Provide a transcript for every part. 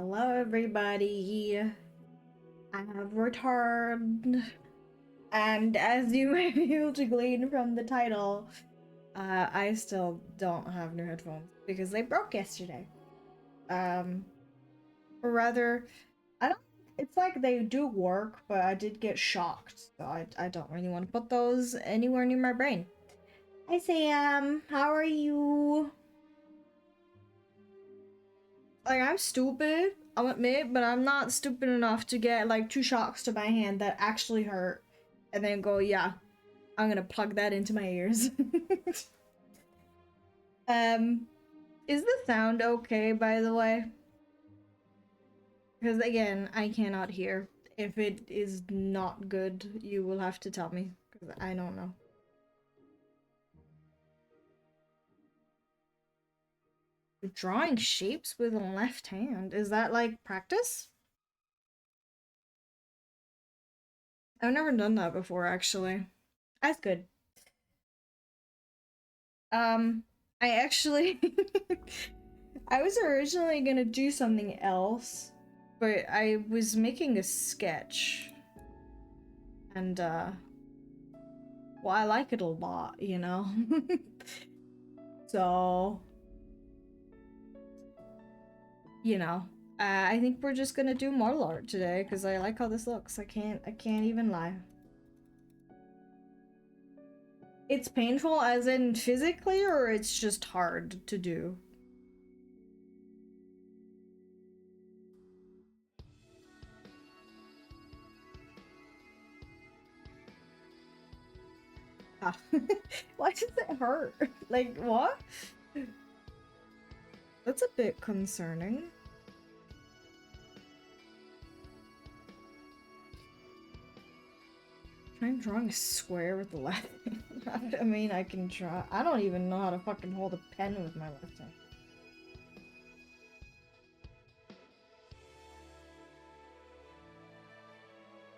Hello, everybody. I have returned, and as you may be able to glean from the title, I still don't have new headphones because they broke yesterday. Um, or rather, I don't. It's like they do work, but I did get shocked, so I don't really want to put those anywhere near my brain. Hi, Sam. How are you? Like, I'm stupid, I'll admit, but I'm not stupid enough to get like two shocks to my hand that actually hurt and then go, yeah, I'm gonna plug that into my ears. um, is the sound okay, by the way? Because again, I cannot hear. If it is not good, you will have to tell me, because I don't know. Drawing shapes with a left hand, is that like practice? I've never done that before, actually. That's good. Um, I actually I was originally gonna do something else, but I was making a sketch and well, I like it a lot, you know? So, you know, I think we're just gonna do model art today because I like how this looks. I can't even lie. It's painful as in physically, or it's just hard to do? Ah. Why does it hurt? Like, what? That's a bit concerning. I'm drawing a square with the left hand. I mean, I can draw. I don't even know how to fucking hold a pen with my left hand.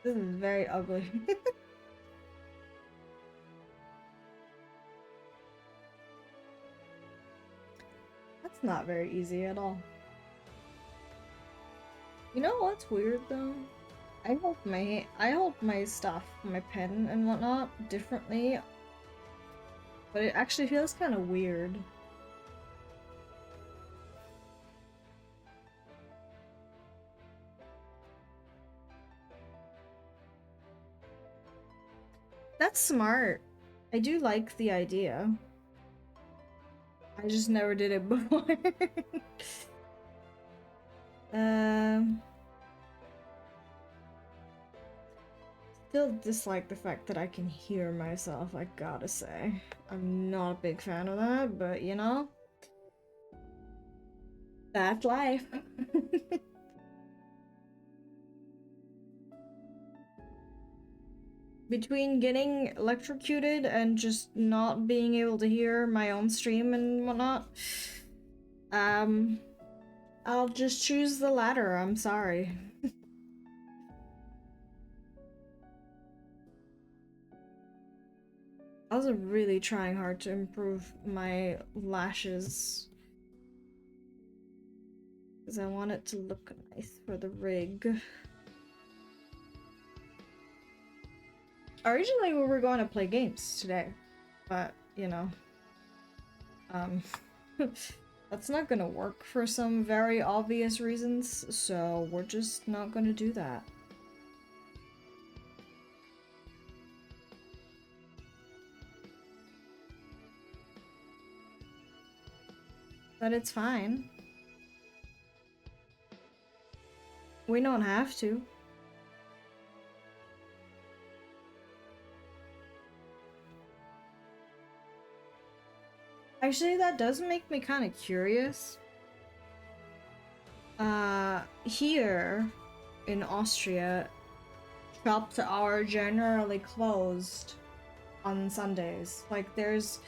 This is very ugly. That's not very easy at all. You know what's weird though? I hold my stuff, my pen and whatnot, differently, but it actually feels kind of weird. That's smart. I do like the idea. I just never did it before. um. Still dislike the fact that I can hear myself, I gotta say. I'm not a big fan of that, but you know, that's life. Between getting electrocuted and just not being able to hear my own stream and whatnot, um, I'll just choose the latter, I'm sorry. I was really trying hard to improve my lashes because I want it to look nice for the rig. Originally, we were going to play games today, but you know, um, that's not gonna work for some very obvious reasons, so we're just not gonna do that. But it's fine. We don't have to. Actually, that does make me kind of curious. Here in Austria, shops are generally closed on Sundays. Like, there's,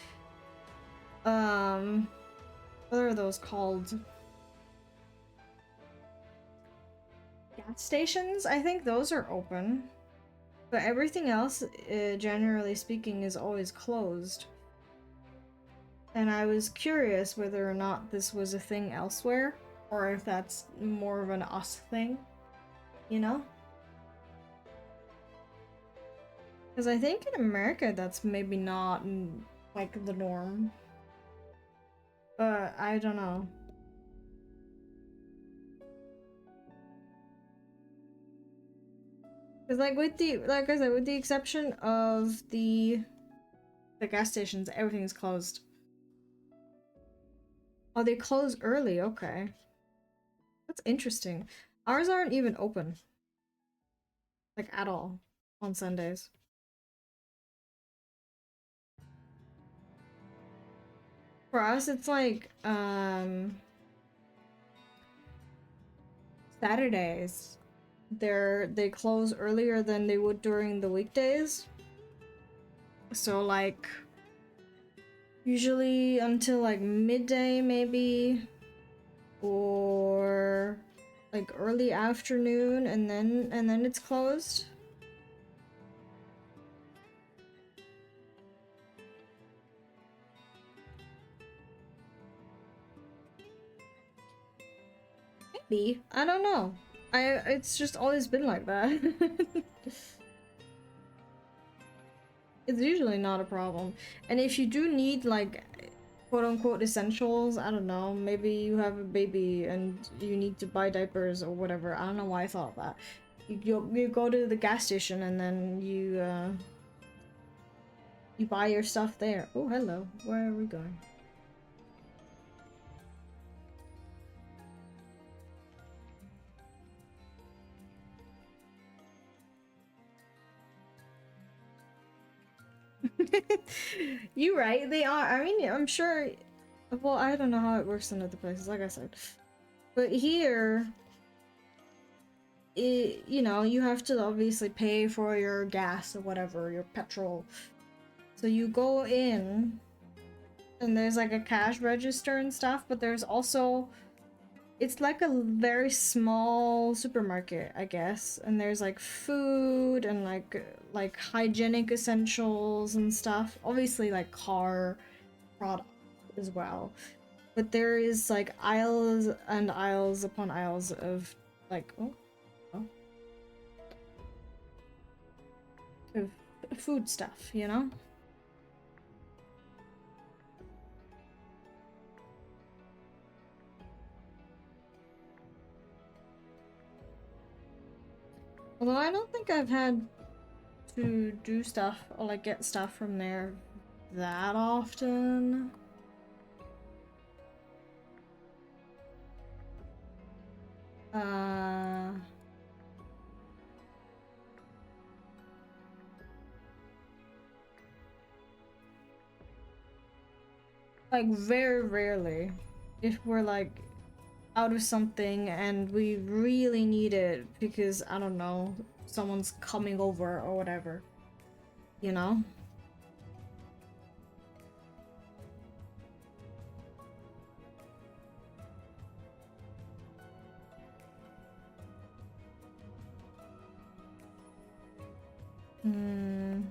what are those called? Gas stations? I think those are open. But everything else, generally speaking, is always closed. And I was curious whether or not this was a thing elsewhere. or if that's more of an us thing, you know? Because I think in America that's maybe not like the norm. But I don't know. Because like with the, like I said, with the exception of the gas stations, everything's closed. Oh, they close early, okay. That's interesting. Ours aren't even open. Like at all on Sundays. For us it's like Saturdays. They close earlier than they would during the weekdays. So like usually until like midday maybe, or like early afternoon, and then it's closed. Maybe. I don't know. It's just always been like that. It's usually not a problem. And if you do need like quote unquote essentials, I don't know, maybe you have a baby and you need to buy diapers or whatever. I don't know why I thought that. You go to the gas station and then you buy your stuff there. Oh, hello. Where are we going? You right, they are. I mean, I'm sure. Well, I don't know how it works in other places, like I said. But here, you know, you have to obviously pay for your gas or whatever, your petrol. So you go in, and there's like a cash register and stuff, but there's also, it's like a very small supermarket, I guess, and there's like food and like hygienic essentials and stuff. Obviously, like car products as well. But there is like aisles and aisles upon aisles of like of food stuff, you know? Although I don't think I've had to do stuff or like get stuff from there that often. Uh like very rarely, if we're like out of something and we really need it because I don't know, someone's coming over or whatever, you know? Hmm.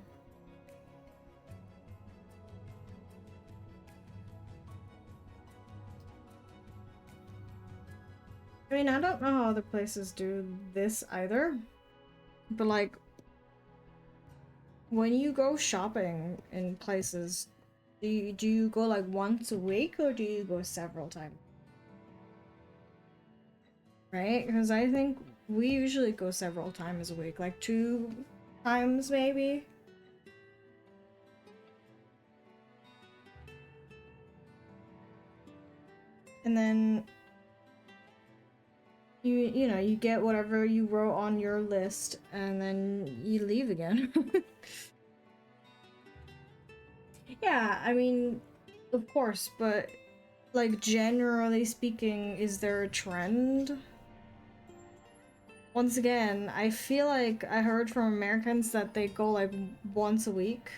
I mean, I don't know how other places do this either, but like when you go shopping in places, do you go like once a week or do you go several times? Right? Because I think we usually go several times a week, like 2 times maybe. And then you know, you get whatever you wrote on your list and then you leave again. Yeah, I mean, of course, but like generally speaking, is there a trend? Once again, I feel like I heard from Americans that they go like once a week.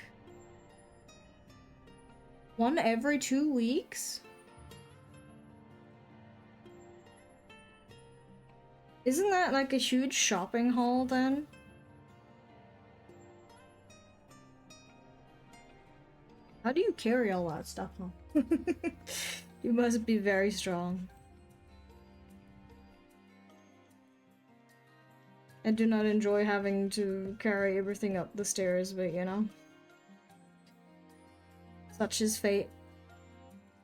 One every 2 weeks? Isn't that like a huge shopping haul then? How do you carry all that stuff home? You must be very strong. I do not enjoy having to carry everything up the stairs, but you know. Such is fate.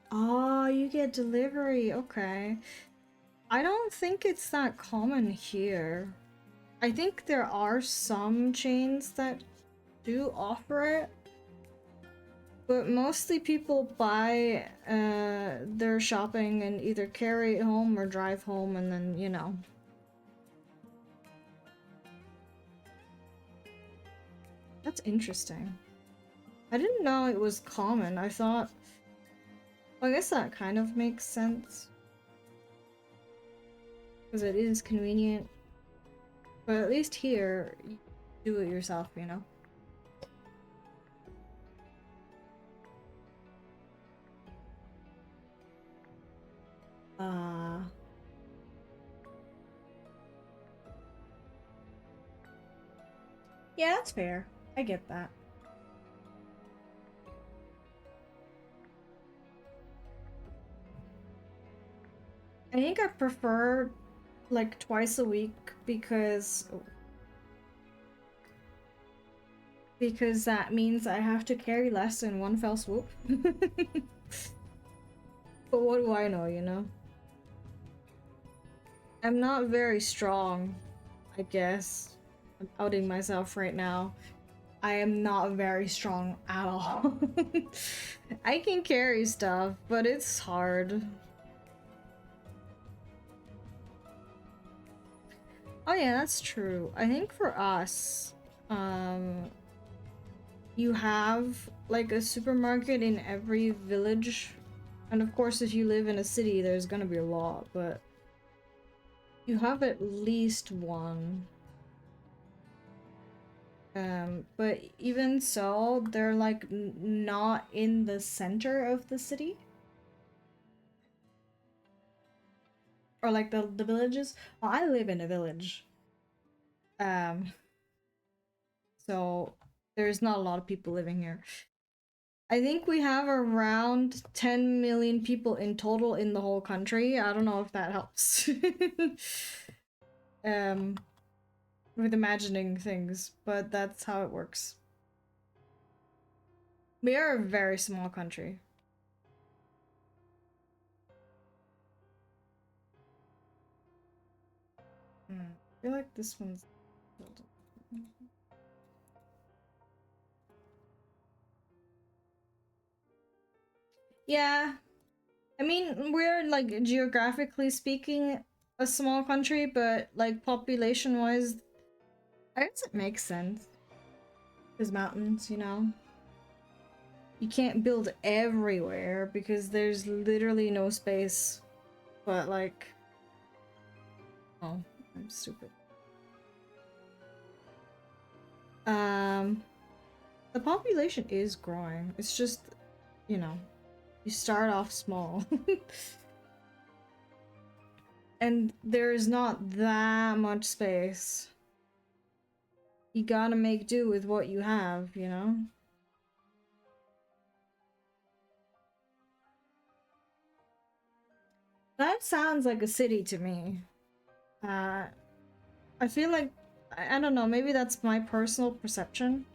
Oh, you get delivery, okay. I don't think it's that common here. I think there are some chains that do offer it, but mostly people buy their shopping and either carry it home or drive home and then, you know. That's interesting. I didn't know it was common. I thought... Well, I guess that kind of makes sense. Because it is convenient. But at least here, you do it yourself, you know? Yeah, that's fair. I get that. I think I prefer like twice a week because that means I have to carry less in one fell swoop. But what do I know, you know? I'm not very strong, I guess. I'm outing myself right now. I am not very strong at all. I can carry stuff, but it's hard. Oh yeah, that's true. I think for us, you have like a supermarket in every village. And of course, if you live in a city, there's gonna be a lot, but you have at least one. But even so, they're like not in the center of the city. Or like the villages. Well, I live in a village. So there's not a lot of people living here. I think we have around 10 million people in total in the whole country. I don't know if that helps. With imagining things, but that's how it works. We are a very small country. I feel like this one's... Yeah. I mean, we're like geographically speaking a small country, but like population-wise, I guess it makes sense. There's mountains, you know? You can't build everywhere because there's literally no space. But like... Oh, I'm stupid. The population is growing. It's just, you know, you start off small. And there's not that much space. You gotta make do with what you have, you know? That sounds like a city to me. I feel like, I don't know, maybe that's my personal perception.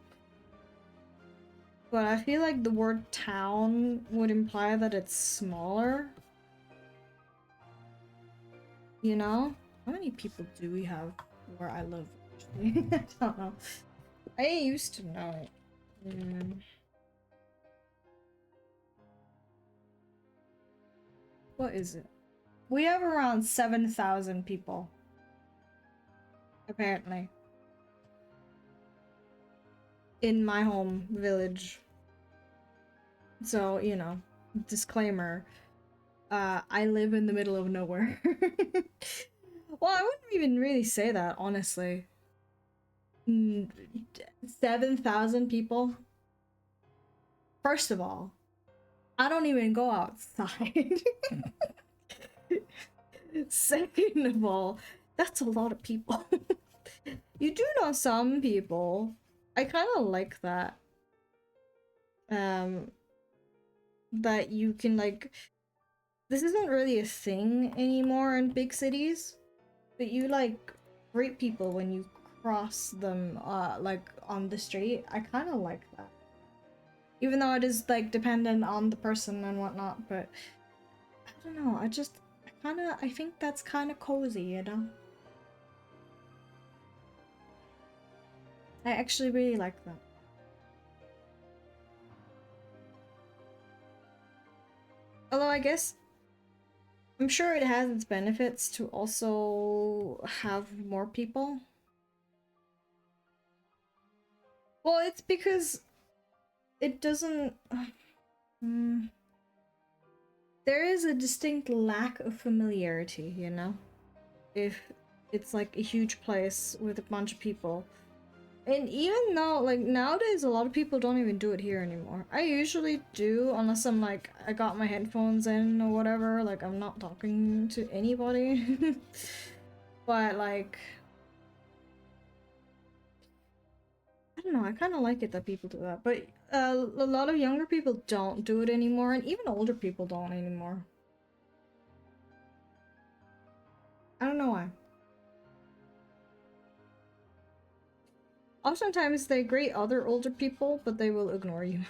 But I feel like the word town would imply that it's smaller. You know? How many people do we have where I live? I don't know. I used to know it. What is it? We have around 7,000 people. Apparently. In my home village. So, you know, disclaimer. I live in the middle of nowhere. Well, I wouldn't even really say that, honestly. 7,000 people? First of all, I don't even go outside. Second of all, that's a lot of people. You do know some people. I kind of like that. That you can like... This isn't really a thing anymore in big cities, but you like greet people when you cross them like on the street. I kind of like that. Even though it is like dependent on the person and whatnot, but I don't know, I think that's kind of cozy, you know? I actually really like that. Although I guess I'm sure it has its benefits to also have more people. Well, it's because it doesn't. Mm, there is a distinct lack of familiarity, you know? If it's like a huge place with a bunch of people. And even though, like, nowadays a lot of people don't even do it here anymore. I usually do, unless I'm like, I got my headphones in or whatever, like, I'm not talking to anybody. But, like, I don't know, I kind of like it that people do that. But a lot of younger people don't do it anymore, and even older people don't anymore. I don't know why. Oftentimes they greet other older people, but they will ignore you.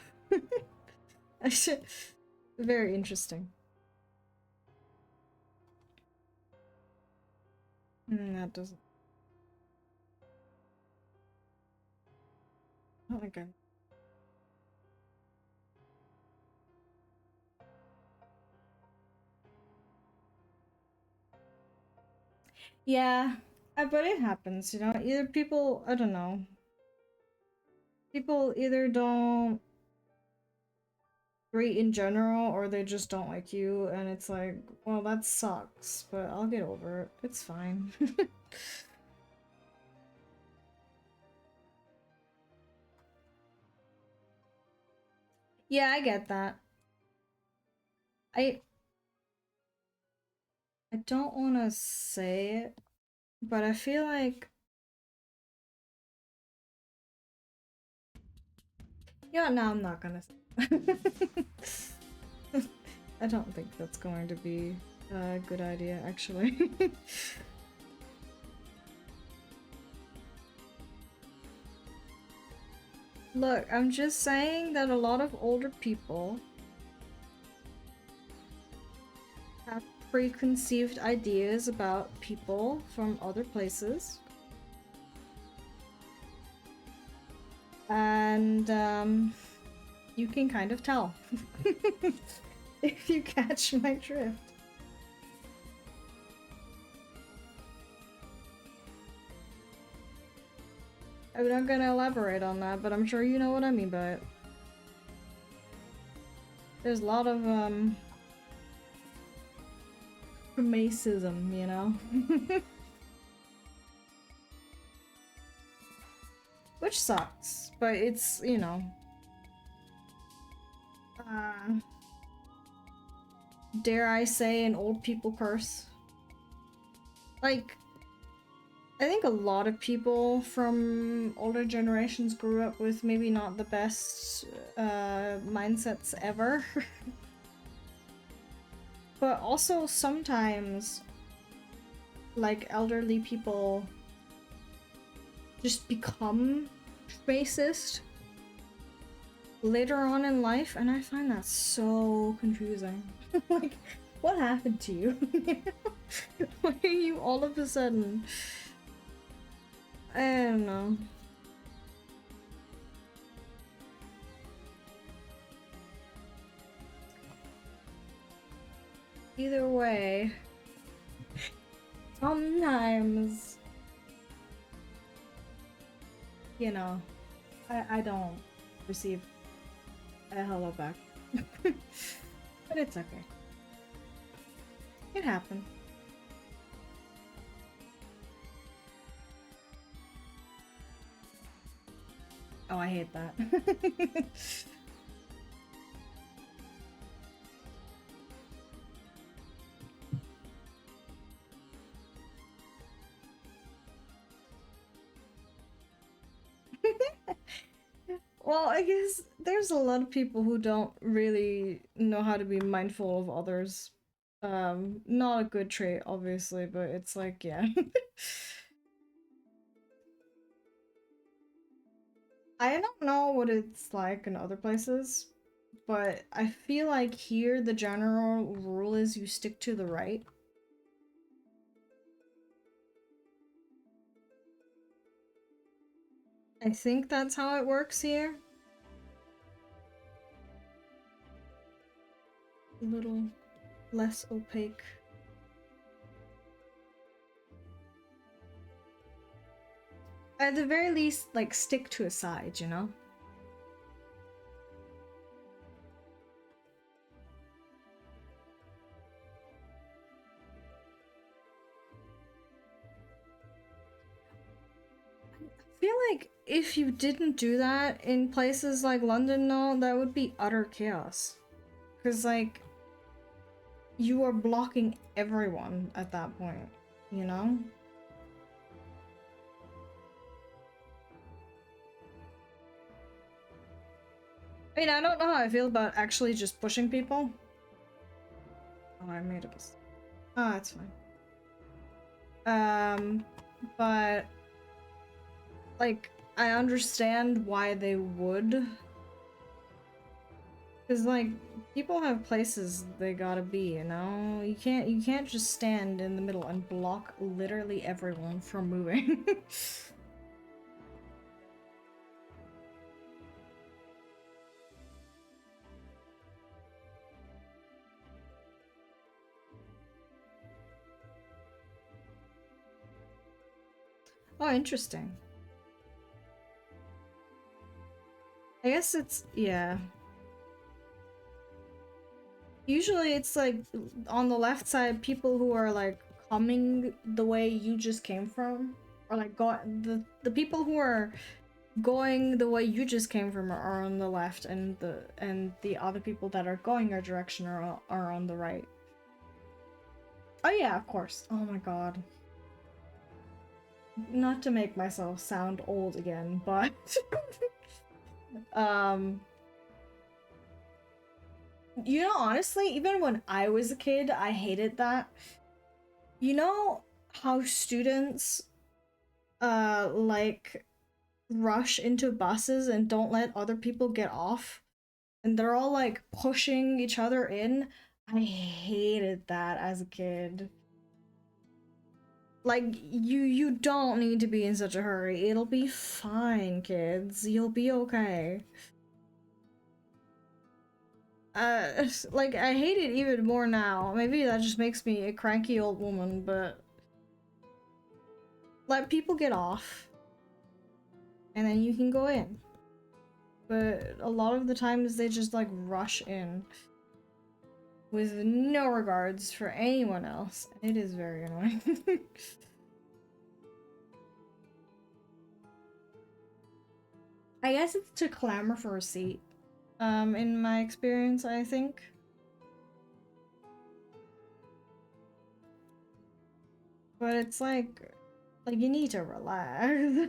Very interesting. That doesn't. Not like I. Yeah, but it happens, you know. Either people, I don't know. People either don't greet in general, or they just don't like you, and it's like, well, that sucks, but I'll get over it. It's fine. Yeah, I get that. I I don't want to say it, but I feel like, yeah, no, I'm not gonna say. I don't think that's going to be a good idea, actually. Look, I'm just saying that a lot of older people have preconceived ideas about people from other places. And you can kind of tell if you catch my drift. I'm not gonna elaborate on that, but I'm sure you know what I mean by it. There's a lot of racism, you know? Which sucks, but it's, you know, uh, dare I say, an old people curse. Like, I think a lot of people from older generations grew up with maybe not the best mindsets ever. But also sometimes, like, elderly people just become racist later on in life, and I find that so confusing. Like, what happened to you? Why are you all of a sudden? I don't know. Either way, sometimes, you know, I don't receive a hello back. But it's okay. It happened. Oh, I hate that. Well, I guess there's a lot of people who don't really know how to be mindful of others. Not a good trait, obviously, but it's like, yeah. I don't know what it's like in other places, but I feel like here the general rule is you stick to the right. I think that's how it works here. A little less opaque. At the very least, like, stick to a side, you know? I feel like if you didn't do that in places like London, no, that would be utter chaos. Because, like, you are blocking everyone at that point, you know? I mean, I don't know how I feel about actually just pushing people. Oh, I made a mistake. Oh, that's fine. But like, I understand why they would. Cause like, people have places they gotta be, you know? You can't just stand in the middle and block literally everyone from moving. Oh, interesting. I guess it's, yeah. Usually it's like on the left side, people who are like coming the way you just came from, or like the people who are going the way you just came from are on the left, and the other people that are going your direction are on the right. Oh yeah, of course. Oh my god. Not to make myself sound old again, but um you know, honestly, even when I was a kid, I hated that. You know how students like rush into buses and don't let other people get off, and they're all like pushing each other in? I hated that as a kid. Like, you don't need to be in such a hurry. It'll be fine, kids. You'll be okay. Like, I hate it even more now. Maybe that just makes me a cranky old woman, but let people get off, and then you can go in. But a lot of the times they just like rush in with no regards for anyone else. It is very annoying. I guess it's to clamor for a seat. In my experience, I think. But it's like you need to relax.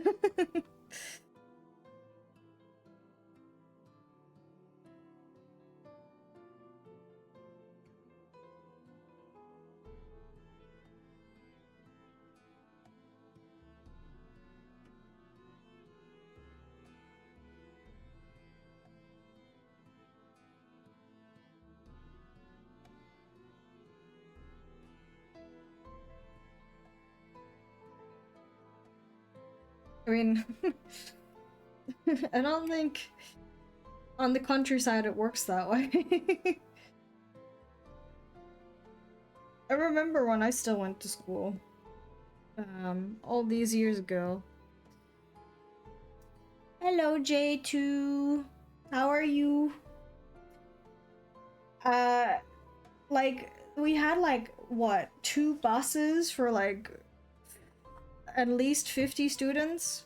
I mean, I don't think on the countryside it works that way. I remember when I still went to school, all these years ago. Hello, J2. How are you? Uh, like, we had like, what, 2 buses for like at least 50 students?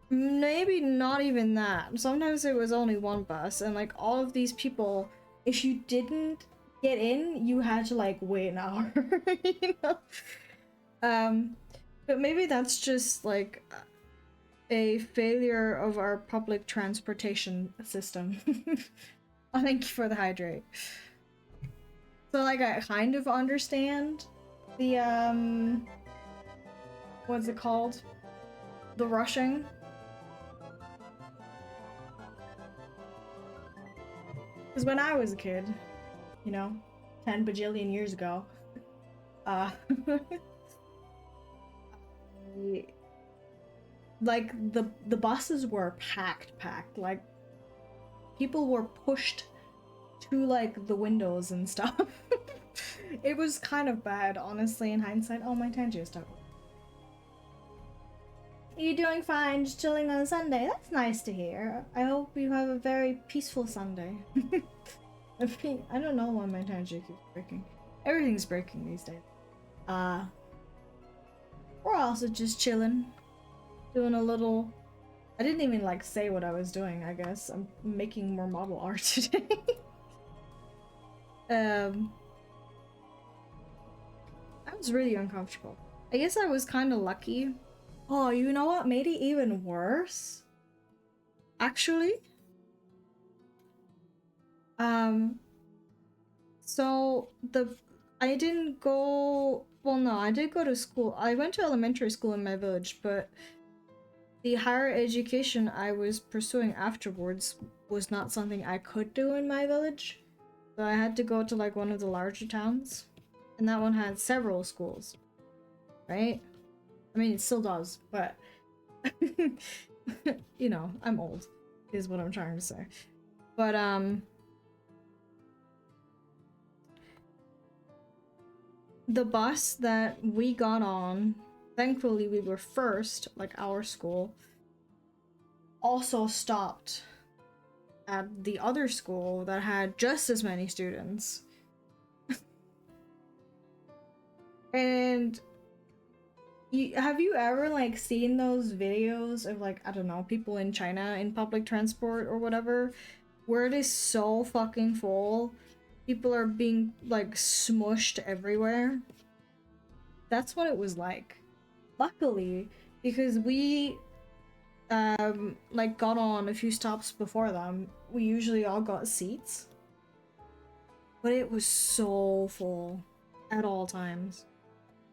Maybe not even that. Sometimes it was only 1 bus, and like all of these people, if you didn't get in, you had to like wait an hour, you know? Um, but maybe that's just like a failure of our public transportation system. Oh, thank you for the hydrate. So like I kind of understand the what's it called? The rushing. Because when I was a kid, you know, 10 bajillion years ago, uh, like the buses were packed. Like people were pushed to like the windows and stuff. It was kind of bad, honestly, in hindsight. Oh, my Tangier stuff. You doing fine? Just chilling on a Sunday? That's nice to hear. I hope you have a very peaceful Sunday. I don't know why my Tangier keeps breaking. Everything's breaking these days. We're also just chilling. Doing a little... I didn't even like say what I was doing, I guess. I'm making more model art today. I was really uncomfortable. I guess I was kind of lucky. Oh, you know what made it even worse? Actually, so I didn't go, well, no, I did go to school. I went to elementary school in my village, but the higher education I was pursuing afterwards was not something I could do in my village. So I had to go to like one of the larger towns, and that one had several schools, right? I mean, it still does, but you know, I'm old, is what I'm trying to say. But the bus that we got on, thankfully we were first, like our school, also stopped at the other school that had just as many students. And have you ever like seen those videos of like, I don't know, people in China in public transport or whatever, where it is so fucking full, people are being like smushed everywhere? That's what it was like. Luckily, because we like got on a few stops before them, we usually all got seats, but it was so full at all times,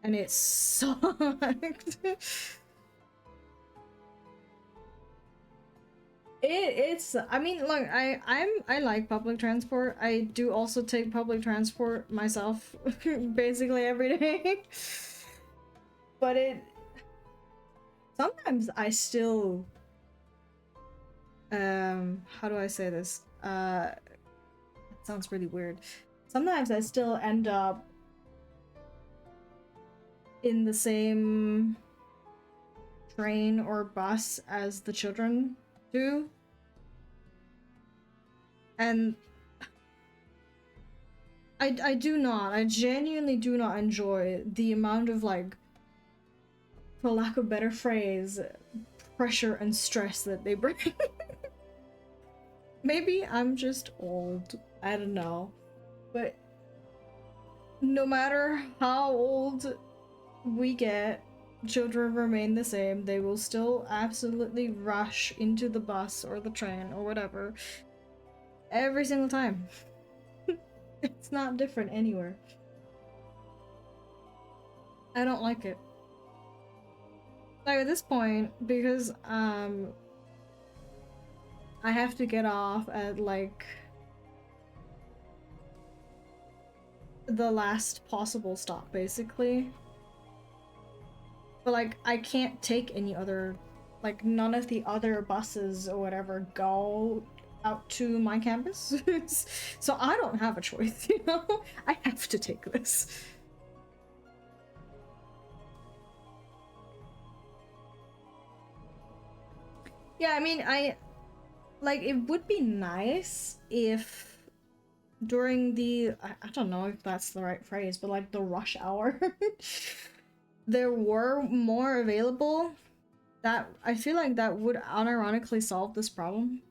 and it sucked. It's, I mean, look, I like public transport. I do also take public transport myself basically every day. But sometimes I still how do I say this? It sounds really weird. Sometimes I still end up in the same train or bus as the children do. And I do not. I genuinely do not enjoy the amount of, like, for lack of a better phrase, pressure and stress that they bring. Maybe I'm just old. I don't know. But no matter how old we get, children remain the same. They will still absolutely rush into the bus or the train or whatever every single time. It's not different anywhere. I don't like it. Like at this point, because I have to get off at like the last possible stop basically. But like I can't take any other, like none of the other buses or whatever go out to my campus. So I don't have a choice, you know? I have to take this. Yeah, I mean, like it would be nice if during the, I don't know if that's the right phrase, but like the rush hour, there were more available. That I feel like that would unironically solve this problem.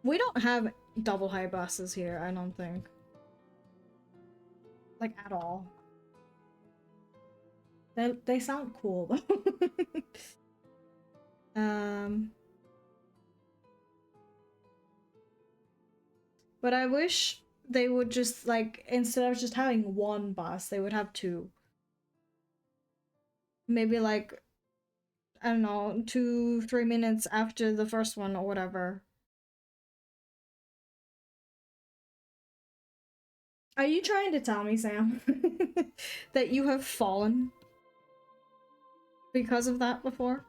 We don't have double high buses here, I don't think. Like at all. They sound cool though. But I wish they would just like, instead of just having one bus, they would have two. Maybe like, I don't know, 2-3 minutes after the first one or whatever. Are you trying to tell me, Sam, that you have fallen because of that before?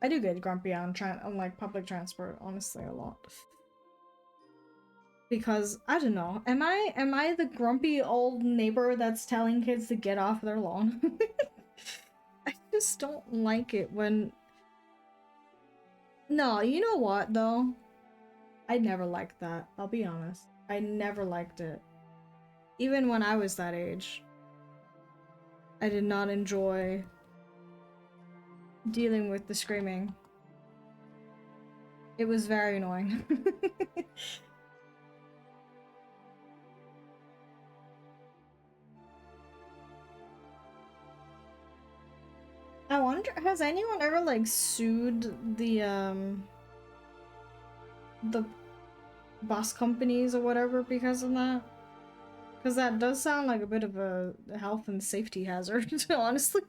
I do get grumpy on like public transport, honestly, a lot. Because I don't know, am I the grumpy old neighbor that's telling kids to get off their lawn? I just don't like it when. No, you know what though? I never liked that. I'll be honest. I never liked it. Even when I was that age, I did not enjoy dealing with the screaming. It was very annoying. I wonder, has anyone ever like sued the bus companies or whatever because of that? Because that does sound like a bit of a health and safety hazard, honestly.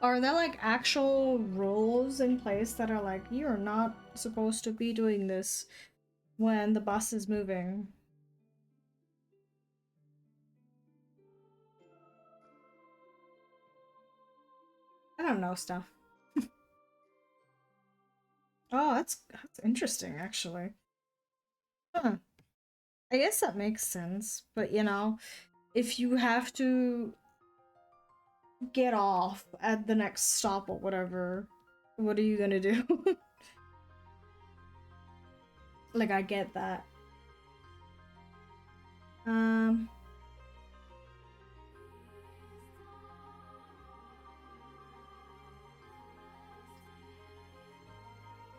Are there like actual rules in place that are like, you're not supposed to be doing this when the bus is moving? I don't know stuff. Oh, that's interesting, actually. Huh. I guess that makes sense, but you know, if you have to get off at the next stop or whatever, what are you gonna do? Like, I get that. Um,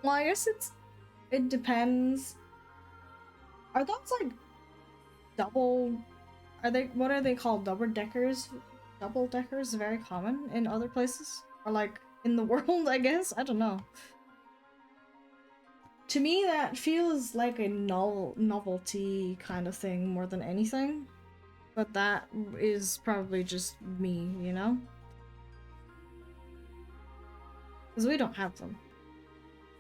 well, I guess it depends. Are those like double? Are they, what are they called? Double deckers? Double deckers very common in other places, or like in the world, I guess. I don't know. To me, that feels like a novelty kind of thing more than anything. But that is probably just me, you know? Because we don't have them.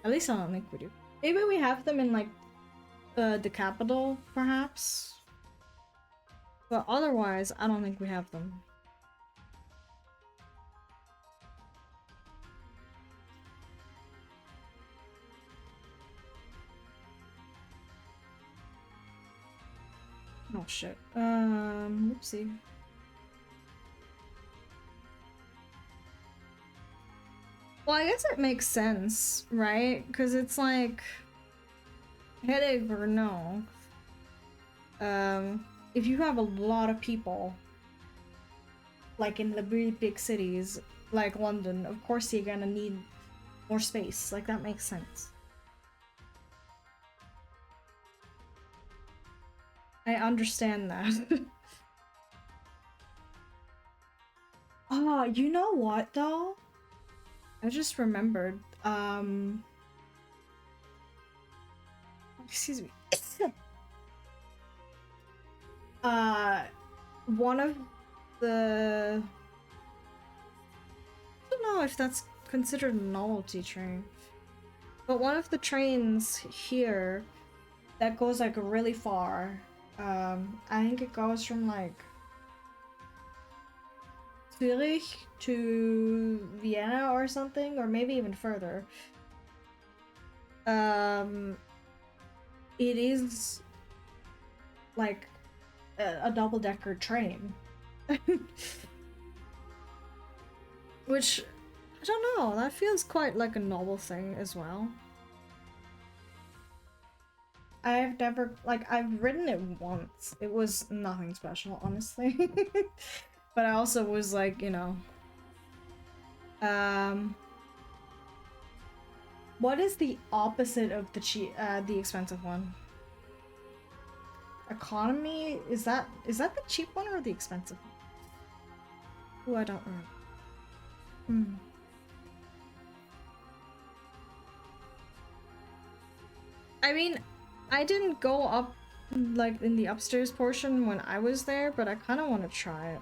At least I don't think we do. Maybe we have them in like the capital, perhaps. But otherwise, I don't think we have them. Oh shit. Oopsie. Well, I guess it makes sense, right? Because it's like, headache or no, if you have a lot of people, like in the really big cities, like London, of course you're gonna need more space. Like, that makes sense. I understand that. Oh, you know what though? I just remembered. Excuse me. One of the, I don't know if that's considered a novelty train, but one of the trains here that goes like really far. I think it goes from like Zurich to Vienna or something, or maybe even further. It is like a double-decker train. Which, I don't know, that feels quite like a novel thing as well. I've never, like, I've ridden it once. It was nothing special, honestly. But I also was like, you know, what is the opposite of the expensive one? Economy? Is that the cheap one or the expensive one? Oh, I don't remember. Hmm. I mean, I didn't go up like in the upstairs portion when I was there, but I kind of want to try it.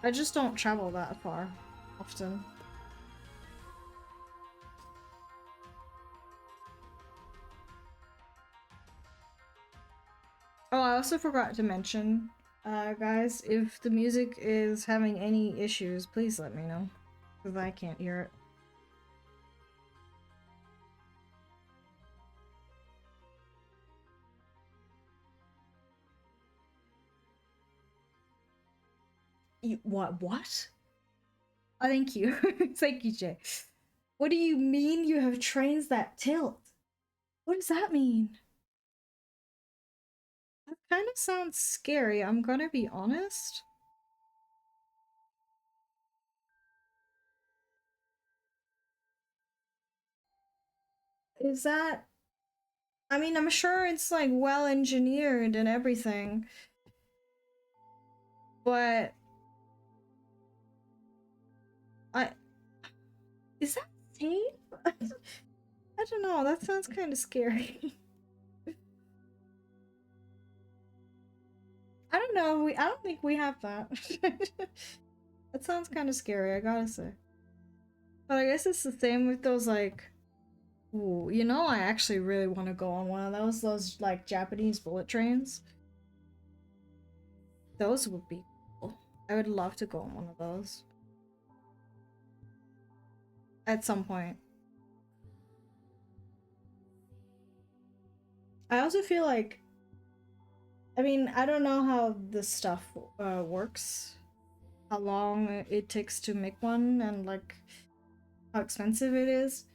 I just don't travel that far often. Oh, I also forgot to mention, guys, if the music is having any issues, please let me know, because I can't hear it. What? Oh, thank you. Thank you, Jay. What do you mean you have trains that tilt? What does that mean? That kind of sounds scary, I'm gonna be honest. Is that... I mean, I'm sure it's like well engineered and everything, but I... Is that safe? I don't know, that sounds kind of scary. I don't know, I don't think we have that. That sounds kind of scary, I gotta say. But I guess it's the same with those like... Ooh, you know, I actually really want to go on one of those like Japanese bullet trains. Those would be cool. I would love to go on one of those. At some point. I also feel like... I mean, I don't know how this stuff works. How long it takes to make one and like how expensive it is.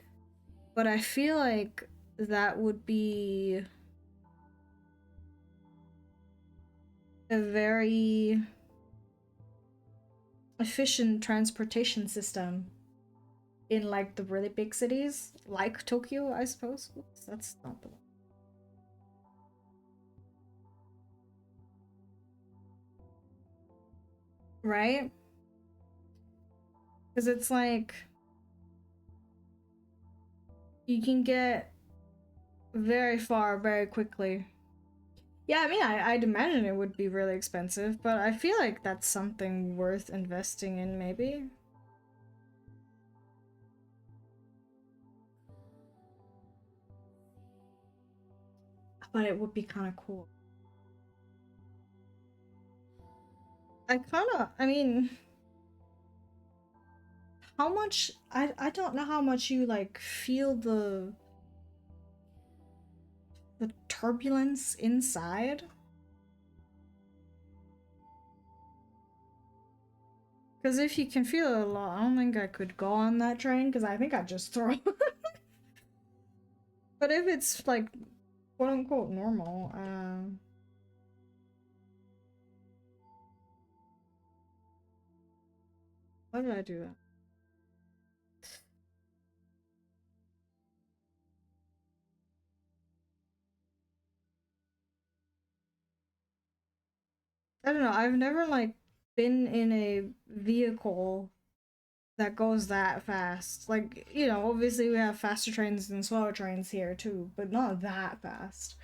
But I feel like that would be a very efficient transportation system in like the really big cities, like Tokyo, I suppose. Oops, that's not the one. Right? Because it's like you can get very far very quickly. Yeah, I mean, I'd imagine it would be really expensive, but I feel like that's something worth investing in, maybe. But it would be kind of cool. I mean, how much, I don't know how much you like feel the turbulence inside. Because if you can feel it a lot, I don't think I could go on that train because I think I'd just throw. But if it's like quote unquote normal, why did I do that? I don't know. I've never like been in a vehicle that goes that fast. Like, you know, obviously we have faster trains and slower trains here too, but not that fast.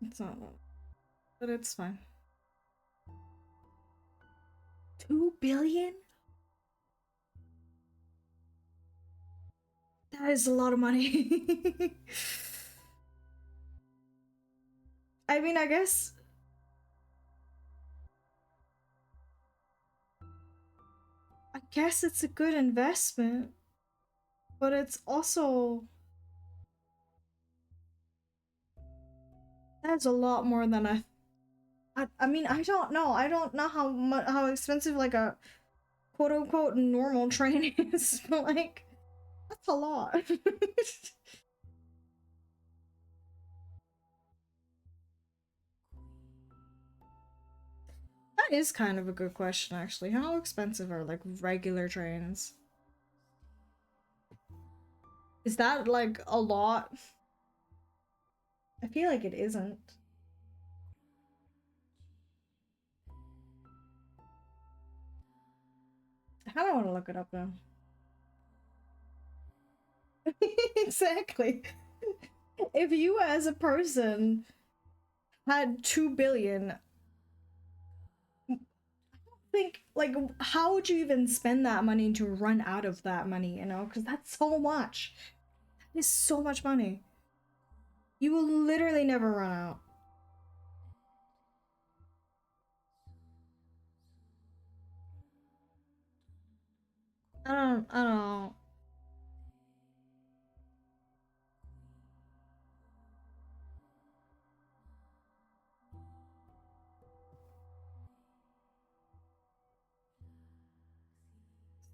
It's not that, but it's fine. 2 billion? That is a lot of money. I mean, I guess it's a good investment, but it's also... That's a lot more than I mean, I don't know. I don't know how expensive like a quote unquote normal train is, but like that's a lot. That is kind of a good question, actually. How expensive are like regular trains? Is that like a lot? I feel like it isn't. I kind of want to look it up now. Exactly. If you as a person had 2 billion, think like how would you even spend that money to run out of that money, you know? Because that's so much. That is so much money. You will literally never run out. I don't know.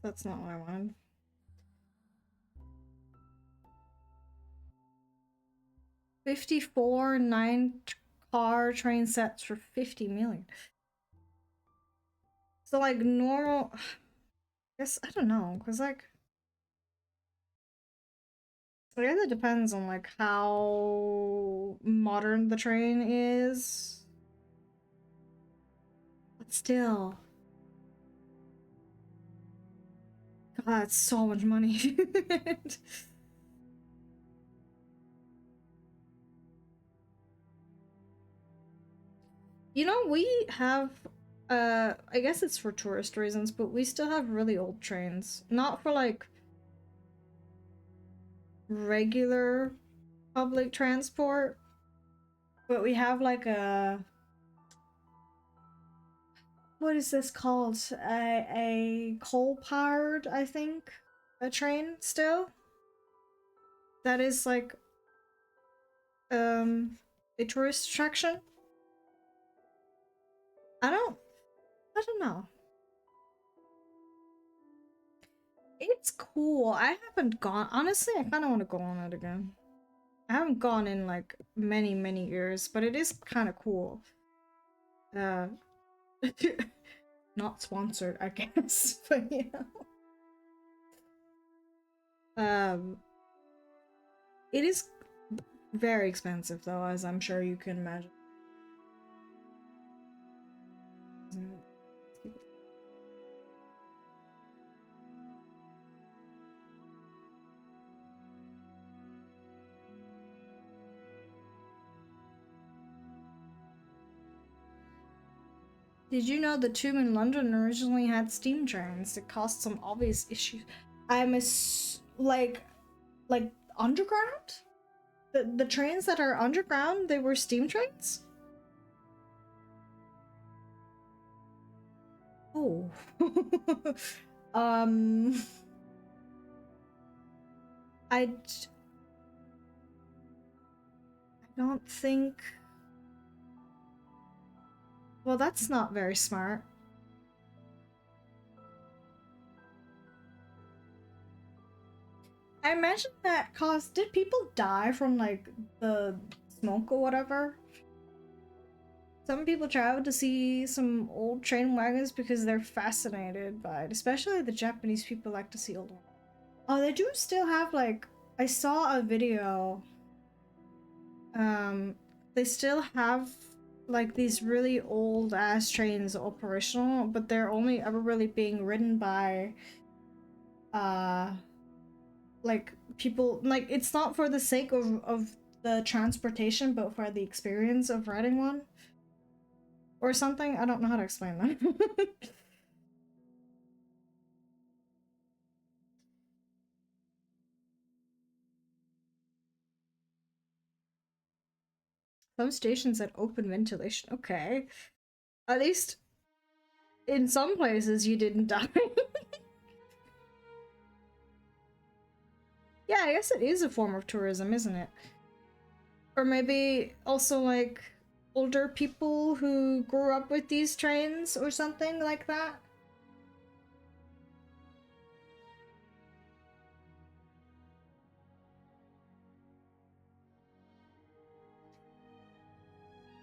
That's not what I wanted. 54 9-car train sets for 50 million. So like normal, I guess I don't know, cause like I guess it depends on like how modern the train is. But still, God, that's so much money. You know, we have I guess it's for tourist reasons, but we still have really old trains. Not for like regular public transport, but we have like a what is this called? A coal-powered, I think, a train still. That is like a tourist attraction. I don't know. It's cool. I haven't gone. Honestly, I kind of want to go on it again. I haven't gone in like many years, but it is kind of cool. Uh, not sponsored, I guess, but you know. It is very expensive though, as I'm sure you can imagine. Did you know the tube in London originally had steam trains? It caused some obvious issues. I'm like underground? The trains that are underground, they were steam trains? Oh. um I don't think. Well, that's not very smart. I imagine that caused. Did people die from like the smoke or whatever? Some people travel to see some old train wagons because they're fascinated by it. Especially the Japanese people like to see old ones. Oh, they do still have like. I saw a video. They still have like these really old ass trains operational, but they're only ever really being ridden by uh like people, like it's not for the sake of the transportation but for the experience of riding one or something. I don't know how to explain that. Some stations had open ventilation. Okay, at least in some places you didn't die. Yeah, I guess it is a form of tourism, isn't it? Or maybe also like older people who grew up with these trains or something like that.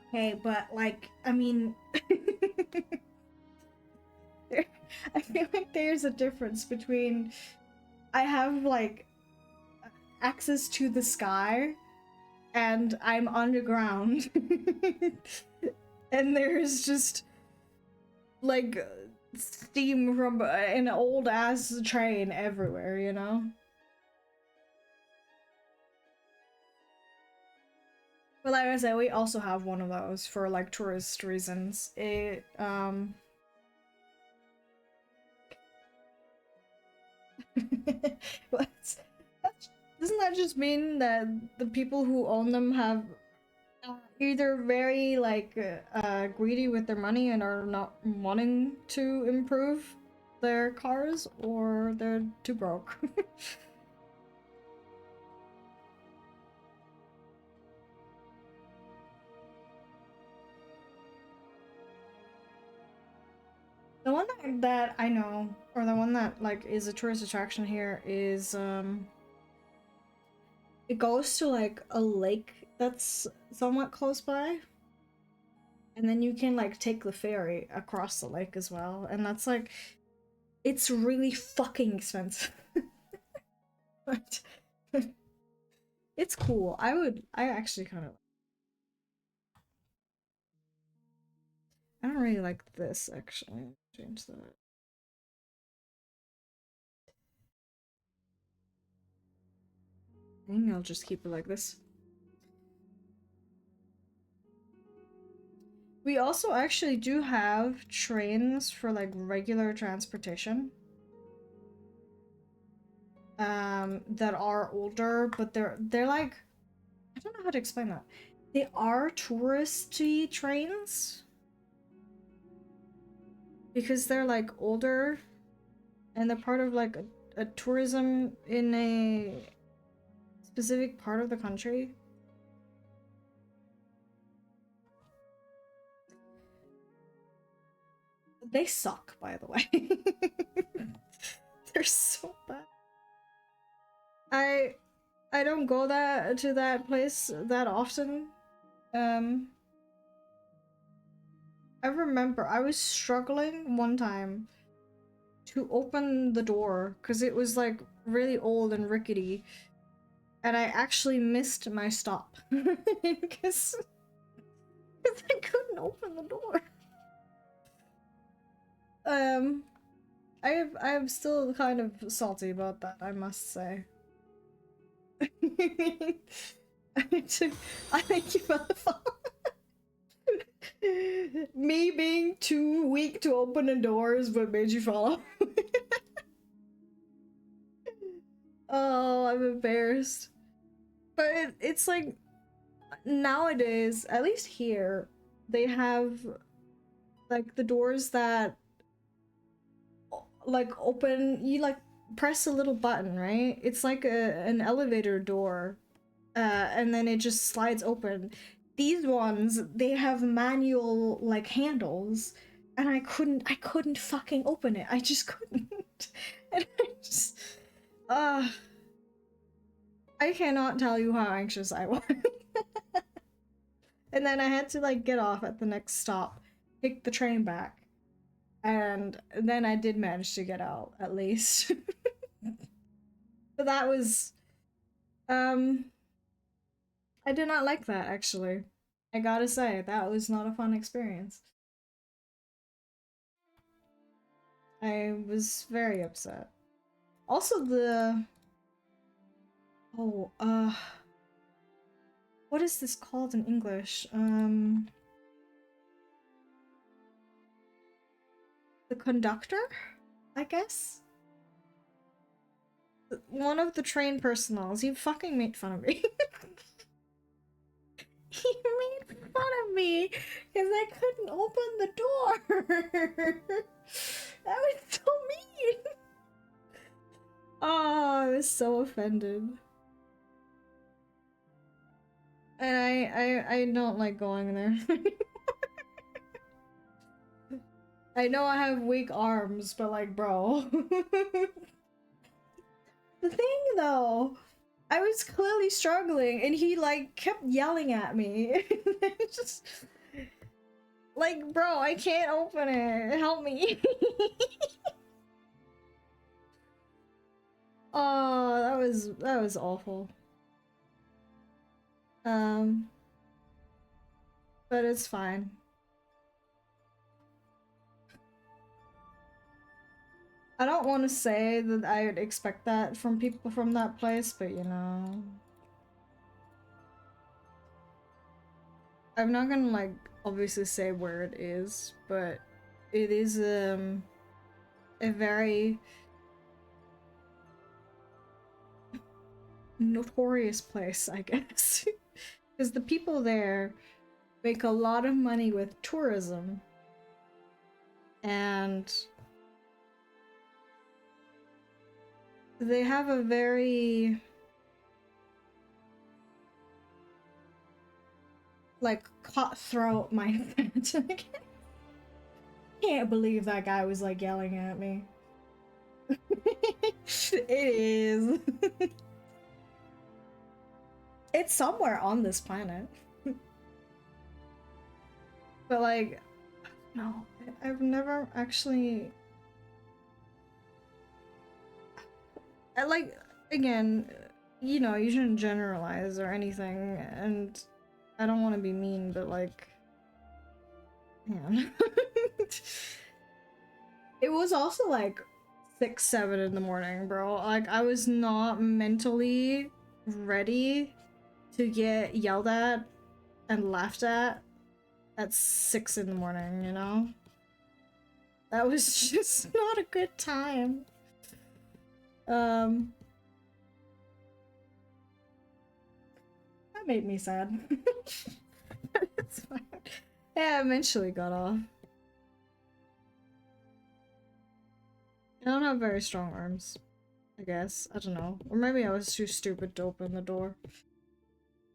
Okay, but like, I mean, I feel like there's a difference between I have like access to the sky and I'm underground. And there's just like steam from an old ass train everywhere, you know? But like I said, we also have one of those for like tourist reasons. What's- doesn't that just mean that the people who own them have either very like greedy with their money and are not wanting to improve their cars, or they're too broke? The one that I know, or the one that like is a tourist attraction here, is it goes to like a lake that's somewhat close by, and then you can like take the ferry across the lake as well, and that's like it's really fucking expensive. But it's cool. I actually kind of, I don't really like this actually. Change that. I think I'll just keep it like this. We also actually do have trains for like regular transportation. That are older, but they're like, I don't know how to explain that. They are touristy trains because they're like older and they're part of like a tourism in a specific part of the country. They suck, by the way. They're so bad. I I don't go to that place that often. Um I remember I was struggling one time to open the door because it was like really old and rickety, and I actually missed my stop because I couldn't open the door. Um, I am still kind of salty about that, I must say. I think you fell off. Me being too weak to open the doors, but made you fall off. Oh, I'm embarrassed. But it's like nowadays, at least here, they have like the doors that like open. You like press a little button, right? It's like an elevator door, and then it just slides open. These ones, they have manual like handles, and I couldn't fucking open it. I just couldn't. And I just, uh, I cannot tell you how anxious I was. And then I had to like get off at the next stop, take the train back, and then I did manage to get out at least. But that was, um, I did not like that actually. I gotta say, that was not a fun experience. I was very upset. Also, oh, what is this called in English? The conductor, I guess? One of the train personals, he fucking made fun of me. He made fun of me because I couldn't open the door. That was so mean. Oh, I was so offended. And I don't like going there. I know I have weak arms, but like, bro. The thing though, I was clearly struggling and he like kept yelling at me. Just like, bro, I can't open it. Help me. Oh, that was awful. Um, but it's fine. I don't want to say that I would expect that from people from that place, but you know. I'm not gonna like obviously say where it is, but it is a very notorious place, I guess. Because the people there make a lot of money with tourism. And they have a very like cutthroat mindset. I can't believe that guy was like yelling at me. It is. It's somewhere on this planet. But like, no, I've never actually. I like, again, you know, you shouldn't generalize or anything, and I don't want to be mean, but like, man. It was also like 6, 7 in the morning, bro. Like, I was not mentally ready to get yelled at and laughed at 6 in the morning, you know? That was just not a good time. That made me sad. It's fine. Yeah, I eventually got off. I don't have very strong arms, I guess. I don't know. Or maybe I was too stupid to open the door.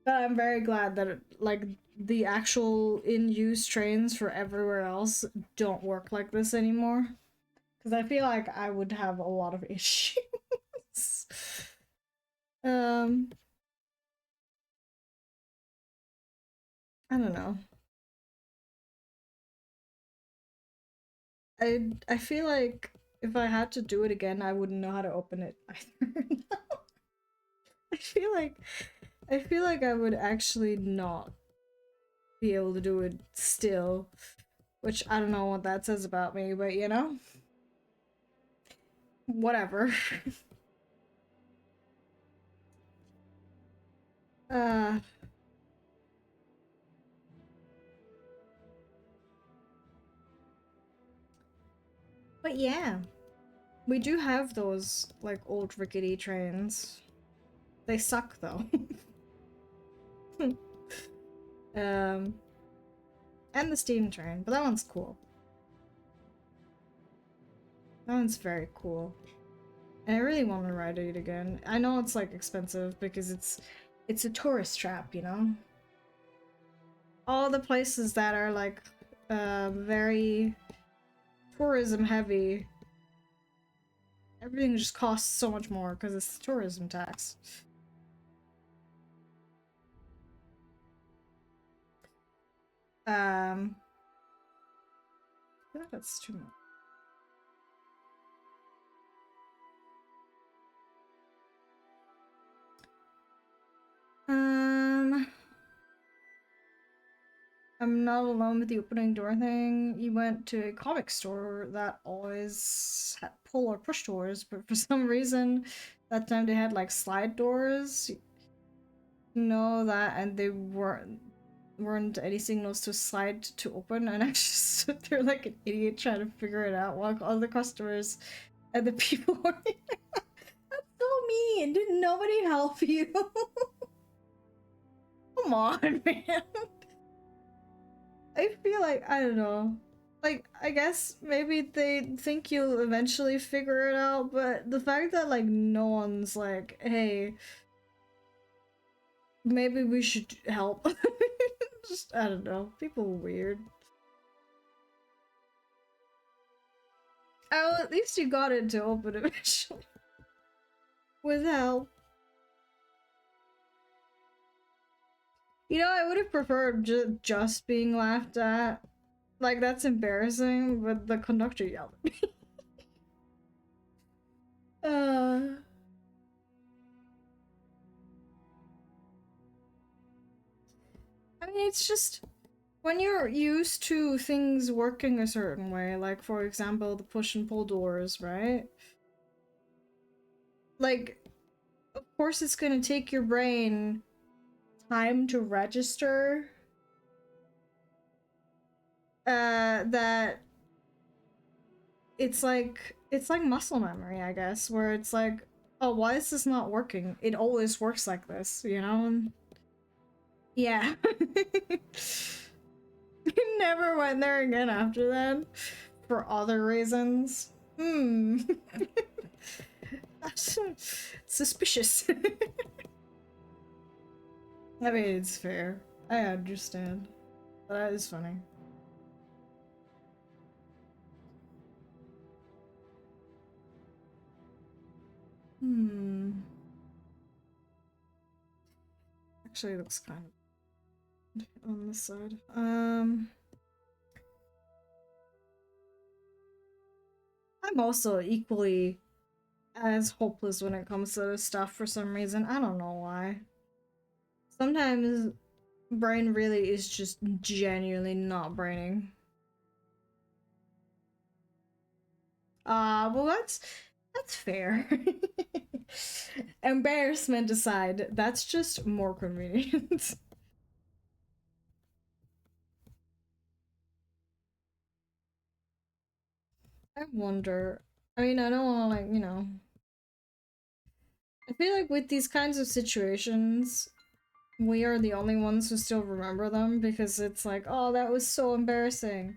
But I'm very glad that like the actual in-use trains for everywhere else don't work like this anymore. Because I feel like I would have a lot of issues. um, I don't know. I feel like if I had to do it again, I wouldn't know how to open it either. I feel like I would actually not be able to do it still, which I don't know what that says about me, but you know, whatever. uh but yeah, we do have those like old rickety trains. They suck though. um and the steam train, but that one's cool. That one's very cool. And I really want to ride it again. I know it's like expensive because it's a tourist trap, you know? All the places that are like very tourism heavy, everything just costs so much more because it's the tourism tax. I think that's too much. Um, I'm not alone with the opening door thing. You went to a comic store that always had pull or push doors, but for some reason, that time they had like slide doors. You know that, and they weren't any signals to slide to open, and I just stood there like an idiot trying to figure it out while all the customers and the people were. That's so mean. Didn't nobody help you? Come on, man. I feel like, I don't know. Like, I guess maybe they think you'll eventually figure it out, but the fact that, like, no one's like, hey, maybe we should help. Just, I don't know. People are weird. Oh, at least you got it to open eventually. With help. You know, I would have preferred just being laughed at. Like, that's embarrassing, but the conductor yelled at me. uh... I mean, it's just when you're used to things working a certain way, like for example the push and pull doors, right? Like, of course it's gonna take your brain time to register that it's like muscle memory, I guess, where it's like, oh, why is this not working? It always works like this, you know? Yeah. Never went there again after that for other reasons. That's suspicious. I mean, it's fair. I understand. But that is funny. Actually, it looks kind of on this side. I'm also equally as hopeless when it comes to this stuff for some reason. I don't know why. Sometimes brain really is just genuinely not braining. Well that's fair. Embarrassment aside, that's just more convenient. I wonder. I mean, I don't want to, like, you know. I feel like with these kinds of situations, we are the only ones who still remember them because it's like, oh, that was so embarrassing.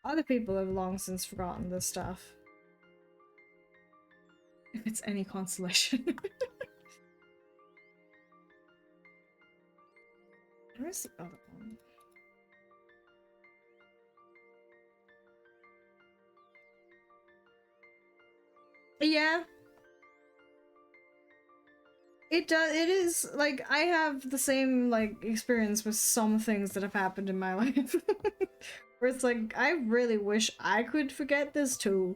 Other people have long since forgotten this stuff. If it's any consolation. Where's the other one? Yeah. It does. It is like I have the same like experience with some things that have happened in my life, where it's like I really wish I could forget this too,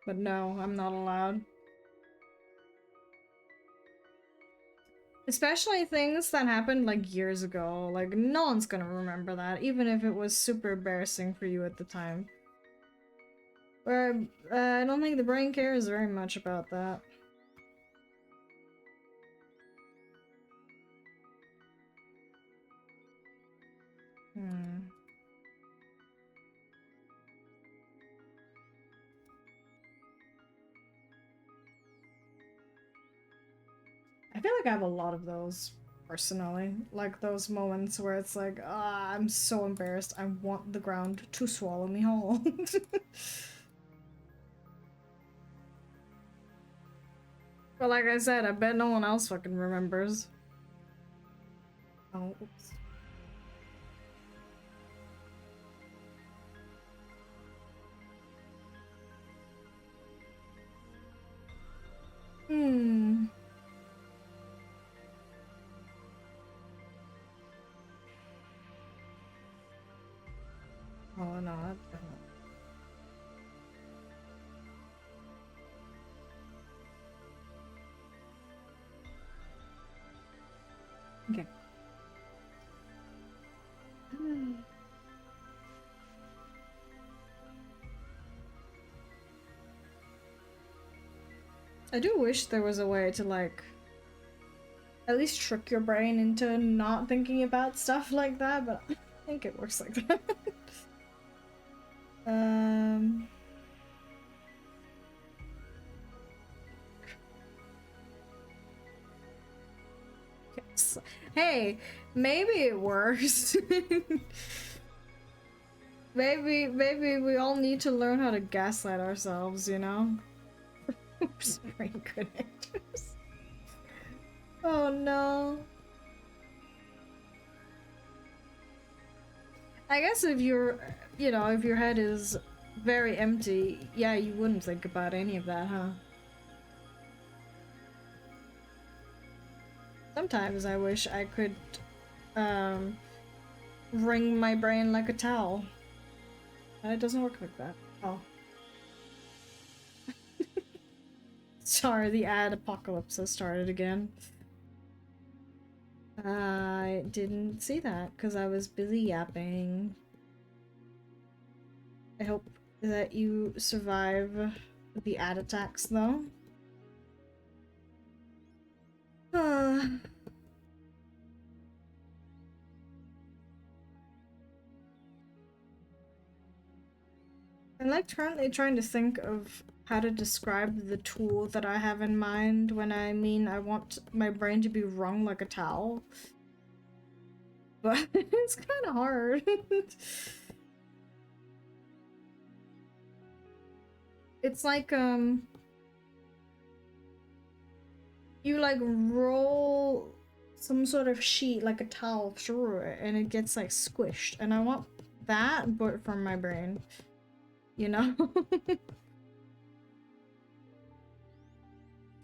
but no, I'm not allowed. Especially things that happened like years ago. Like no one's gonna remember that, even if it was super embarrassing for you at the time. Where I don't think the brain cares very much about that. Hmm. I feel like I have a lot of those personally. Like those moments where it's like, ah, I'm so embarrassed. I want the ground to swallow me whole. But like I said, I bet no one else fucking remembers. Oh, oops. Hmm. Oh no, I don't. Okay. I do wish there was a way to like at least trick your brain into not thinking about stuff like that, but I think it works like that. um yes. Hey, maybe it works. maybe we all need to learn how to gaslight ourselves, you know? Brain connectors. Oh no. I guess if you're, you know, if your head is very empty, yeah, you wouldn't think about any of that, huh? Sometimes I wish I could, um, wring my brain like a towel. And it doesn't work like that. Oh. Sorry, the ad apocalypse has started again. I didn't see that because I was busy yapping. I hope that you survive the ad attacks though. I'm like currently trying to think of how to describe the tool that I have in mind when I mean I want my brain to be wrung like a towel. But it's kind of hard. It's like, you like roll some sort of sheet like a towel through it and it gets like squished. And I want that, but from my brain. You know?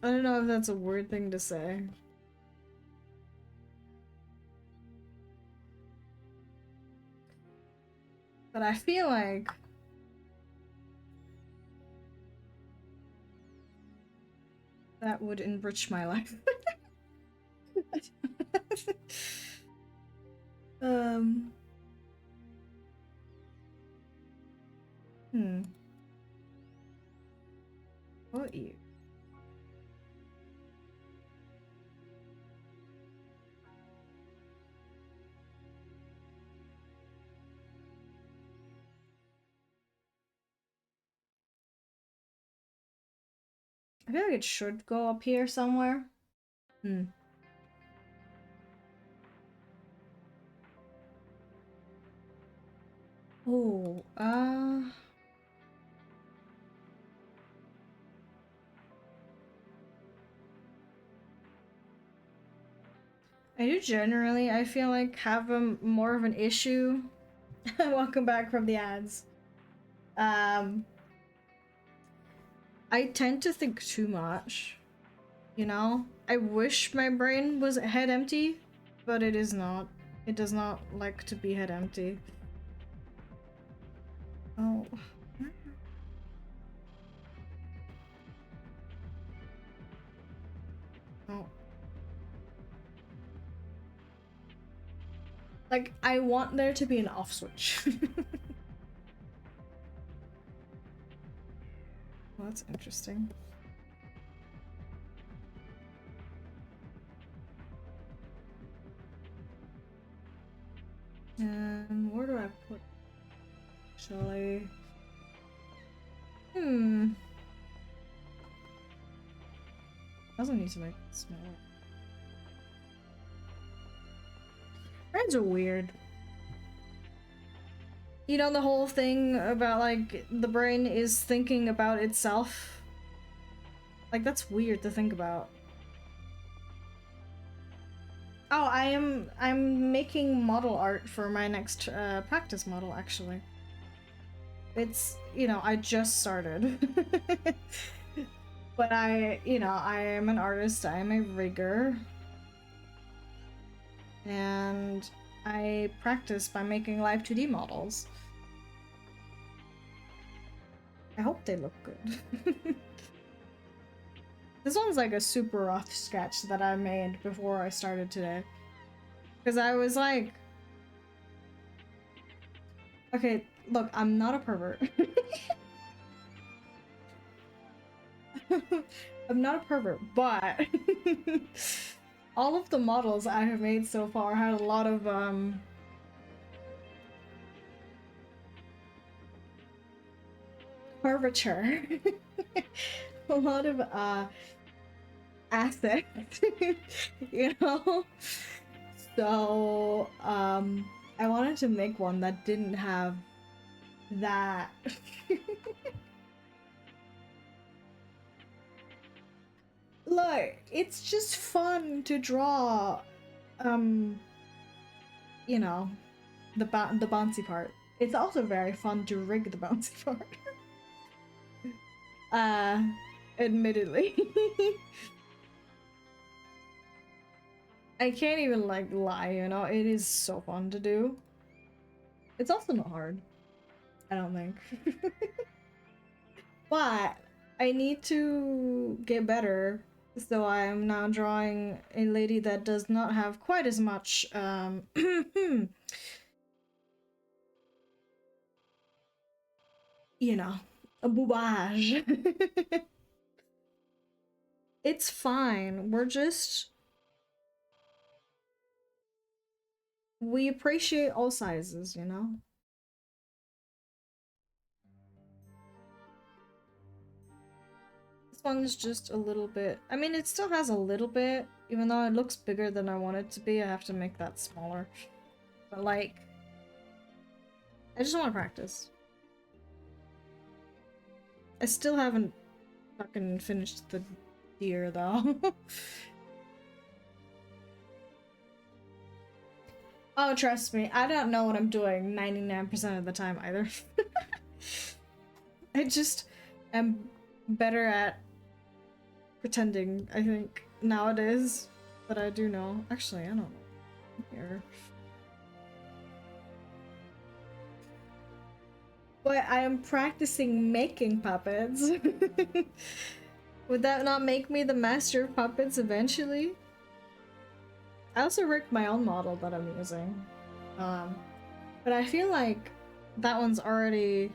I don't know if that's a weird thing to say. But I feel like that would enrich my life. um. What you? I feel like it should go up here somewhere. Oh, I do generally, I feel like, have more of an issue. Welcome back from the ads. I tend to think too much, you know? I wish my brain was head empty, but it is not. It does not like to be head empty. Oh. Oh. Like, I want there to be an off switch. Well, that's interesting. Where do I put? Actually, doesn't need to make it smaller. Brains are weird. You know the whole thing about like the brain is thinking about itself? Like that's weird to think about. Oh, I'm making model art for my next practice model actually. It's, you know, I just started. But I am an artist, I am a rigger. And I practice by making live 2D models. I hope they look good. This one's like a super rough sketch that I made before I started today. Because I was like, okay, look, I'm not a pervert. I'm not a pervert, but all of the models I have made so far had a lot of curvature. A lot of assets. You know? So I wanted to make one that didn't have that. Look, it's just fun to draw you know, the bouncy part. It's also very fun to rig the bouncy part. Admittedly. I can't even like lie, you know, it is so fun to do. It's also not hard, I don't think. But I need to get better So I am now drawing a lady that does not have quite as much, you know, a boobage. It's fine. We appreciate all sizes, you know? This one's just a little bit, I mean, it still has a little bit, even though it looks bigger than I want it to be, I have to make that smaller. But like, I just want to practice. I still haven't fucking finished the deer though. Oh, trust me, I don't know what I'm doing 99% of the time either. I just am better at pretending, I think, nowadays. But I do know. Actually, I don't know. Here. But I am practicing making puppets. Would that not make me the master of puppets eventually? I also rigged my own model that I'm using. But I feel like that one's already...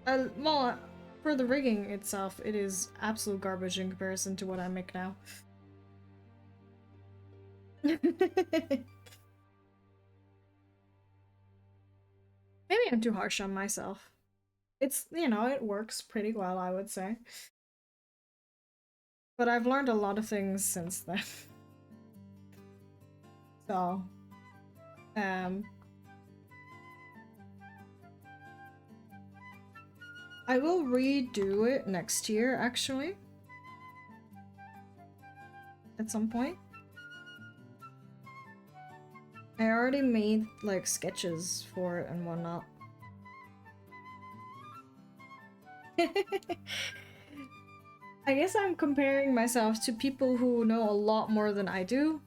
well, for the rigging itself, it is absolute garbage in comparison to what I make now. Maybe I'm too harsh on myself. It's, you know, it works pretty well, I would say. But I've learned a lot of things since then. So, I will redo it next year, actually. At some point. I already made, like, sketches for it and whatnot. I guess I'm comparing myself to people who know a lot more than I do.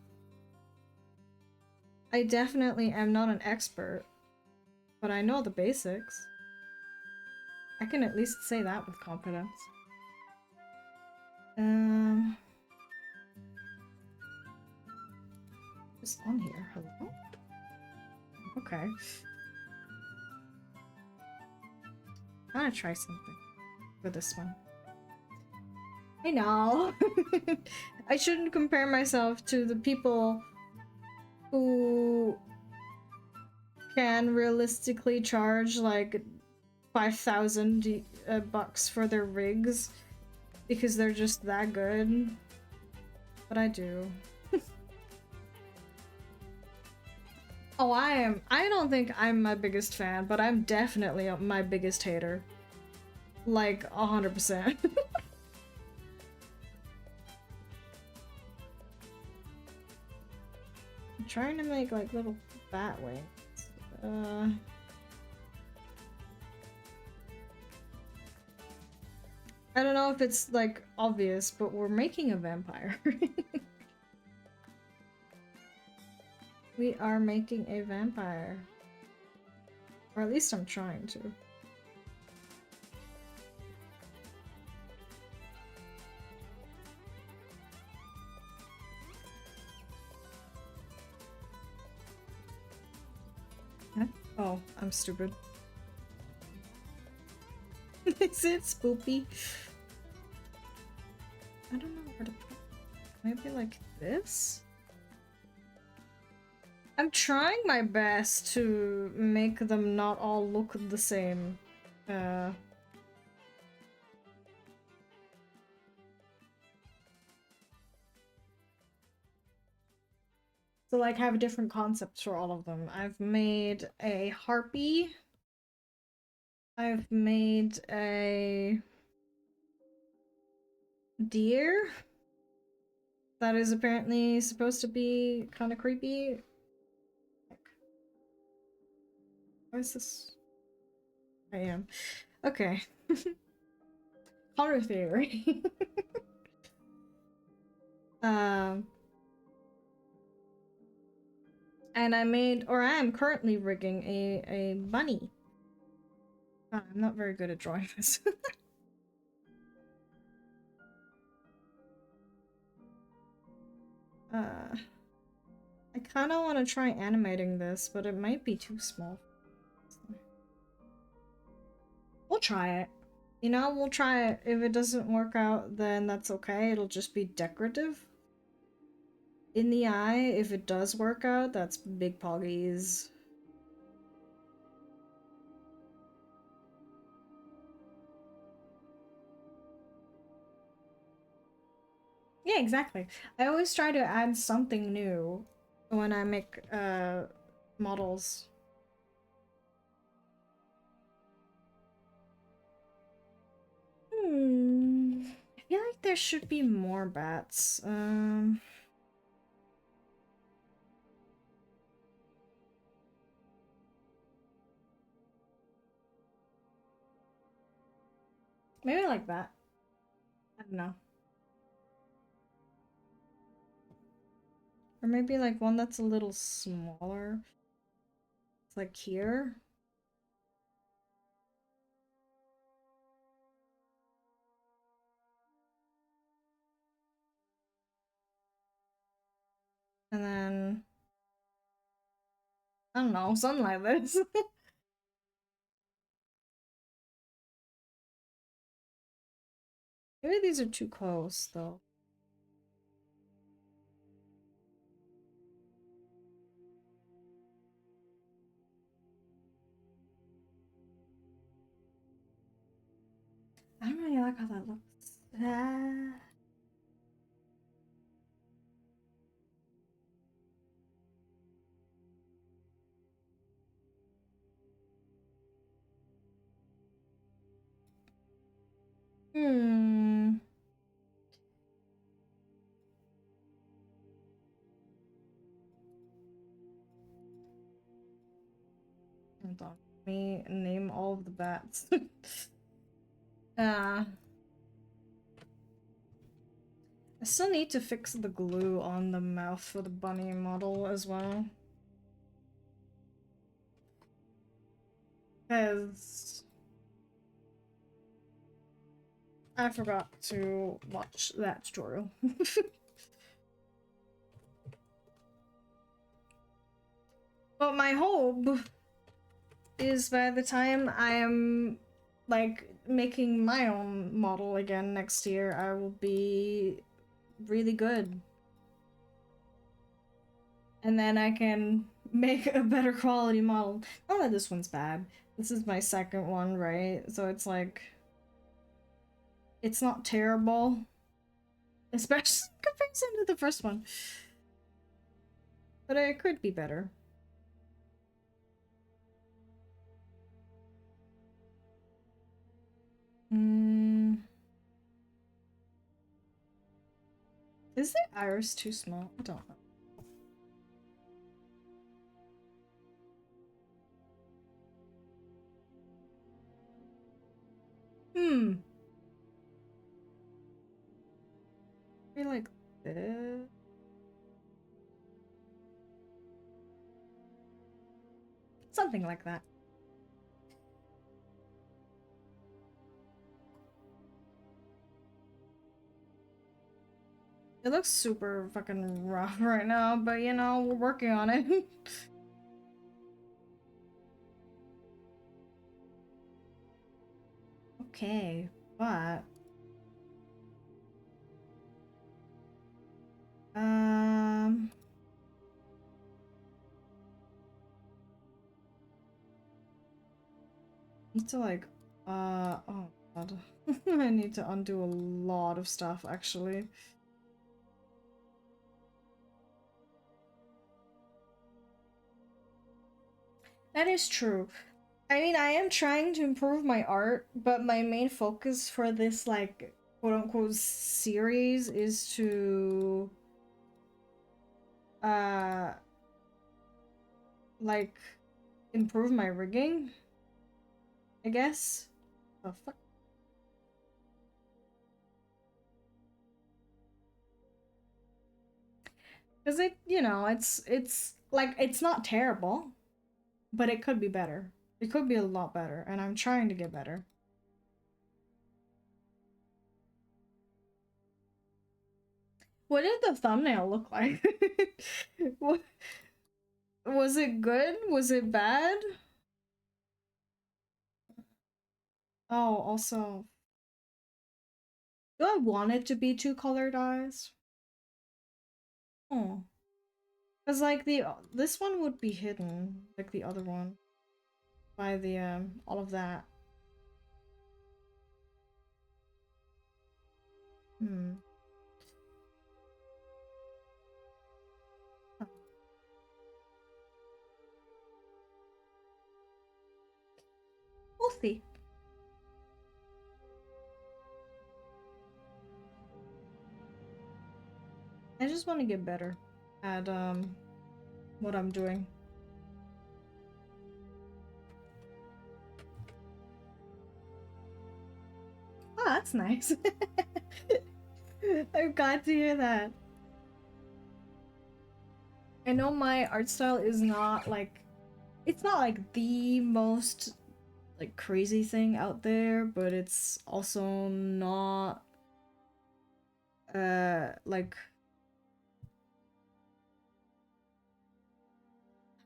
I definitely am not an expert, but I know the basics. I can at least say that with confidence. Just on here, hello? Okay. I'm gonna try something for this one. I know. I shouldn't compare myself to the people who can realistically charge like 5,000 bucks for their rigs because they're just that good. But I do. Oh, I don't think I'm my biggest fan, but I'm definitely my biggest hater. Like, 100%. I'm trying to make, like, little bat wings. I don't know if it's, like, obvious, but we're making a vampire. We are making a vampire. Or at least I'm trying to. Huh? Oh, I'm stupid. Is it spoopy? I don't know where to put it. Maybe like this? I'm trying my best to make them not all look the same. So like have different concepts for all of them. I've made a harpy. I've made a deer that is apparently supposed to be kind of creepy. Why is this? I am. Okay. Horror theory. And I made, or I am currently rigging a bunny. I'm not very good at drawing this. I kind of want to try animating this, but it might be too small. We'll try it. You know, we'll try it. If it doesn't work out, then that's okay. It'll just be decorative. In the eye, if it does work out, that's big poggies. Yeah, exactly. I always try to add something new when I make models. I feel like there should be more bats. Maybe like that. I don't know. Or maybe like one that's a little smaller. It's like here. And then I don't know, something like this. Maybe these are too close though. I don't really like how that looks. Hmm. Hold on. Let me name all of the bats. uh, I still need to fix the glue on the mouth for the bunny model as well. Because I forgot to watch that tutorial. But my hope is by the time I am like making my own model again next year, I will be really good. And then I can make a better quality model. Not that this one's bad. This is my second one, right? So it's like it's not terrible. Especially in comparison to the first one. But it could be better. Is the iris too small? I don't know. Maybe like this. Something like that. It looks super fucking rough right now, but you know, we're working on it. Okay, but need to like oh god. I need to undo a lot of stuff actually. That is true. I mean, I am trying to improve my art, but my main focus for this like quote unquote series is to uh like improve my rigging, I guess. Oh fuck. Because it, you know, it's like it's not terrible, but it could be better. It could be a lot better, and I'm trying to get better. What did the thumbnail look like? What, was it good? Was it bad? Oh, also, do I want it to be two colored eyes? Oh, cause like this one would be hidden, like the other one, by the all of that. Hmm. We'll see. I just want to get better at what I'm doing. Oh, that's nice. I'm glad to hear that. I know my art style is not like it's not like the most like crazy thing out there, but it's also not like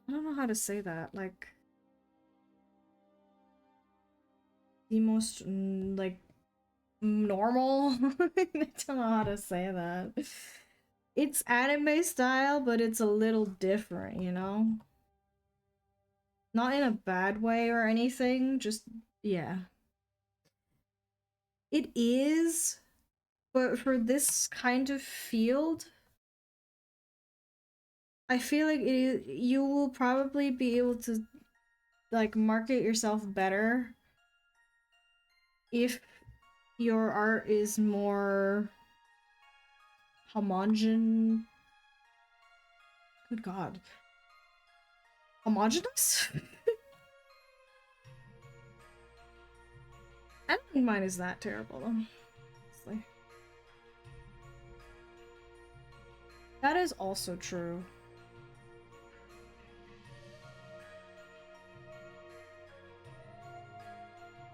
I don't know how to say that. Like the most like normal. I don't know how to say that. It's anime style, but it's a little different, you know? Not in a bad way or anything, just yeah. It is, but for this kind of field, I feel like you will probably be able to like market yourself better if your art is more homogen. Good God, homogenous. I don't think mine is that terrible though. Honestly. That is also true.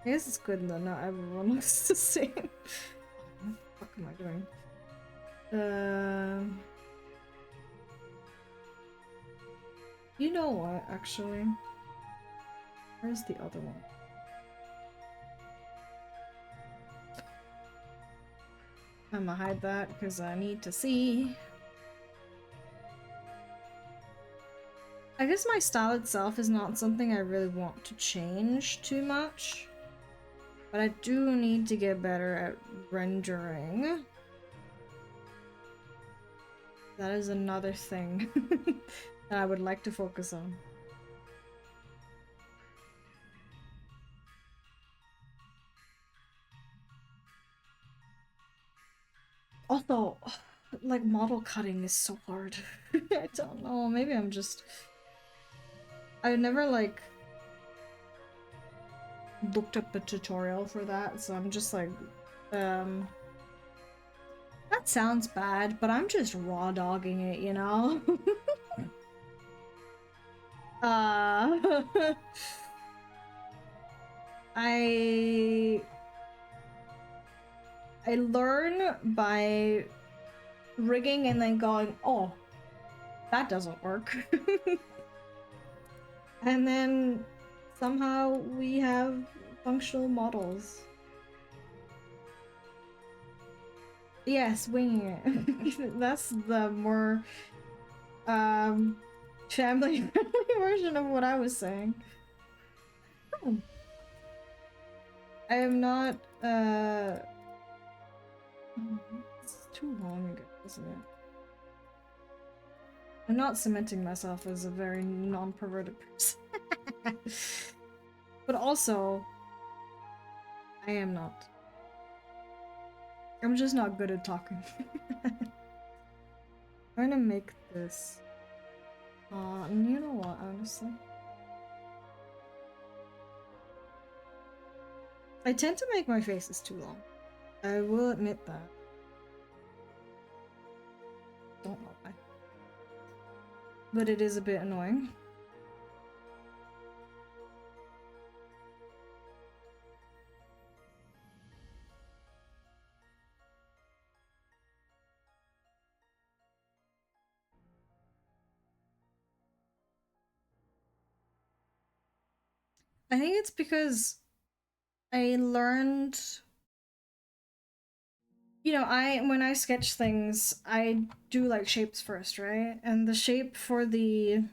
I guess it's good that not everyone looks the same. What the fuck am I doing? You know what, actually? Where's the other one? I'm gonna hide that because I need to see. I guess my style itself is not something I really want to change too much. But I do need to get better at rendering. That is another thing that I would like to focus on. Although, like, model cutting is so hard. I don't know, maybe I'm just... I never, like, looked up a tutorial for that, so I'm just like, that sounds bad, but I'm just raw dogging it, you know? uh... I learn by rigging and then going, oh, that doesn't work. And then somehow we have functional models. Yes, winging it. That's the more family friendly version of what I was saying. Oh. I am not it's too long ago, isn't it? I'm not cementing myself as a very non-perverted person. But also, I am not. I'm just not good at talking. I'm gonna make this. And you know what, honestly? I tend to make my faces too long. I will admit that. Don't know why. But it is a bit annoying. I think it's because I learned, you know, I when I sketch things, I do like shapes first, right? And the shape for the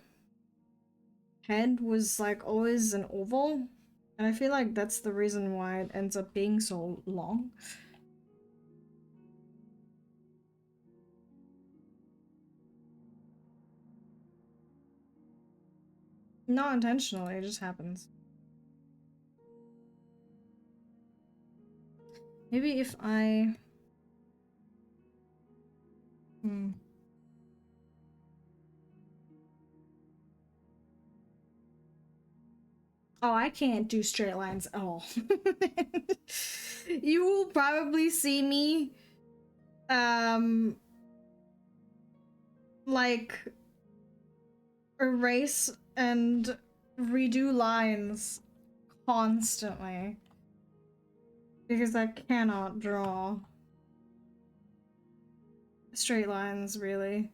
head was like always an oval. And I feel like that's the reason why it ends up being so long. Not intentionally, it just happens. Maybe if I... Hmm. Oh, I can't do straight lines at all. You will probably see me, um, like, erase and redo lines constantly. Because I cannot draw straight lines, really.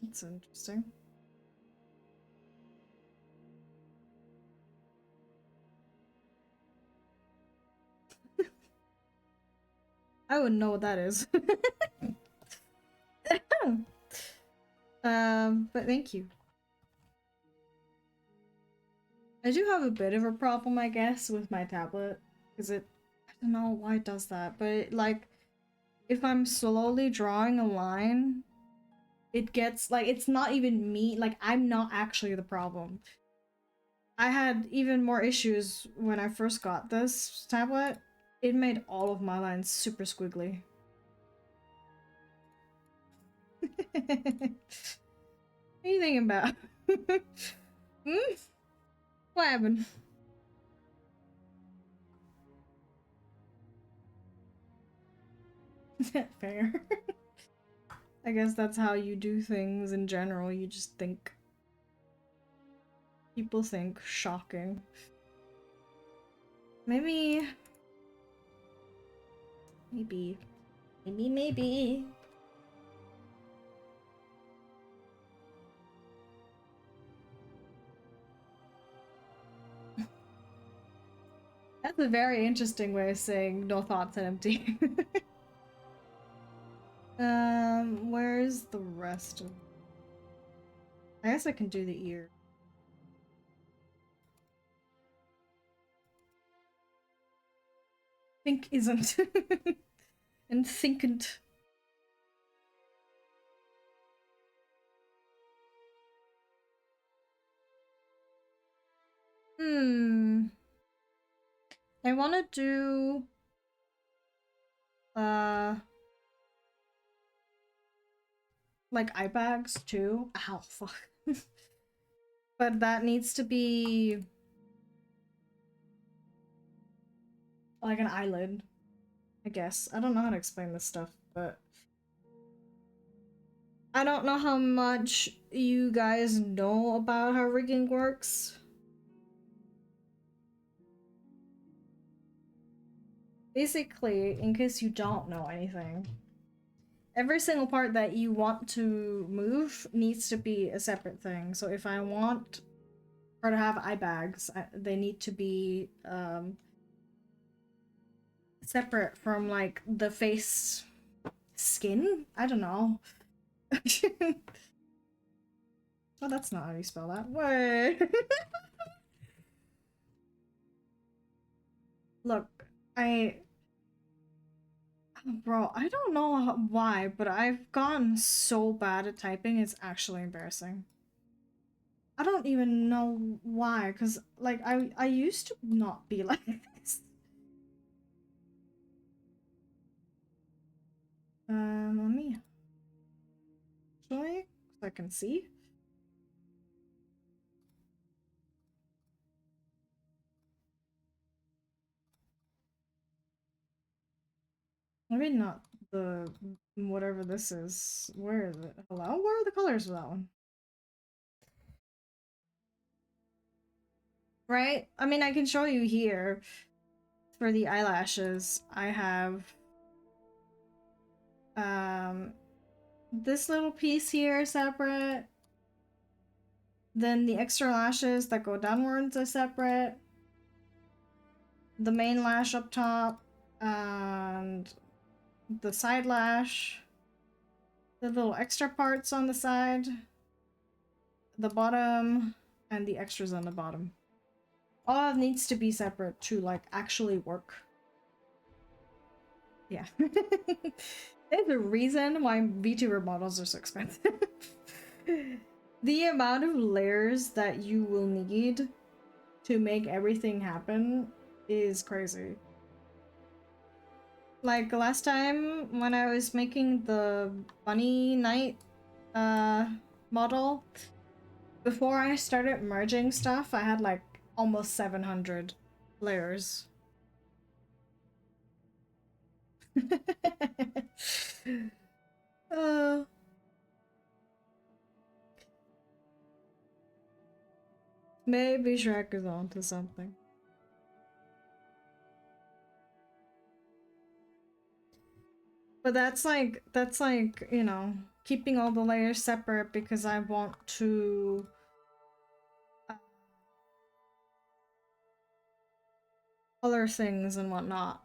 That's interesting. I wouldn't know what that is. But thank you. I do have a bit of a problem, I guess, with my tablet. Because I don't know why it does that, but like, if I'm slowly drawing a line, it gets, like, it's not even me, like, I'm not actually the problem. I had even more issues when I first got this tablet. It made all of my lines super squiggly. What are you thinking about? Hmm? What happened? Fair. I guess that's how you do things in general. You just think. People think. Shocking. Maybe. Maybe. Maybe. That's a very interesting way of saying no thoughts and empty. Where's the rest of... I guess I can do the ear. Think isn't. And thinkant. Hmm. I want to do uh like eye bags too. Ow, fuck. But that needs to be like an eyelid, I guess. I don't know how to explain this stuff, but I don't know how much you guys know about how rigging works. Basically, in case you don't know anything, every single part that you want to move needs to be a separate thing. So if I want her to have eye bags, they need to be separate from like the face skin. I don't know. Oh, that's not how you spell that. What? Look, I bro, I don't know why, but I've gotten so bad at typing, it's actually embarrassing. I don't even know why, because, like, I used to not be like this. Let me... Actually, so I can see. Maybe not the... whatever this is. Where is it? Hello? Where are the colors for that one? Right? I mean, I can show you here. For the eyelashes, I have um this little piece here separate, Then the extra lashes that go downwards are separate. The main lash up top, and the side lash. The little extra parts on the side, the bottom, and the extras on the bottom. All needs to be separate to like actually work. Yeah. There's a reason why VTuber models are so expensive. The amount of layers that you will need to make everything happen is crazy. Like last time when I was making the Bunny Knight model, before I started merging stuff, I had like almost 700 layers. uh, Maybe Shrek is onto something. But that's like, you know, keeping all the layers separate because I want to color things and whatnot.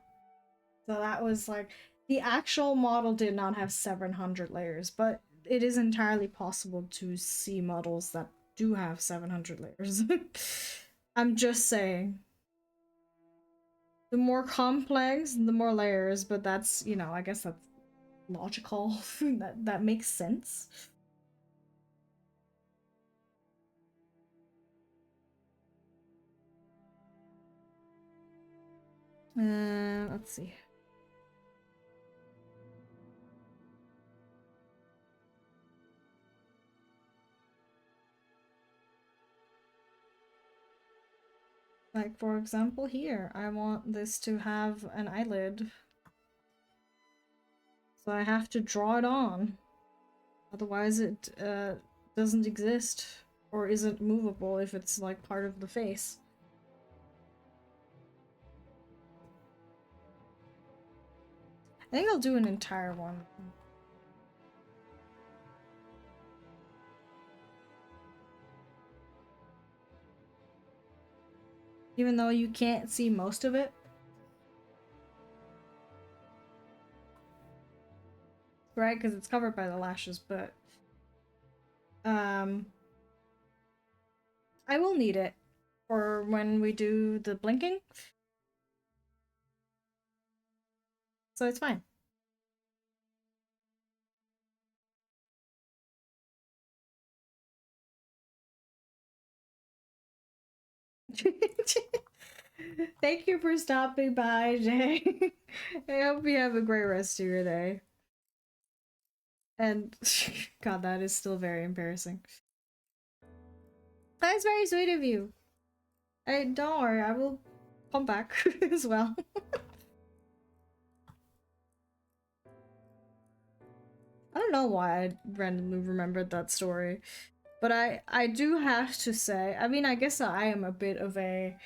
So that was like, the actual model did not have 700 layers, but it is entirely possible to see models that do have 700 layers. I'm just saying. The more complex, the more layers, but that's, you know, I guess that's logical. that makes sense. Let's see. Like, for example, here, I want this to have an eyelid. So I have to draw it on. Otherwise it doesn't exist or isn't movable if it's like part of the face. I think I'll do an entire one. Even though you can't see most of it. Right, because it's covered by the lashes, but I will need it for when we do the blinking. So it's fine. Thank you for stopping by, Jay. I hope you have a great rest of your day. And God, that is still very embarrassing. That is very sweet of you. Don't worry, I will come back as well. I don't know why I randomly remembered that story, but I do have to say, I mean, I guess I am a bit of a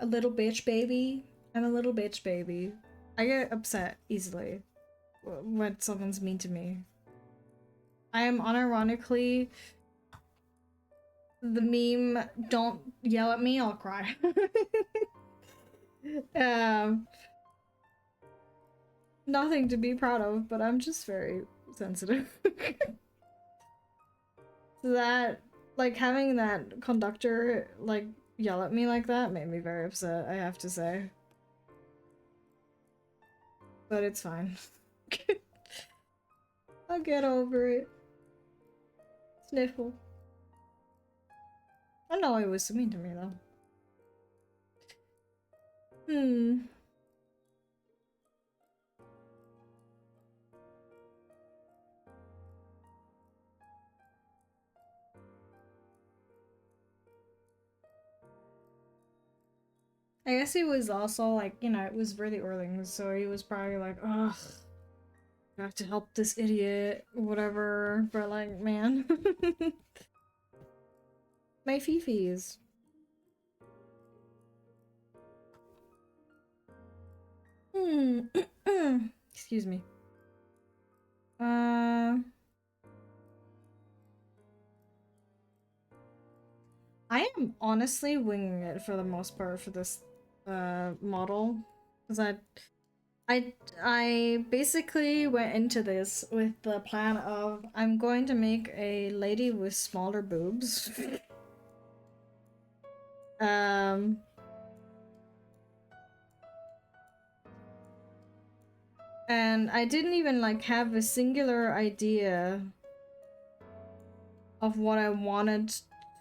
little bitch baby. I'm a little bitch baby. I get upset easily when someone's mean to me. I am unironically the meme, don't yell at me, I'll cry. Nothing to be proud of, but I'm just very sensitive. So that, like, having that conductor, like, yell at me like that made me very upset, I have to say. But it's fine. I'll get over it. Sniffle. I know it was so mean to me, though. I guess he was also like, you know, it was really early, so he was probably like, ugh, I have to help this idiot, whatever. But like, man. My fifis. Excuse me. I am honestly winging it for the most part for this model, because I basically went into this with the plan of I'm going to make a lady with smaller boobs. um and I didn't even like have a singular idea of what I wanted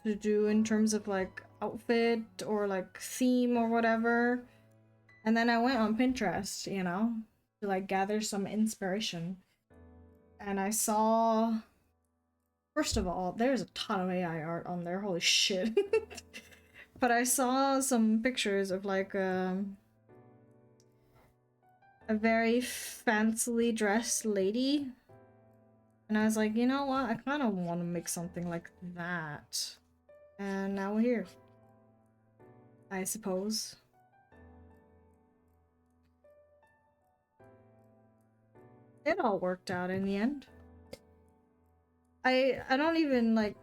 to do in terms of like outfit or like theme or whatever. And then I went on Pinterest, you know, to like gather some inspiration. And I saw, first of all, there's a ton of AI art on there, holy shit. But I saw some pictures of like a very fancily dressed lady. And I was like, you know what? I kind of want to make something like that. And now we're here, I suppose. It all worked out in the end. I don't even like.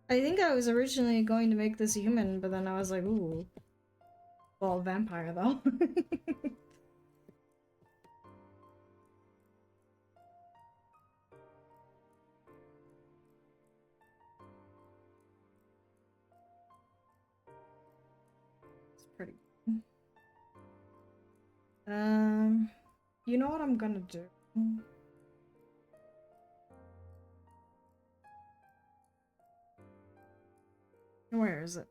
I think I was originally going to make this human, but then I was like, ooh, well, vampire though. It's pretty good. You know what I'm gonna do? Where is it?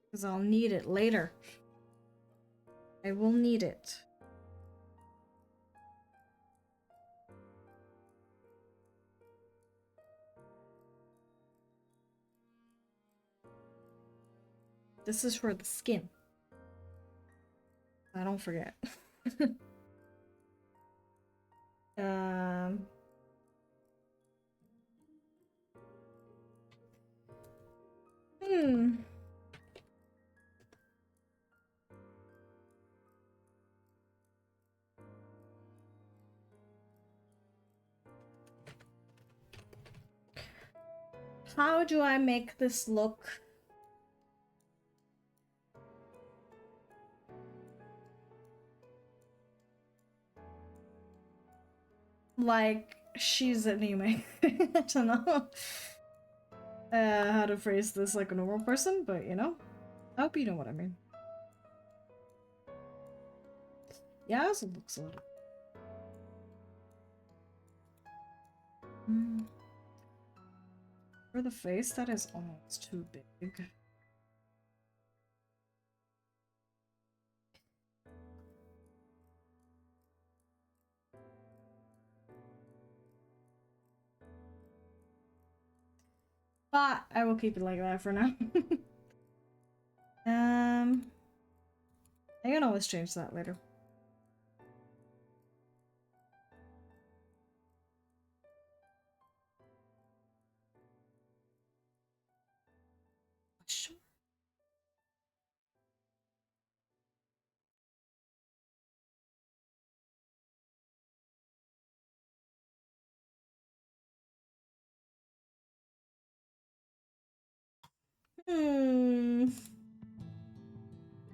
Because I'll need it later. I will need it. This is for the skin. I don't forget. um. Hmm. How do I make this look like she's anime? I don't know how to phrase this like a normal person, but you know, I hope you know what I mean. Yeah, it also looks a little. For the face, that is almost too big. But I will keep it like that for now. I can always change that later. Sure.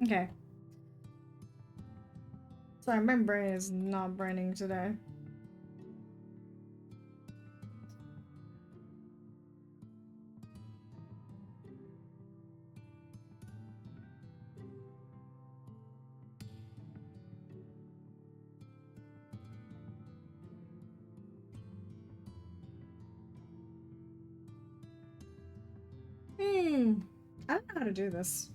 Okay. Sorry, my brain is not braining today. I don't know how to do this.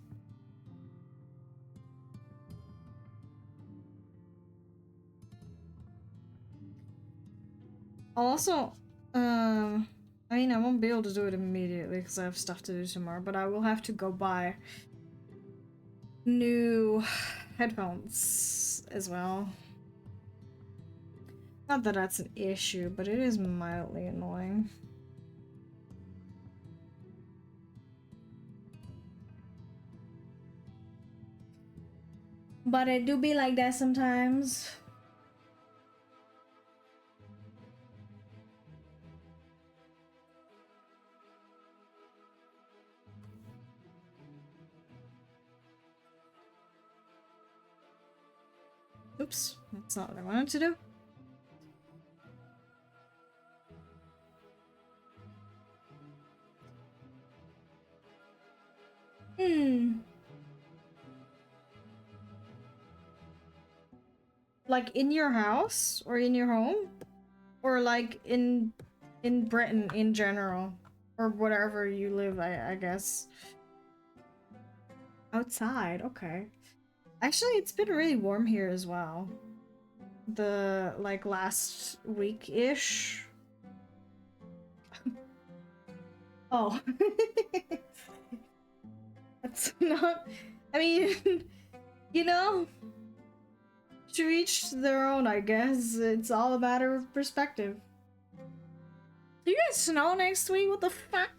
I'll also, I mean, I won't be able to do it immediately because I have stuff to do tomorrow, but I will have to go buy new headphones as well. Not that that's an issue, but it is mildly annoying. But it do be like that sometimes. Oops, that's not what I wanted to do. Like in your house or in your home? Or like in Britain in general? Or wherever you live, I guess. Outside, okay. Actually, it's been really warm here as well. The, like, last week-ish. Oh. That's not... I mean, you know, to each their own, I guess. It's all a matter of perspective. Do you guys snow next week? What the fuck?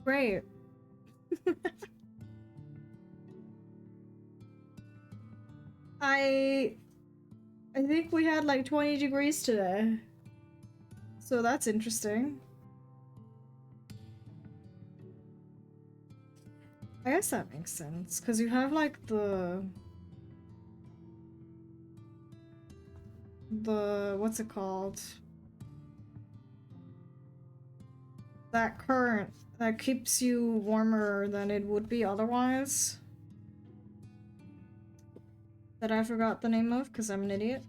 Great. I think we had like 20 degrees today. So that's interesting. I guess that makes sense, because you have like the what's it called? That current that keeps you warmer than it would be otherwise. That I forgot the name of because I'm an idiot.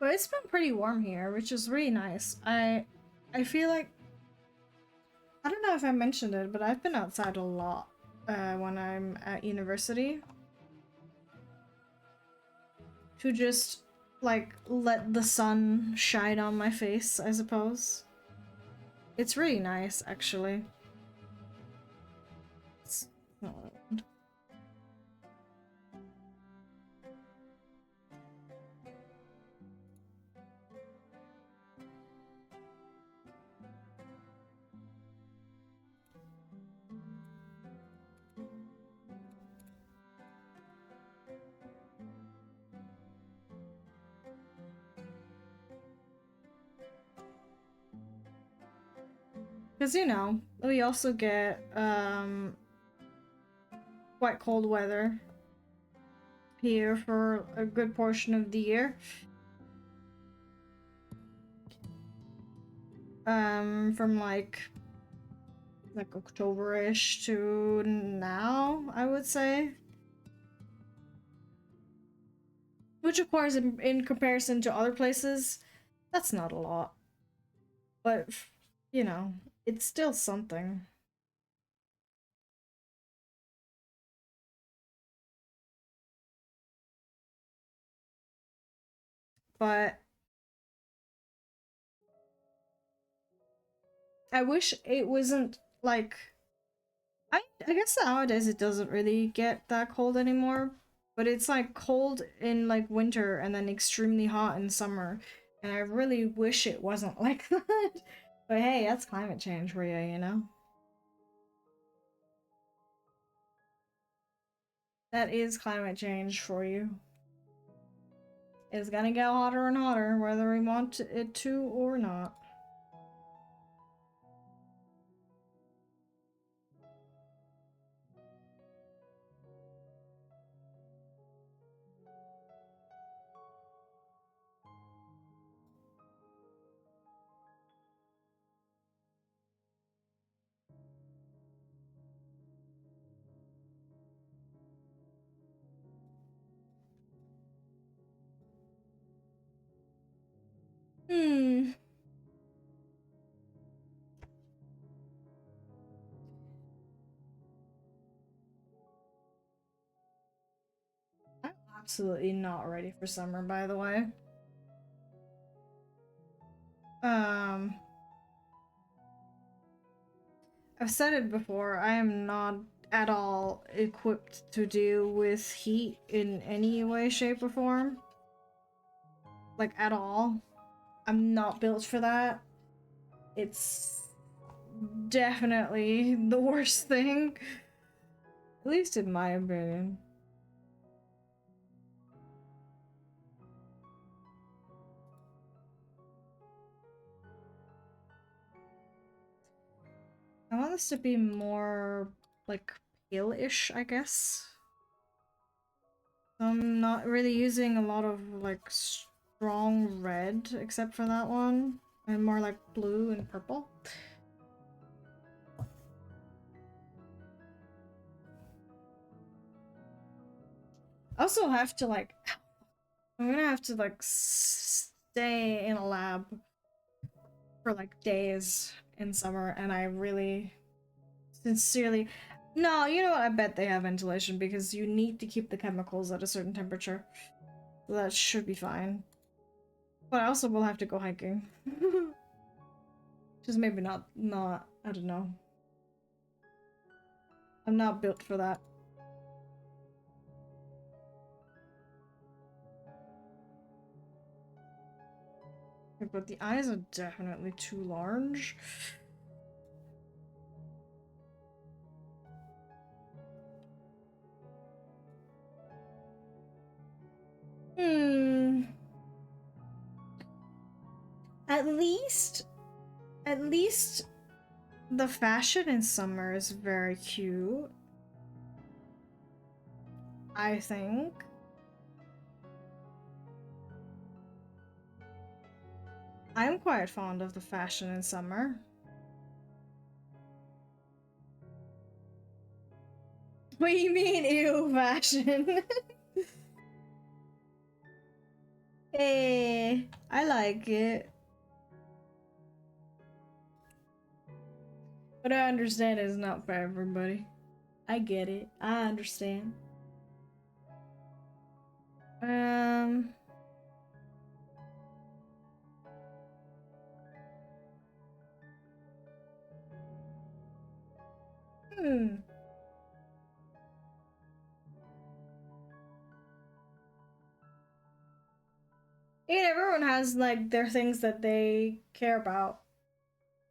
But it's been pretty warm here, which is really nice. I feel like, I don't know if I mentioned it, but I've been outside a lot when I'm at university. To just, like, let the sun shine on my face, I suppose. It's really nice, actually. It's not what I want. Because, you know, we also get quite cold weather here for a good portion of the year. From like October-ish to now, I would say. Which, of course, in comparison to other places, that's not a lot. But, you know, it's still something. But I wish it wasn't like... I guess nowadays it doesn't really get that cold anymore, but it's like cold in like winter and then extremely hot in summer, and I really wish it wasn't like that. But hey, that's climate change for you, you know? That is climate change for you. It's gonna get hotter and hotter, whether we want it to or not. Hmm. I'm absolutely not ready for summer, by the way. I've said it before, I am not at all equipped to deal with heat in any way, shape, or form. Like, at all. I'm not built for that. It's definitely the worst thing. At least in my opinion. I want this to be more, like, pale-ish, I guess. I'm not really using a lot of, like, strong red, except for that one. And more like blue and purple. I also have to, like... I'm gonna have to, like, stay in a lab for, like, days in summer, and I really... sincerely... No, you know what? I bet they have ventilation, because you need to keep the chemicals at a certain temperature. So that should be fine. But I also will have to go hiking. Just maybe not, I don't know. I'm not built for that. But the eyes are definitely too large. Hmm. At least the fashion in summer is very cute. I think. I'm quite fond of the fashion in summer. What do you mean, ew, fashion? Hey, I like it. But I understand it's not for everybody. I get it. I understand. Um... Hmm. Yeah, everyone has, like, their things that they care about.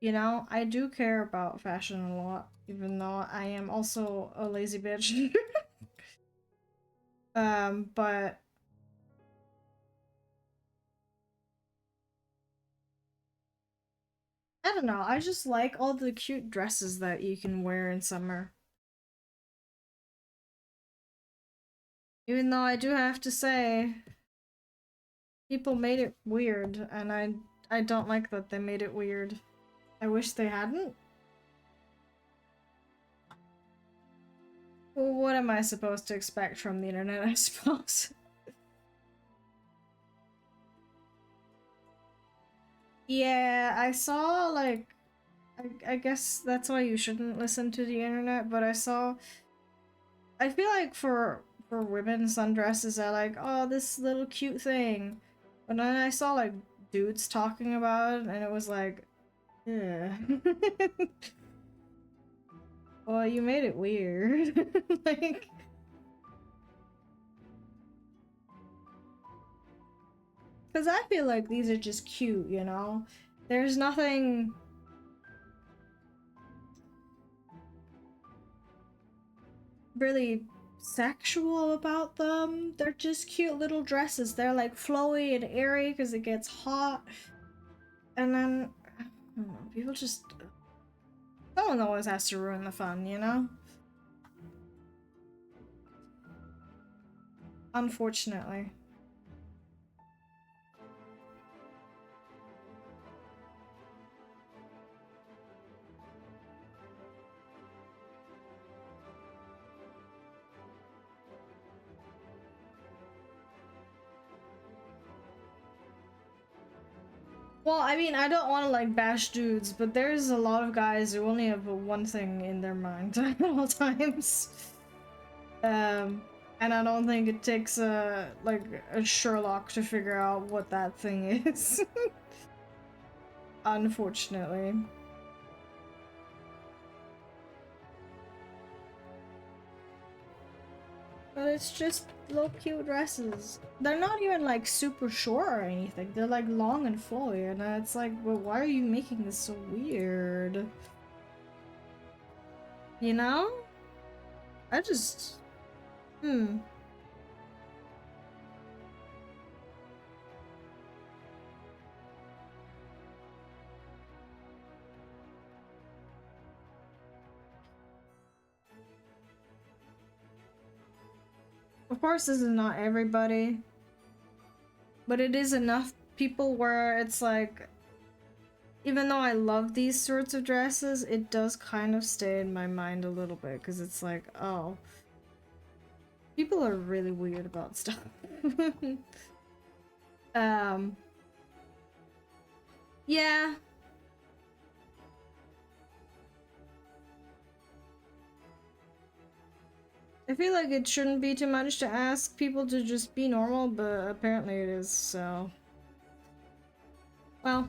You know, I do care about fashion a lot, even though I am also a lazy bitch. But I don't know, I just like all the cute dresses that you can wear in summer. Even though I do have to say, people made it weird, and I don't like that they made it weird. I wish they hadn't. Well, what am I supposed to expect from the internet, I suppose? Yeah, I saw, like, I guess that's why you shouldn't listen to the internet, but I feel like for women, sundresses are like, oh, this little cute thing. But then I saw, like, dudes talking about it, and it was like, yeah. Well, you made it weird. Like, because I feel like these are just cute, you know? There's nothing really sexual about them. They're just cute little dresses. They're like flowy and airy because it gets hot. And then, I don't know, people just... Someone always has to ruin the fun, you know? Unfortunately. Well, I mean, I don't want to, like, bash dudes, but there's a lot of guys who only have one thing in their mind at all times. And I don't think it takes like, a Sherlock to figure out what that thing is. Unfortunately. it's just little cute dresses. They're not even like super short or anything. They're like long and flowy, and it's like, well, why are you making this so weird? You know? I just... Hmm. Of course, this is not everybody, but it is enough people where it's like, even though I love these sorts of dresses, it does kind of stay in my mind a little bit, because it's like, oh, people are really weird about stuff. Yeah. I feel like it shouldn't be too much to ask people to just be normal, but apparently it is, so... Well...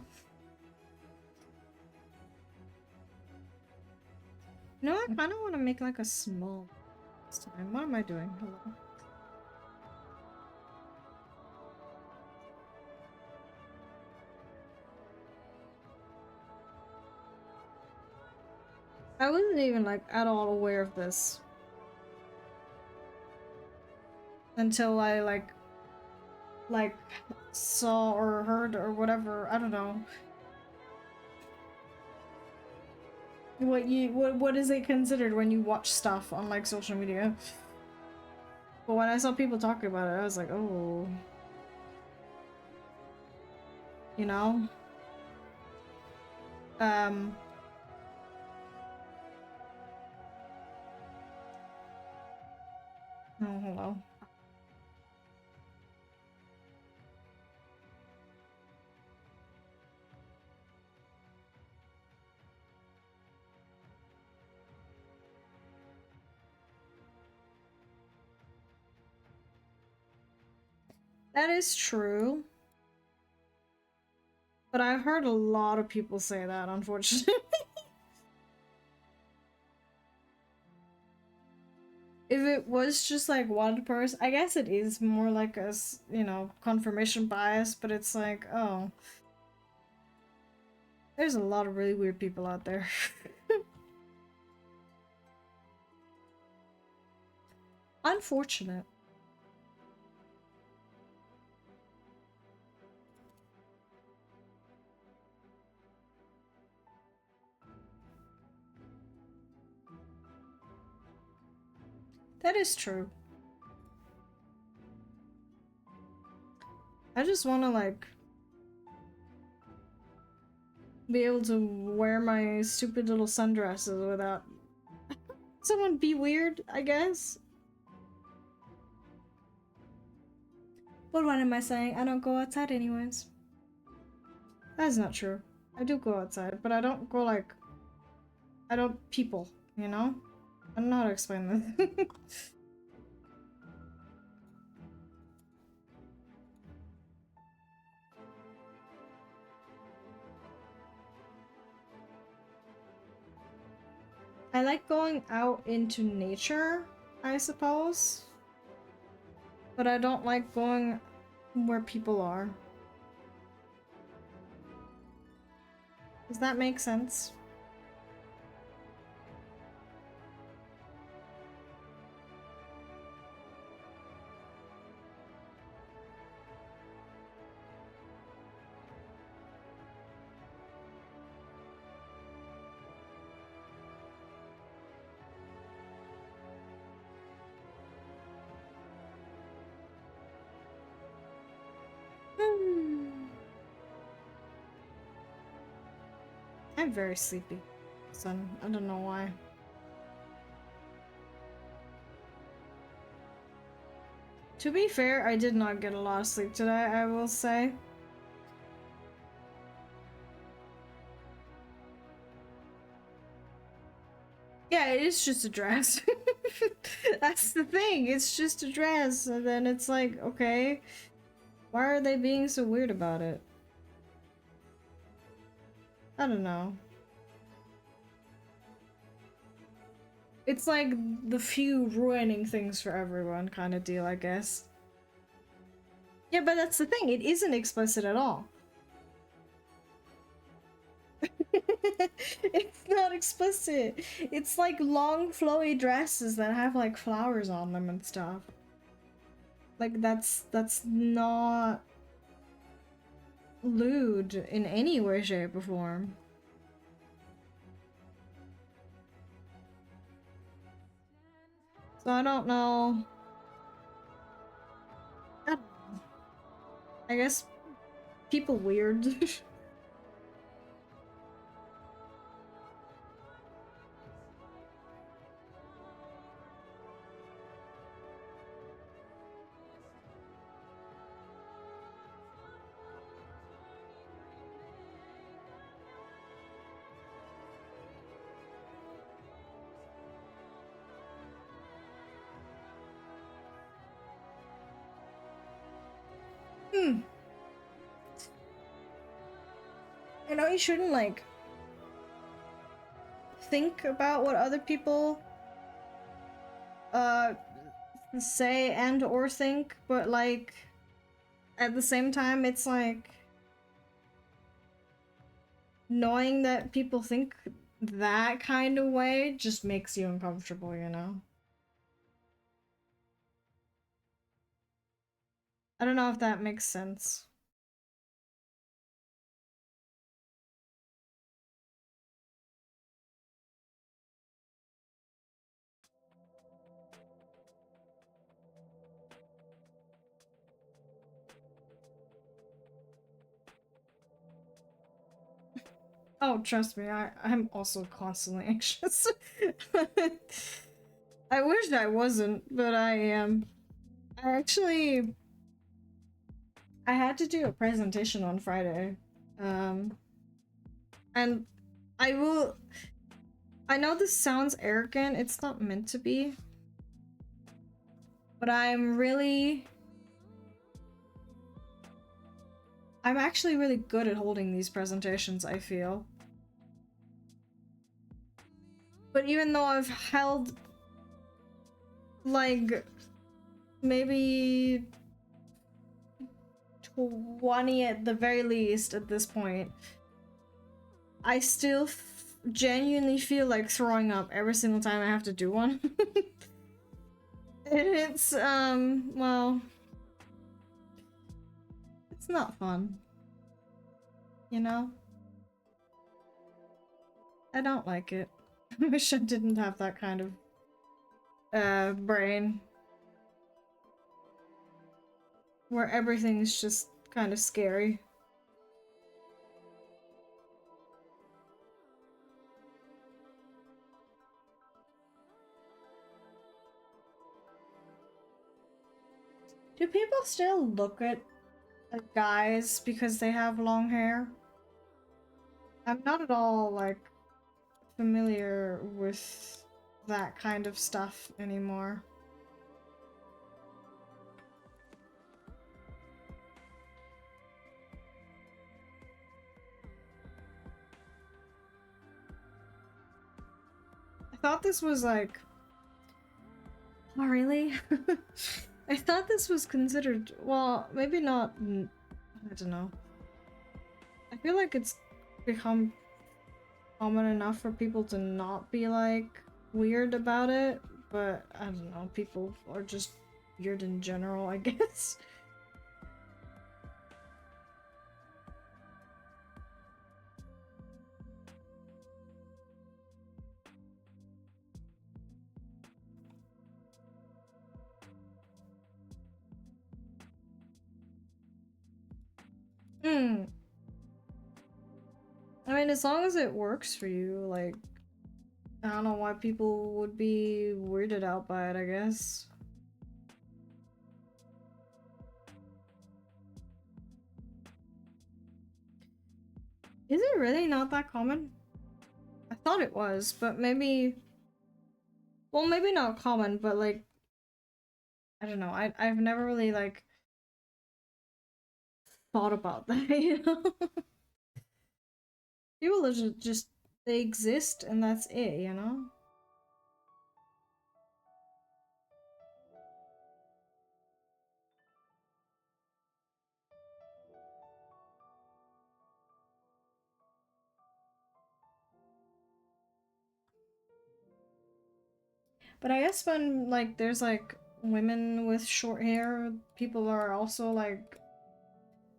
You know, I kind of want to make like a small this time. What am I doing? Hello. I wasn't even like at all aware of this until I like saw or heard or whatever. I don't know. What is it considered when you watch stuff on like social media? But when I saw people talking about it, I was like, oh, you know. Oh, hello. That is true. But I've heard a lot of people say that, unfortunately. If it was just like one person, I guess it is more like a, you know, confirmation bias, but it's like, oh, there's a lot of really weird people out there. Unfortunate. That is true. I just want to like be able to wear my stupid little sundresses without someone be weird, I guess. But what am I saying? I don't go outside anyways. That's not true. I do go outside, but I don't go like... I don't people, you know? I don't know how to explain this. I like going out into nature, I suppose. But I don't like going where people are. Does that make sense? I'm very sleepy, son. I don't know why. To be fair, I did not get a lot of sleep today, I will say. Yeah, it is just a dress. That's the thing, it's just a dress, and then it's like, okay, why are they being so weird about it? I don't know. It's like the few ruining things for everyone kind of deal, I guess. Yeah, but that's the thing, it isn't explicit at all. It's not explicit. It's like long flowy dresses that have like flowers on them and stuff. Like that's not lewd in any way, shape, or form. So I don't know. I don't know. I guess people weird. Hmm. I know you shouldn't like think about what other people uh say and or think, but like at the same time it's like knowing that people think that kind of way just makes you uncomfortable, you know? I don't know if that makes sense. Oh, trust me, I'm also constantly anxious. I wish I wasn't, but I am. I actually I had to do a presentation on Friday. Um and I will I know this sounds arrogant, it's not meant to be. But I'm actually really good at holding these presentations, I feel. But even though I've held like maybe 20 at the very least at this point, I still genuinely feel like throwing up every single time I have to do one. It's well, it's not fun, you know? I don't like it. I wish I didn't have that kind of brain where everything's just kind of scary. Do people still look at guys because they have long hair? I'm not at all like familiar with that kind of stuff anymore. I thought this was like... Oh, really? I thought this was considered... Well, maybe not... I don't know. I feel like it's become common enough for people to not be like weird about it, but I don't know, people are just weird in general, I guess. Hmm. I mean, as long as it works for you, like, I don't know why people would be weirded out by it, I guess. Is it really not that common? I thought it was, but maybe... Well, maybe not common, but like... I don't know, I've never really, like, thought about that, you know? People are just... They exist and that's it, you know? But I guess when like there's like women with short hair, people are also like,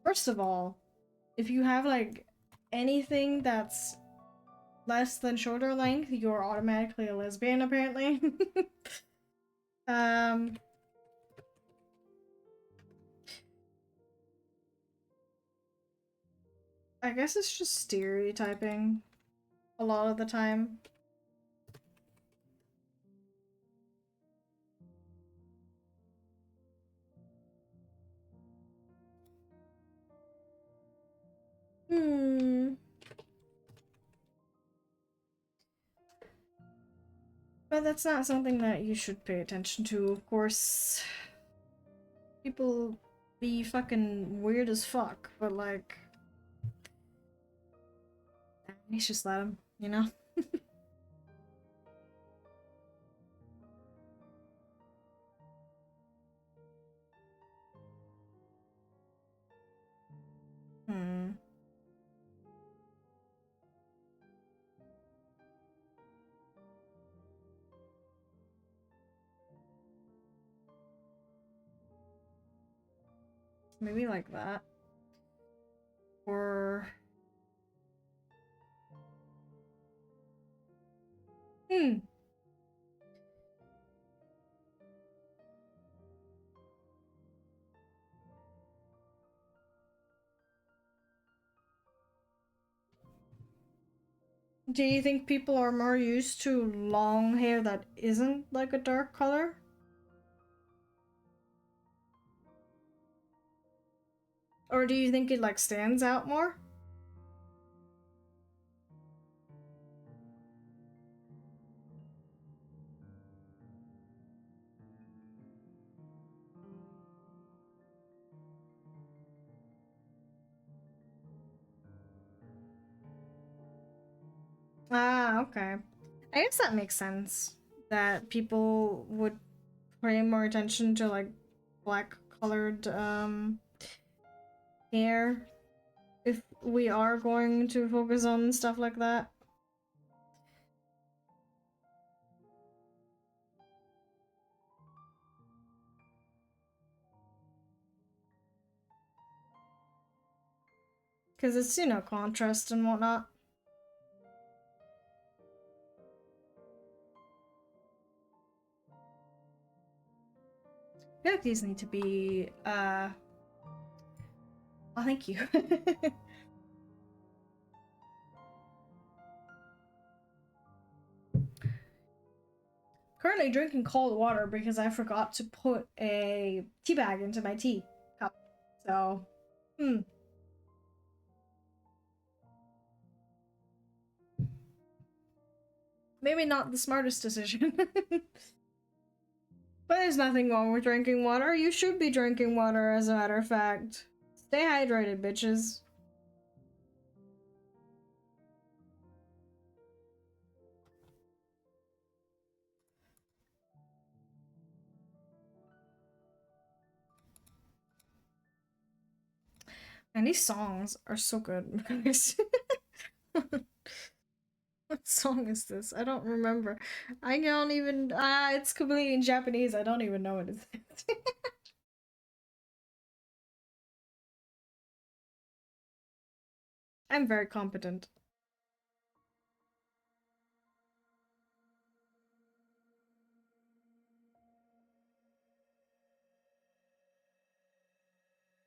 first of all, if you have like anything that's less than shoulder length, you're automatically a lesbian apparently. um I guess it's just stereotyping a lot of the time. Hmm. But that's not something that you should pay attention to, of course. People be fucking weird as fuck, but like, you just let them, you know? Hmm. Maybe like that. Or... Hmm. Do you think people are more used to long hair that isn't like a dark color? Or do you think it like stands out more? Ah, okay. I guess that makes sense. That people would pay more attention to like black colored hair if we are going to focus on stuff like that. Because it's, you know, contrast and whatnot. I feel like these need to be, oh, thank you. Currently drinking cold water because I forgot to put a tea bag into my tea cup. So, maybe not the smartest decision. But there's nothing wrong with drinking water. You should be drinking water, as a matter of fact. Stay hydrated, bitches. And these songs are so good, guys. What song is this? I don't remember. I don't even. It's completely in Japanese. I don't even know what it is. I'm very competent.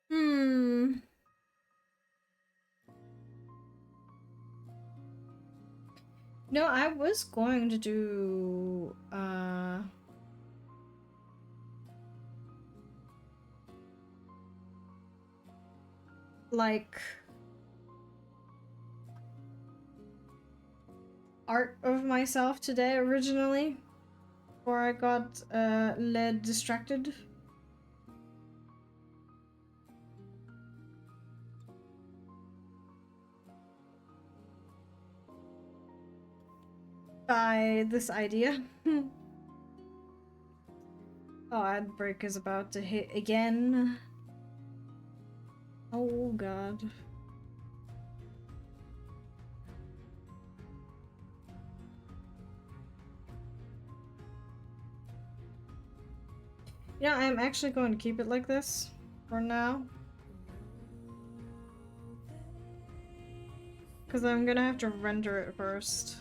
Hmm. No, I was going to do. Like. Art of myself today originally. Before I got, led distracted. By this idea. Oh, ad break is about to hit again. Oh god. Yeah, I'm actually going to keep it like this for now. Because I'm gonna have to render it first.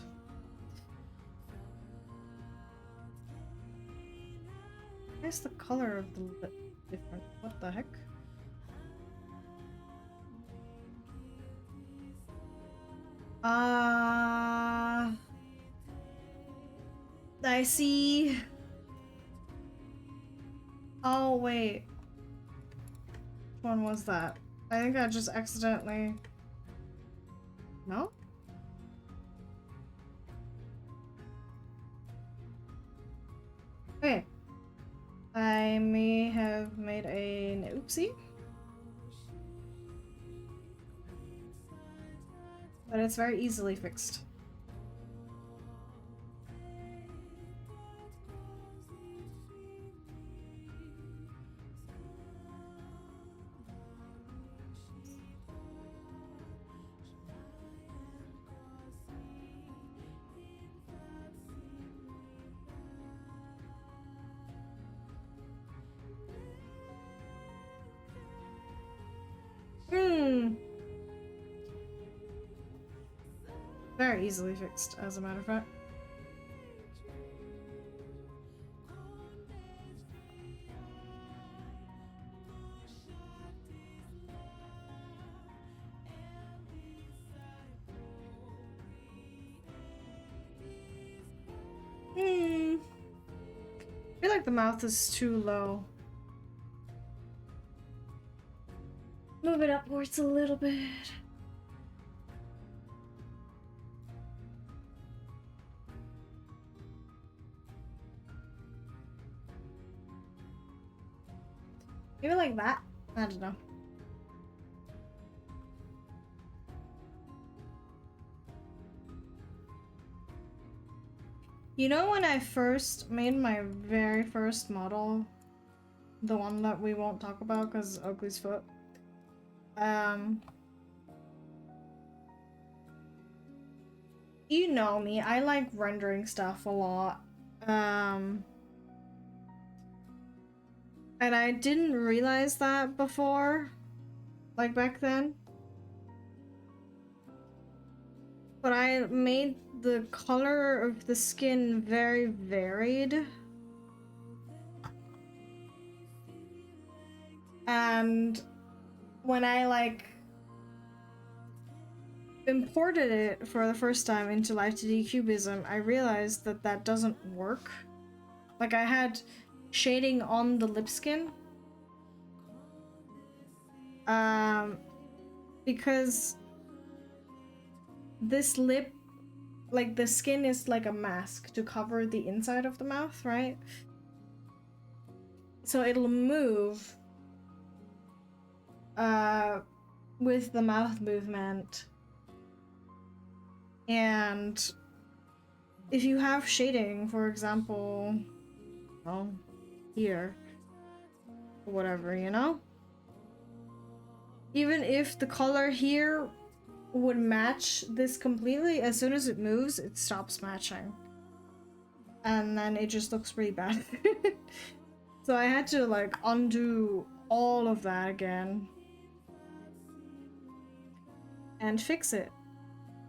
Why is the color of the lip different? What the heck? I see. Oh, wait. Which one was that? I think I just accidentally... No? Okay. I may have made an oopsie. But it's very easily fixed. Very easily fixed, as a matter of fact. I feel like the mouth is too low. Move it upwards a little bit. Maybe like that? I don't know. You know when I first made my very first model? The one that we won't talk about because Oakley's foot. You know me, I like rendering stuff a lot. And I didn't realize that before, like back then. But I made the color of the skin very varied. And when I like imported it for the first time into Live2D Cubism, I realized that that doesn't work. Like I had shading on the lip skin. Because this lip, like the skin is like a mask to cover the inside of the mouth, right? So it'll move with the mouth movement. And if you have shading, for example, well, here, or whatever, you know? Even if the color here would match this completely, as soon as it moves, it stops matching. And then it just looks pretty bad. So I had to like undo all of that again. And fix it.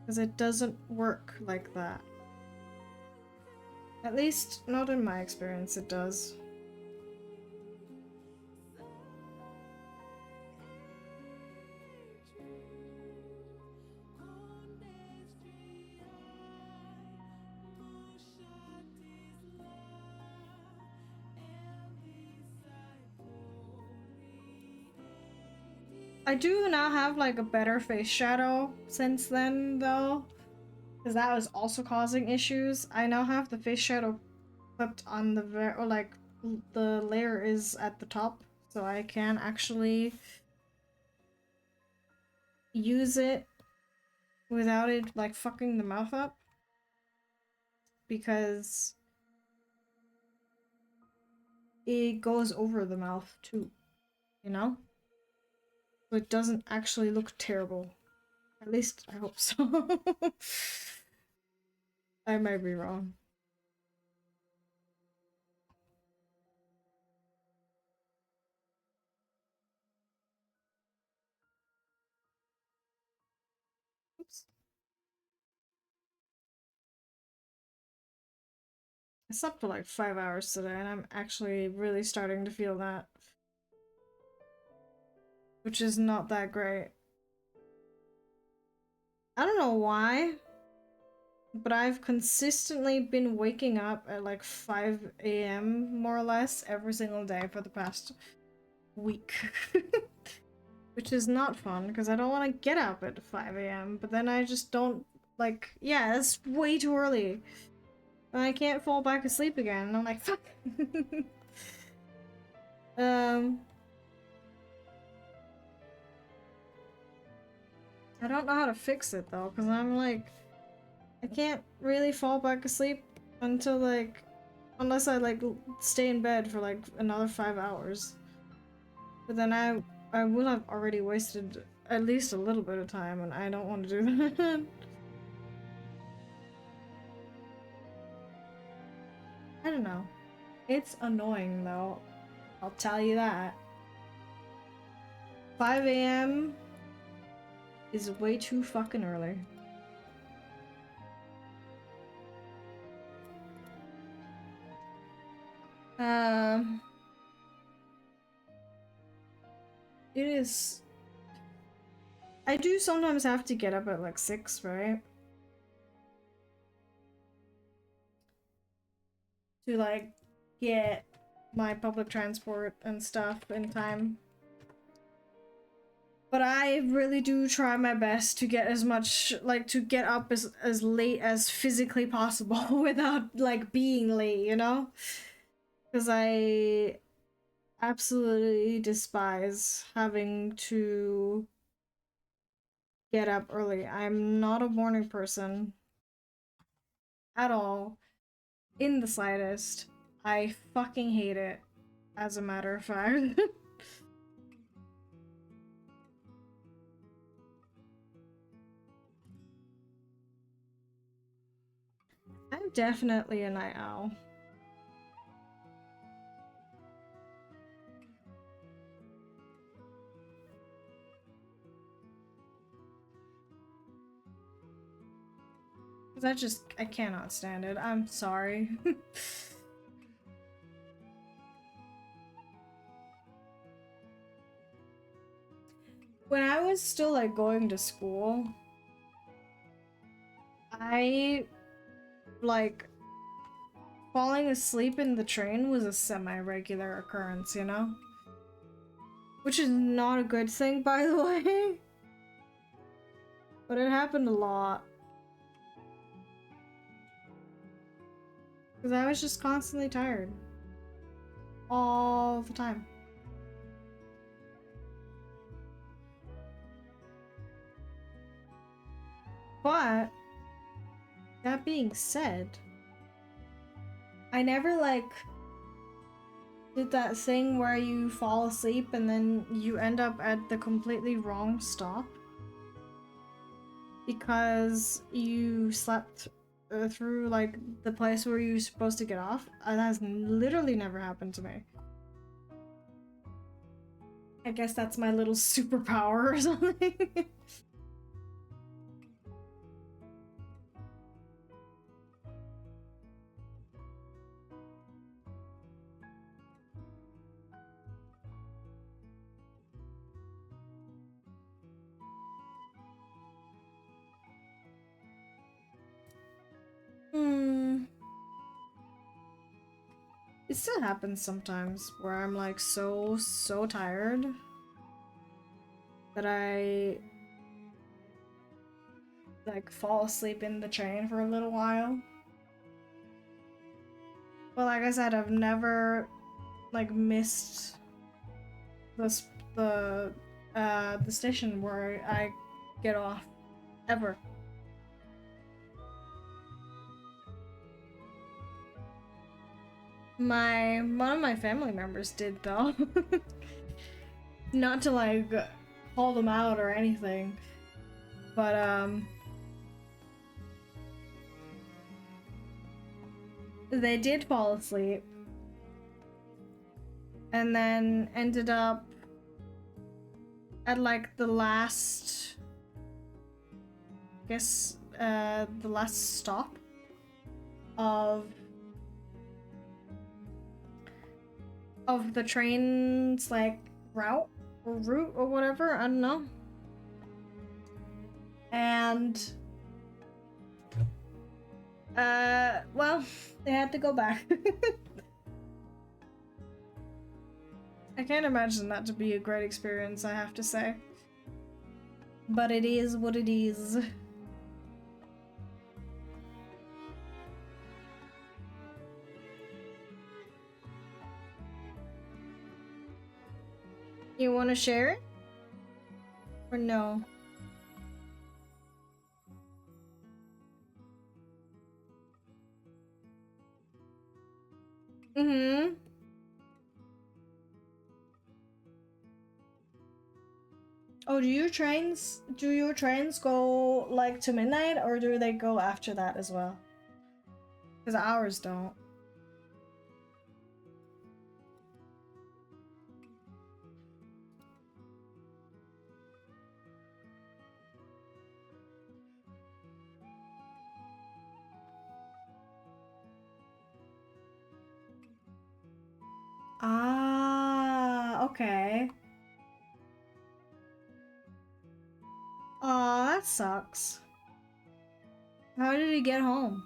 Because it doesn't work like that. At least, not in my experience, it does. I do now have like a better face shadow since then, though. Because that was also causing issues. I now have the face shadow clipped on the or like the layer is at the top, so I can actually use it without it like fucking the mouth up, because it goes over the mouth too, you know? So it doesn't actually look terrible. At least I hope so. I might be wrong. slept for like 5 hours today, and I'm actually really starting to feel that. Which is not that great. I don't know why, but I've consistently been waking up at like 5 a.m. more or less every single day for the past week. Which is not fun, because I don't want to get up at 5 a.m., but then I just don't, like, yeah, it's way too early. And I can't fall back asleep again, and I'm like, fuck! I don't know how to fix it, though, because I'm like, I can't really fall back asleep until, like, unless I, like, stay in bed for, like, another 5 hours. But then I will have already wasted at least a little bit of time, and I don't want to do that. I don't know. It's annoying, though. I'll tell you that. 5 a.m. is way too fucking early. It is... I do sometimes have to get up at like 6, right? To like get my public transport and stuff in time. But I really do try my best to get as much, like, to get up as late as physically possible without, like, being late, you know? Because I absolutely despise having to get up early. I'm not a morning person at all, in the slightest. I fucking hate it, as a matter of fact. I'm definitely a night owl. I cannot stand it. I'm sorry. When I was still, like, going to school, I, like, falling asleep in the train was a semi-regular occurrence, you know? Which is not a good thing, by the way. But it happened a lot. Because I was just constantly tired. All the time. But, that being said, I never, like, did that thing where you fall asleep and then you end up at the completely wrong stop. Because you slept through, like, the place where you're supposed to get off. That has literally never happened to me. I guess that's my little superpower or something. It still happens sometimes where I'm like so tired that I like fall asleep in the train for a little while. But like I said, I've never like missed the station where I get off ever. One of my family members did though. Not to like call them out or anything, but they did fall asleep and then ended up at like the last, I guess, the last stop of of the train's like route or whatever, I don't know. And well, they had to go back. I can't imagine that to be a great experience, I have to say. But it is what it is. You want to share it? Or no? Mm-hmm. Oh, do your trains go like to midnight, or do they go after that as well? Because ours don't. Ah, okay. Aw, that sucks. How did he get home?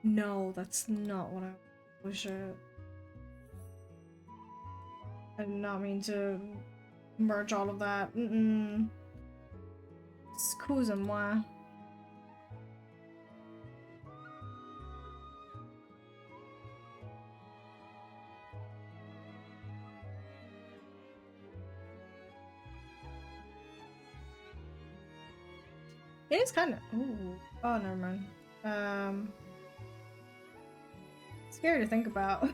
No, that's not what I wish I did not mean to merge all of that. Excusez-moi. It is kind of. Ooh. Oh, never mind. Scary to think about.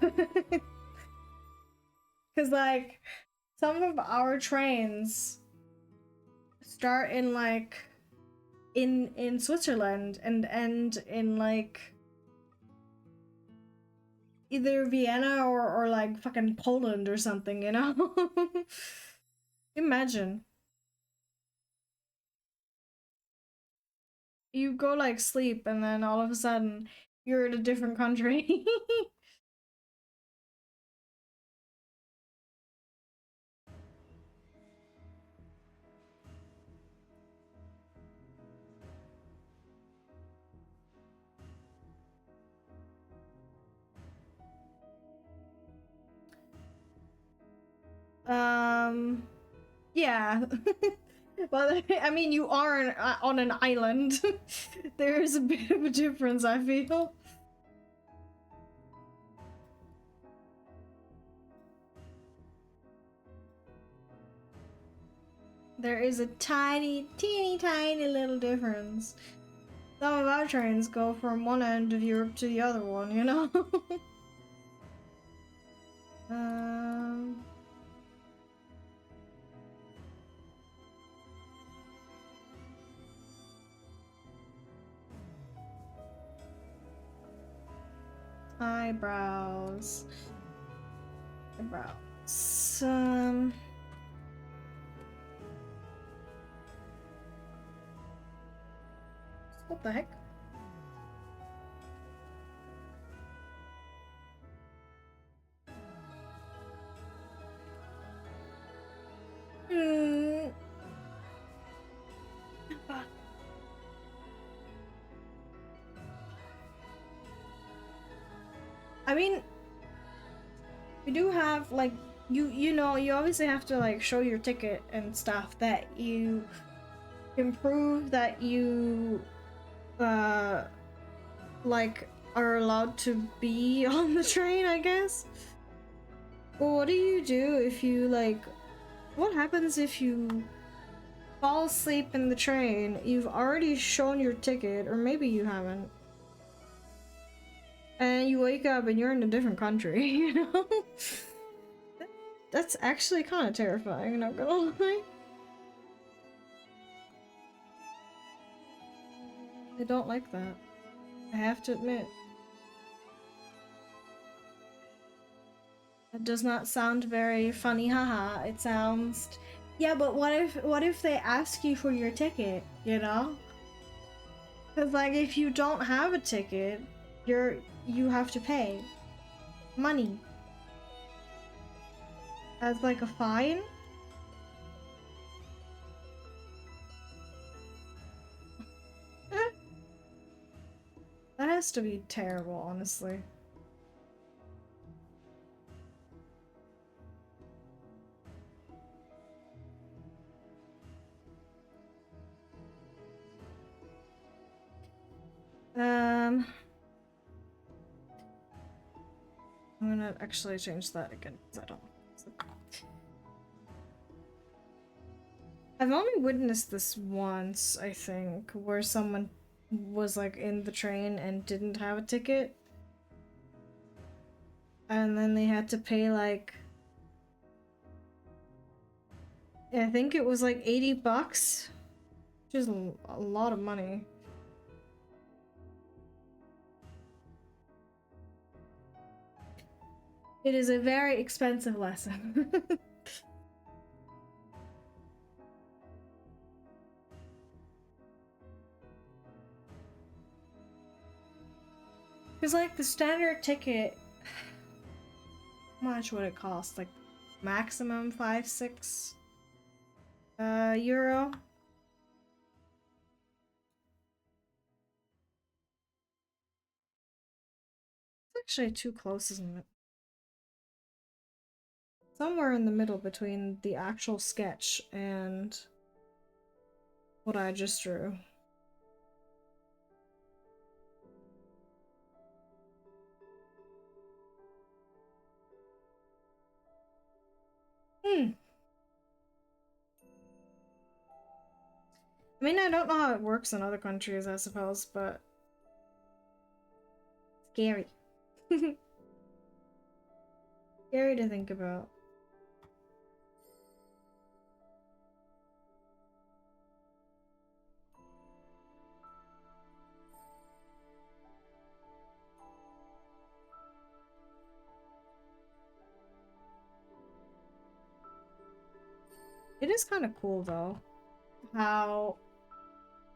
Because, like, some of our trains start in, like, in Switzerland and end in, like, either Vienna or like, fucking Poland or something, you know? Imagine. You go, like, sleep, and then all of a sudden, you're in a different country. Yeah. Well, I mean, you are on an island. There is a bit of a difference, I feel. There is a tiny, teeny tiny little difference. Some of our trains go from one end of Europe to the other one, you know? um... Eyebrows. Eyebrows. What the heck? Hmm. I mean, we do have, like, you know, you obviously have to, like, show your ticket and stuff that you can prove that you like are allowed to be on the train, I guess. But what do you do if you, like, what happens if you fall asleep in the train? You've already shown your ticket, or maybe you haven't, and you wake up and you're in a different country, you know? That's actually kind of terrifying, not gonna lie. I don't like that, I have to admit. It does not sound very funny, haha. It sounds... Yeah, but what if they ask you for your ticket, you know? Cause like if you don't have a ticket, you have to pay money as like a fine. That has to be terrible, honestly. I'm gonna actually change that again because I don't. I've only witnessed this once, I think, where someone was like in the train and didn't have a ticket. And then they had to pay like, I think it was like 80 bucks, which is a lot of money. It is a very expensive lesson. Because like the standard ticket, how much would it cost? Like maximum 5-6 euro. It's actually too close, isn't it? Somewhere in the middle between the actual sketch and what I just drew. I mean, I don't know how it works in other countries, I suppose, but scary. Scary to think about. It is kind of cool though, how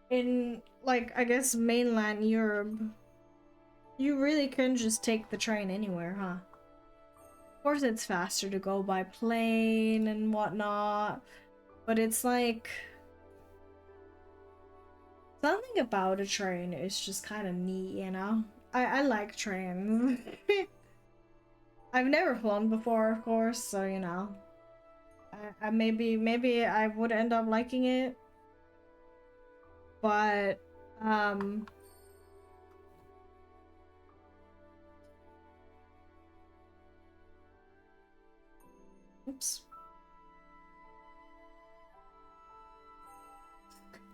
in like I guess mainland Europe, you really can just take the train anywhere, huh? Of course, it's faster to go by plane and whatnot, but it's like something about a train is just kind of neat, you know? I like trains. I've never flown before, of course, so you know. I maybe I would end up liking it, but oops.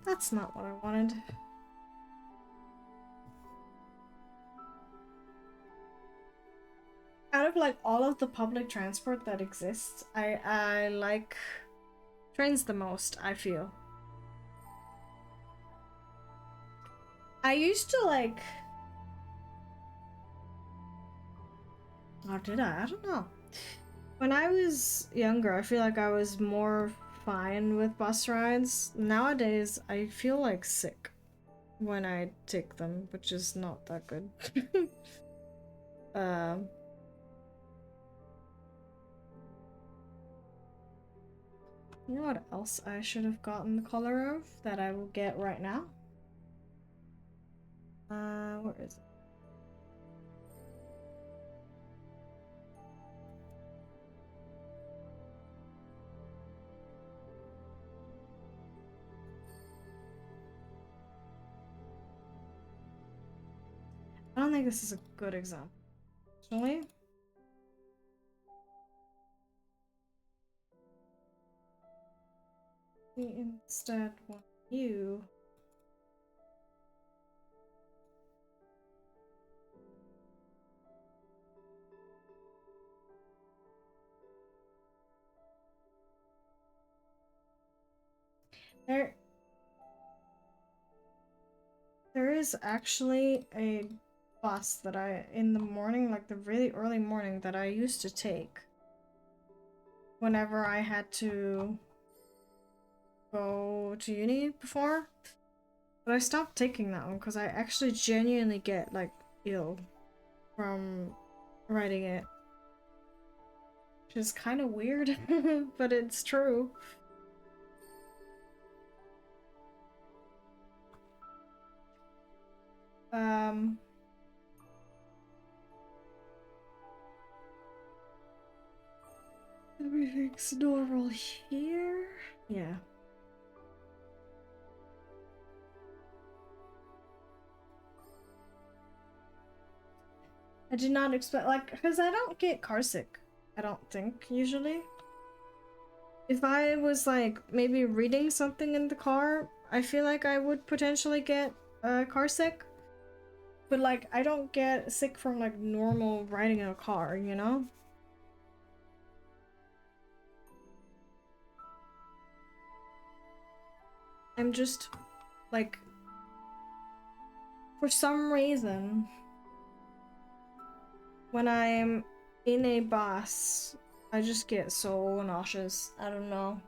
That's not what I wanted. Out of like all of the public transport that exists, I like trains the most, I feel. I used to like, or did I? I don't know. When I was younger, I feel like I was more fine with bus rides. Nowadays, I feel like sick when I take them, which is not that good. um You know what else I should have gotten the color of that I will get right now? Where is it? I don't think this is a good example, actually. We instead want you. There is actually a bus that in the morning, like the really early morning, that I used to take whenever I had to go to uni before. But I stopped taking that one because I actually genuinely get like ill from writing it. Which is kind of weird, but it's true. Everything's normal here. Yeah. I did not expect, like, because I don't get carsick, I don't think, usually. If I was, like, maybe reading something in the car, I feel like I would potentially get carsick. But, like, I don't get sick from, like, normal riding in a car, you know? I'm just, like, for some reason, when I'm in a bus, I just get so nauseous. I don't know.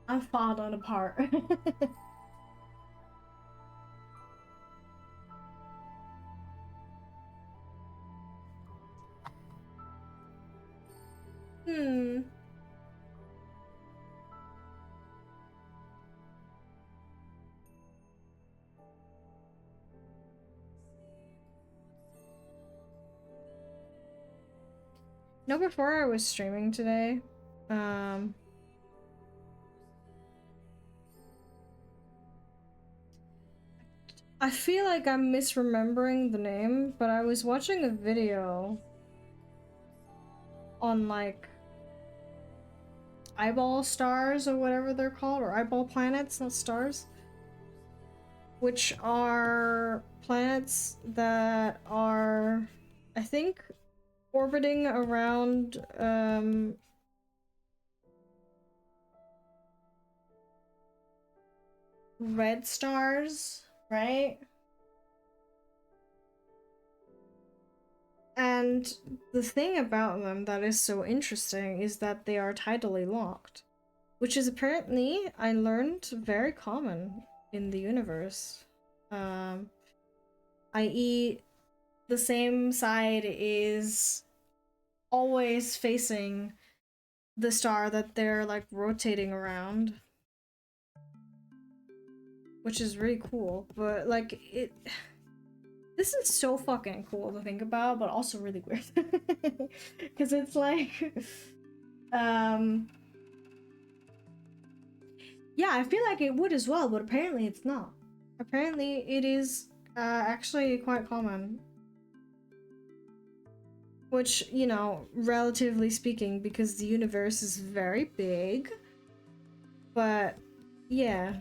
I'm falling apart. No, before I was streaming today, I feel like I'm misremembering the name, but I was watching a video on like eyeball stars or whatever they're called, or eyeball planets, not stars, which are planets that are, I think, orbiting around red stars, right? And the thing about them that is so interesting is that they are tidally locked, which is apparently, I learned, very common in the universe. I.e., the same side is always facing the star that they're like rotating around, which is really cool. But like this is so fucking cool to think about, but also really weird. Because it's like, yeah, I feel like it would as well, but apparently it's not. Apparently it is actually quite common. Which, you know, relatively speaking, because the universe is very big. But, yeah.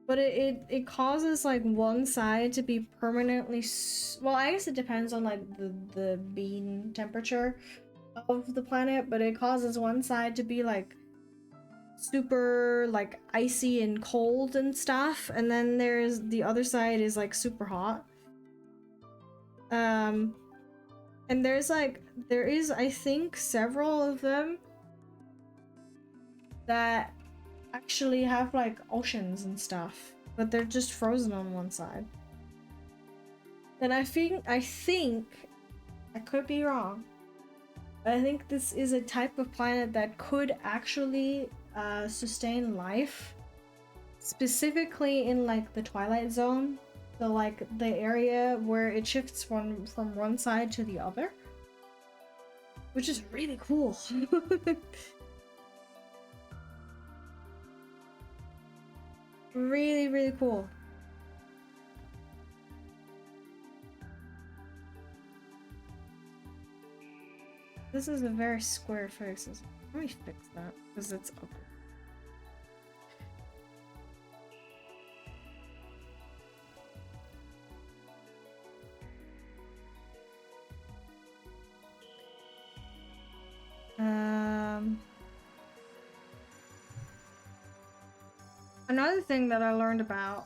But it causes like one side to be permanently well, I guess it depends on like the beam temperature of the planet, but it causes one side to be like super like icy and cold and stuff, and then there's the other side is like super hot. And there is, I think, several of them that actually have like oceans and stuff, but they're just frozen on one side. And I think I could be wrong, but I think this is a type of planet that could actually sustain life, specifically in like the Twilight Zone, so like the area where it shifts from one side to the other, which is really cool. Really, really cool. This is a very square face. Let me fix that, because it's ugly. Another thing that I learned about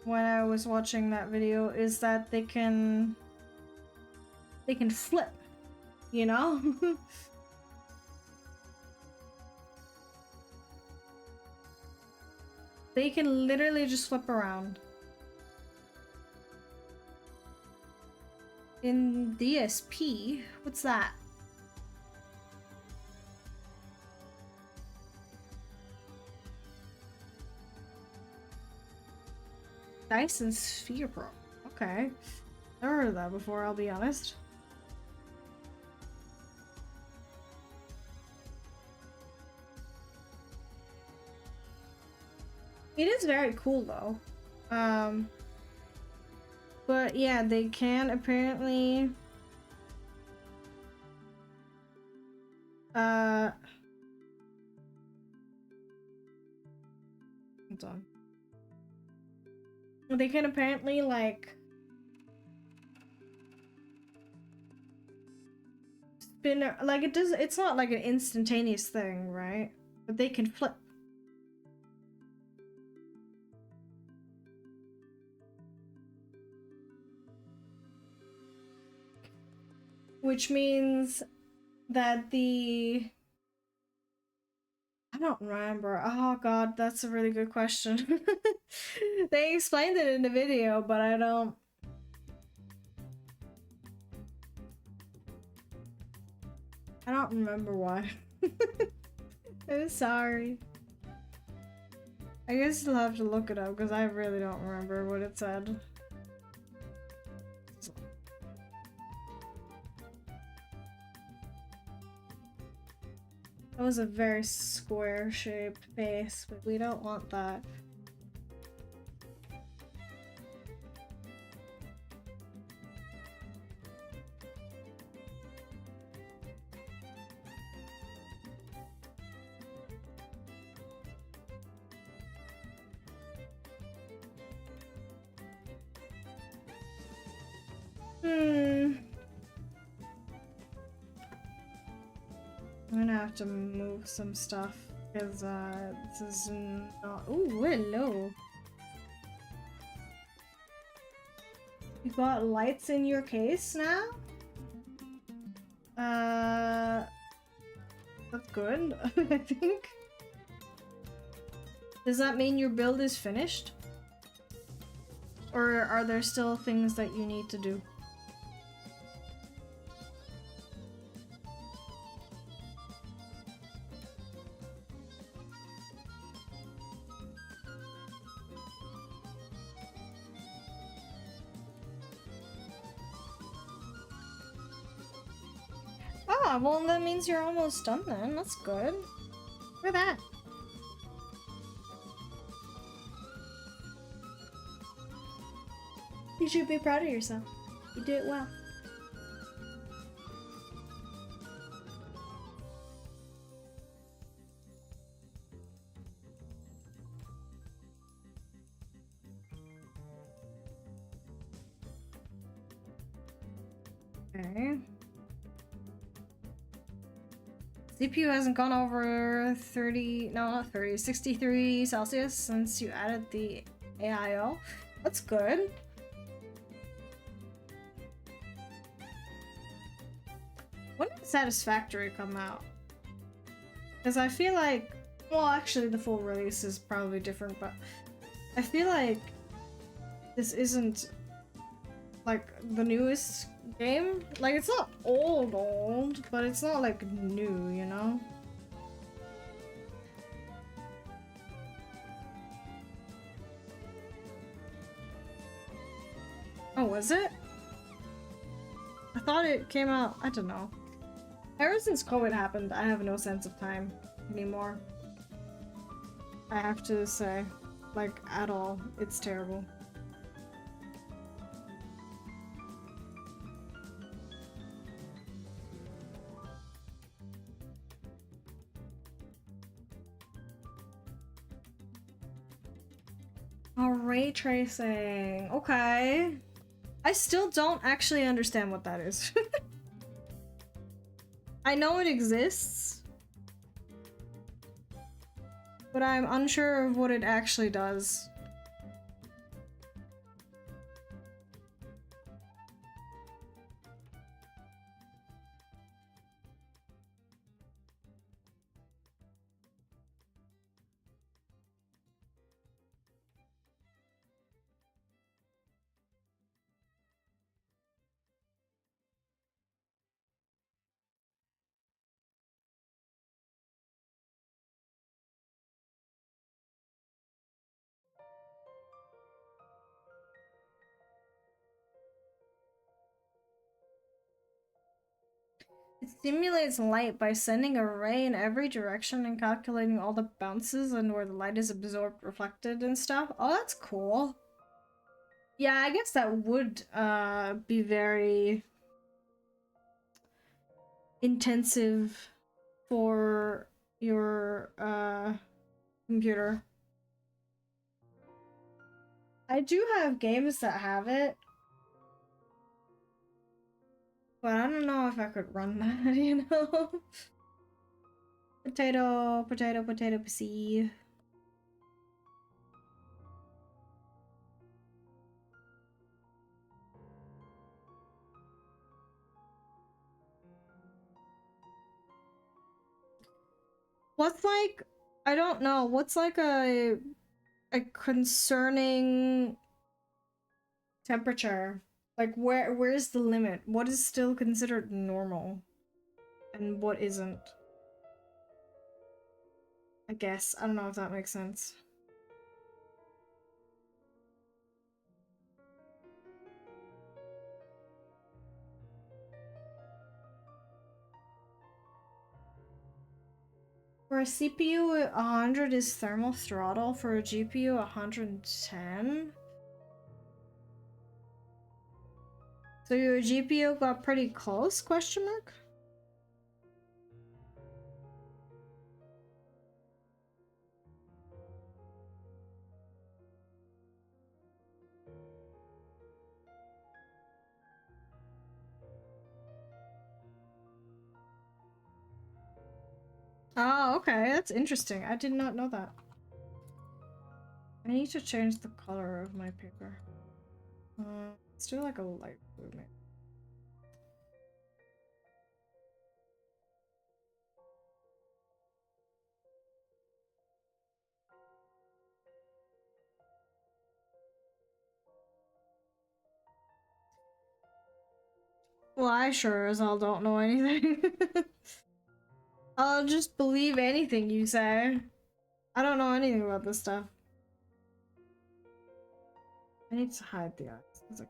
when I was watching that video is that they can flip, you know? They can literally just flip around. In DSP? What's that? Dyson Sphere Pro. Okay. Never heard of that before, I'll be honest. It is very cool though. But yeah, they can apparently hold on. They can apparently like spin, like it does, it's not like an instantaneous thing, right? But they can flip. Which means that I don't remember. Oh god, that's a really good question. They explained it in the video, but I don't remember why. I'm sorry. I guess you'll have to look it up because I really don't remember what it said. That was a very square-shaped face, but we don't want that. I'm gonna have to move some stuff because this is not. Ooh, hello. You got lights in your case now? That's good, I think. Does that mean your build is finished? Or are there still things that you need to do? Ah, well that means you're almost done then. That's good. Look at that. You should be proud of yourself. You did it well. Okay. CPU hasn't gone over 30, no not 30, 63 Celsius since you added the AIO. That's good. When did Satisfactory come out? Because I feel like, well actually the full release is probably different, but I feel like this isn't like the newest game. Like it's not old, but it's not like new, you know? Oh, was it? I thought it came out, I don't know. Ever since COVID happened, I have no sense of time anymore. I have to say, like, at all. It's terrible. Oh, ray tracing. Okay. I still don't actually understand what that is. I know it exists, but I'm unsure of what it actually does. It simulates light by sending a ray in every direction and calculating all the bounces and where the light is absorbed, reflected, and stuff. Oh, that's cool. Yeah, I guess that would be very intensive for your computer. I do have games that have it, but I don't know if I could run that, you know? Potato, potato, potato, PC. What's like, I don't know, what's like a concerning temperature? Like where's the limit? What is still considered normal and what isn't? I guess. I don't know if that makes sense. For a CPU, 100 is thermal throttle. For a GPU, 110. So your GPU got pretty close, question mark? Oh, okay, that's interesting. I did not know that. I need to change the color of my paper. Let's do like a light blue maybe. Well, I sure as hell don't know anything. I'll just believe anything you say. I don't know anything about this stuff. I need to hide the eyes. It's like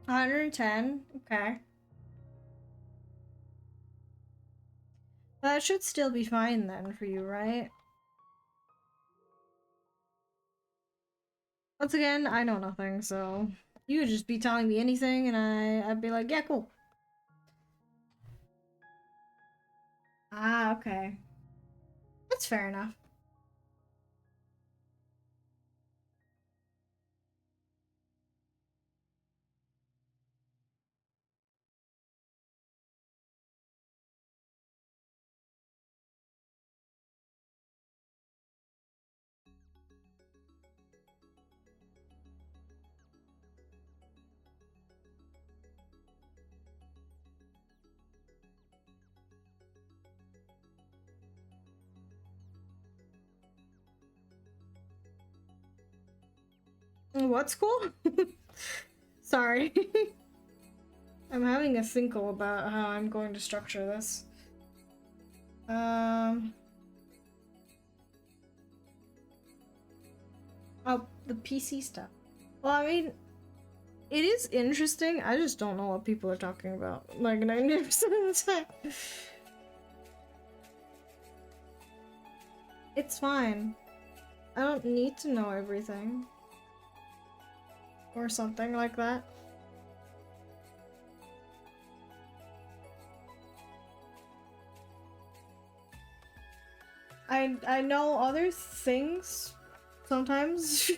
110. Okay. That should still be fine then for you, right? Once again, I know nothing, so you could just be telling me anything and I'd be like, yeah, cool. Ah, okay. That's fair enough. What's cool? Sorry. I'm having a thinkle about how I'm going to structure this. Oh, the PC stuff. Well, I mean, it is interesting. I just don't know what people are talking about. Like 90% of the time. It's fine. I don't need to know everything. Or something like that. I know other things sometimes.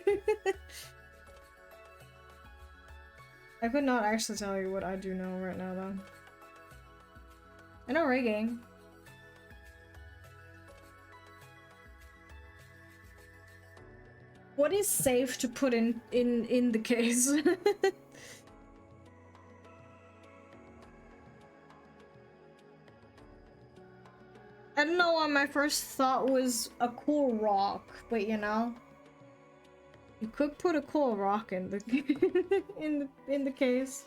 I could not actually tell you what I do know right now though. I know rigging. What is safe to put in the case? I don't know why my first thought was a cool rock, but you know, you could put a cool rock in the in the case.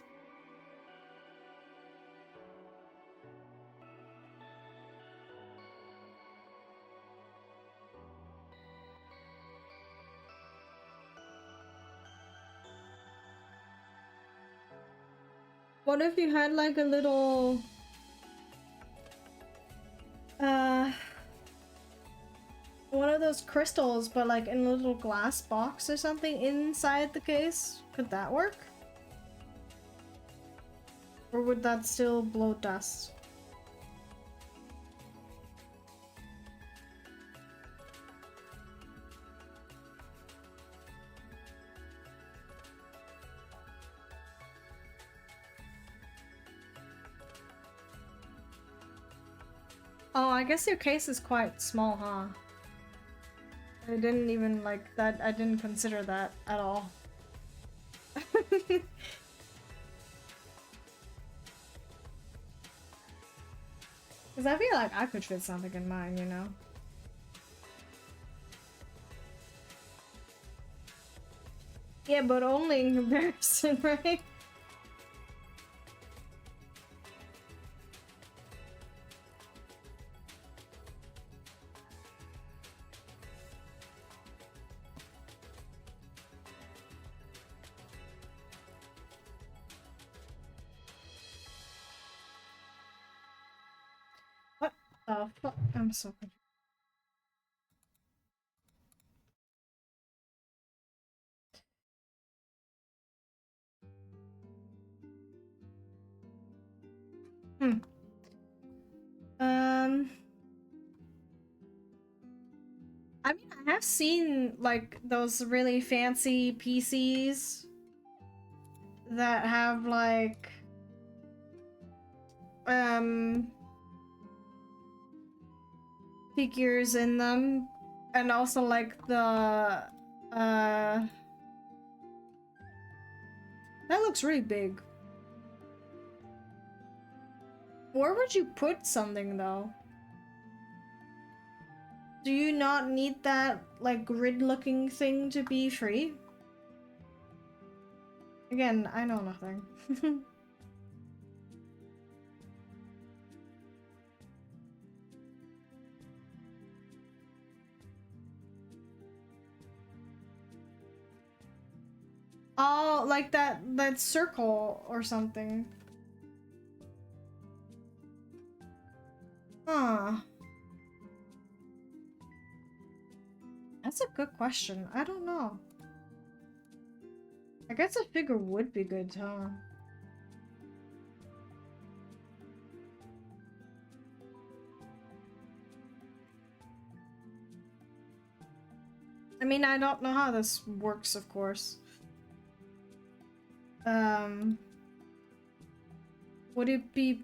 What if you had like a little uh one of those crystals, but like in a little glass box or something inside the case? Could that work? Or would that still blow dust? Oh, I guess your case is quite small, huh? I didn't even like that. I didn't consider that at all. Because I feel like I could fit something in mine, you know? Yeah, but only in comparison, right? What the fuck? I'm so confused. Hmm. Um, I mean, I have seen like those really fancy PCs that have like um figures in them, and also like the that looks really big. Where would you put something though? Do you not need that like grid looking thing to be free? Again, I know nothing. Oh, like that circle or something. Huh. That's a good question. I don't know. I guess a figure would be good, huh? I mean, I don't know how this works, of course. Um, would it be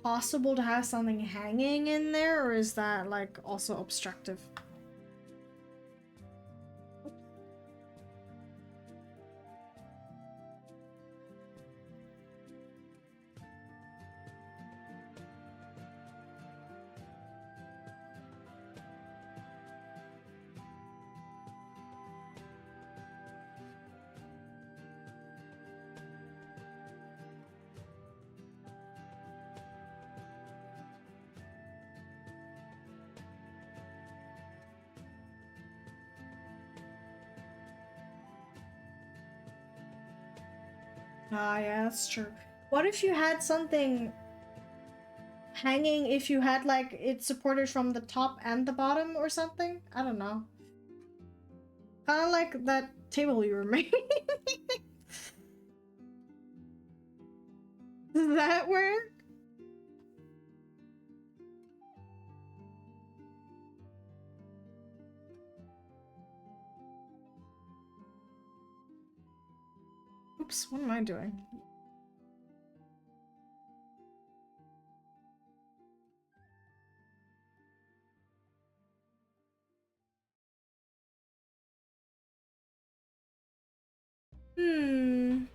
possible to have something hanging in there, or is that like also obstructive? Ah, yeah, that's true. What if you had something hanging, if you had like it supported from the top and the bottom or something? I don't know. Kind of like that table you were making. Does that work? Oops, what am I doing? Hmm.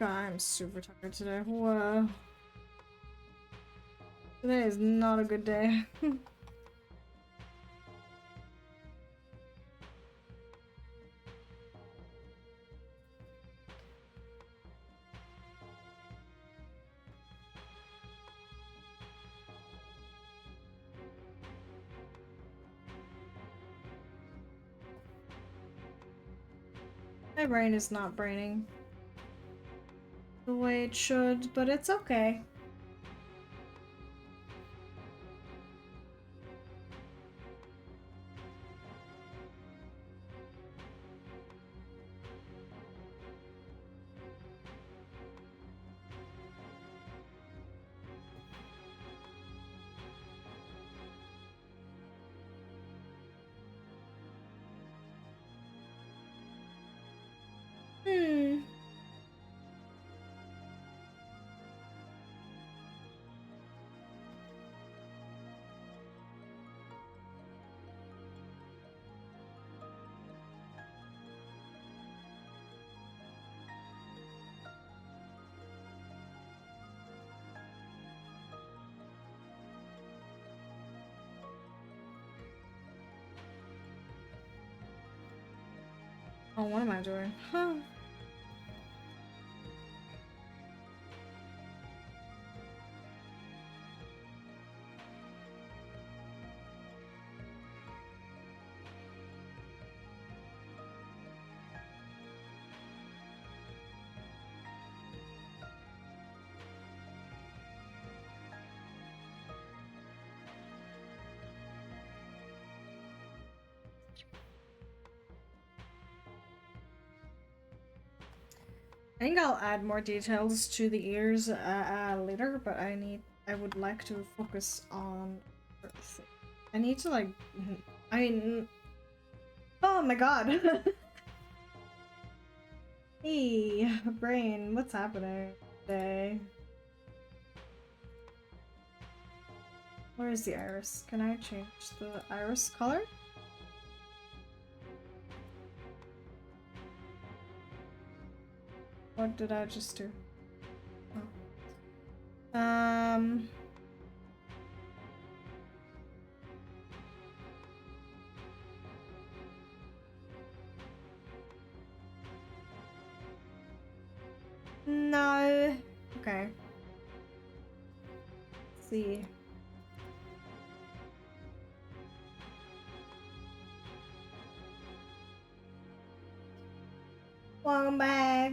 God, I'm super tired today. Whoa. Today is not a good day. My brain is not braining the way it should, but it's okay. Hmm. Oh, what am I doing? Huh. I think I'll add more details to the ears later, but I would like to focus on Earth. I need to like, I mean, oh my god. Hey, brain, what's happening today? Where is the iris? Can I change the iris color? What did I just do? Oh. No. Okay. Let's see. Welcome back.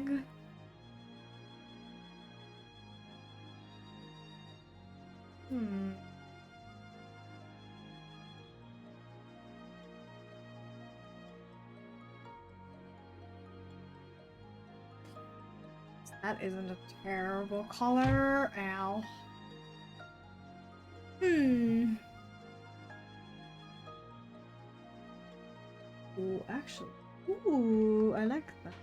Hmm. That isn't a terrible color. Ow. Hmm. Ooh, actually. Ooh, I like that.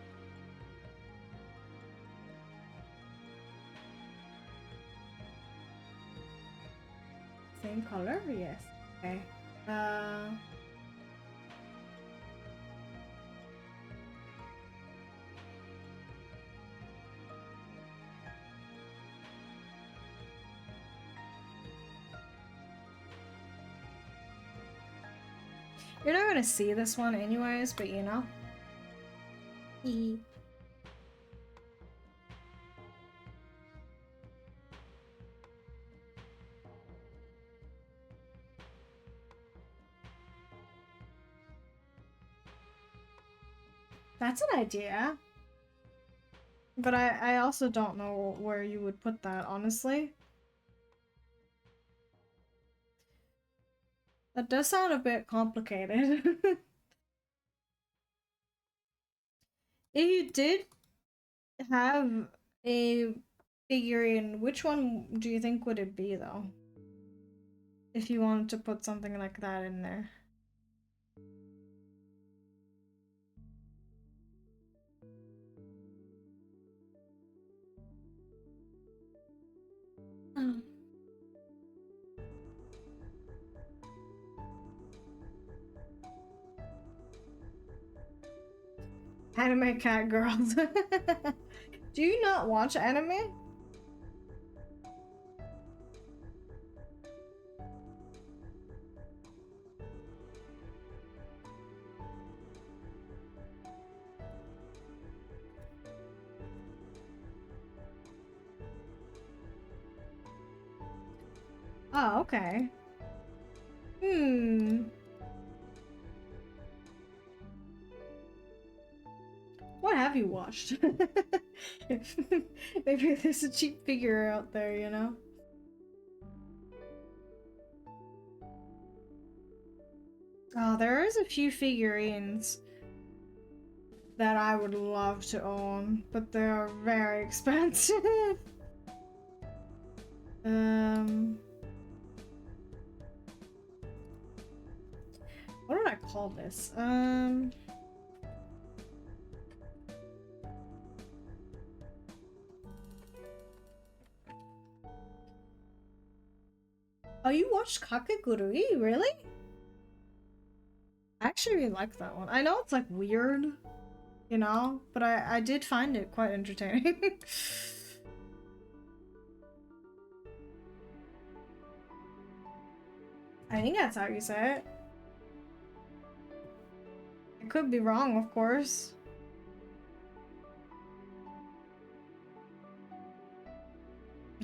Same color? Yes. Okay. You're not gonna see this one anyways, but you know. E. That's an idea. But I also don't know where you would put that, honestly. That does sound a bit complicated. If you did have a figurine, which one do you think would it be, though? If you wanted to put something like that in there. Oh. Anime cat girls. Do you not watch anime? Oh, okay. Hmm. What have you watched? Maybe there's a cheap figure out there, you know? Oh, there is a few figurines that I would love to own, but they are very expensive. What did I call this? Oh, you watched Kakegurui? Really? I actually really like that one. I know it's like weird, you know, but I did find it quite entertaining. I think that's how you say it. I could be wrong, of course.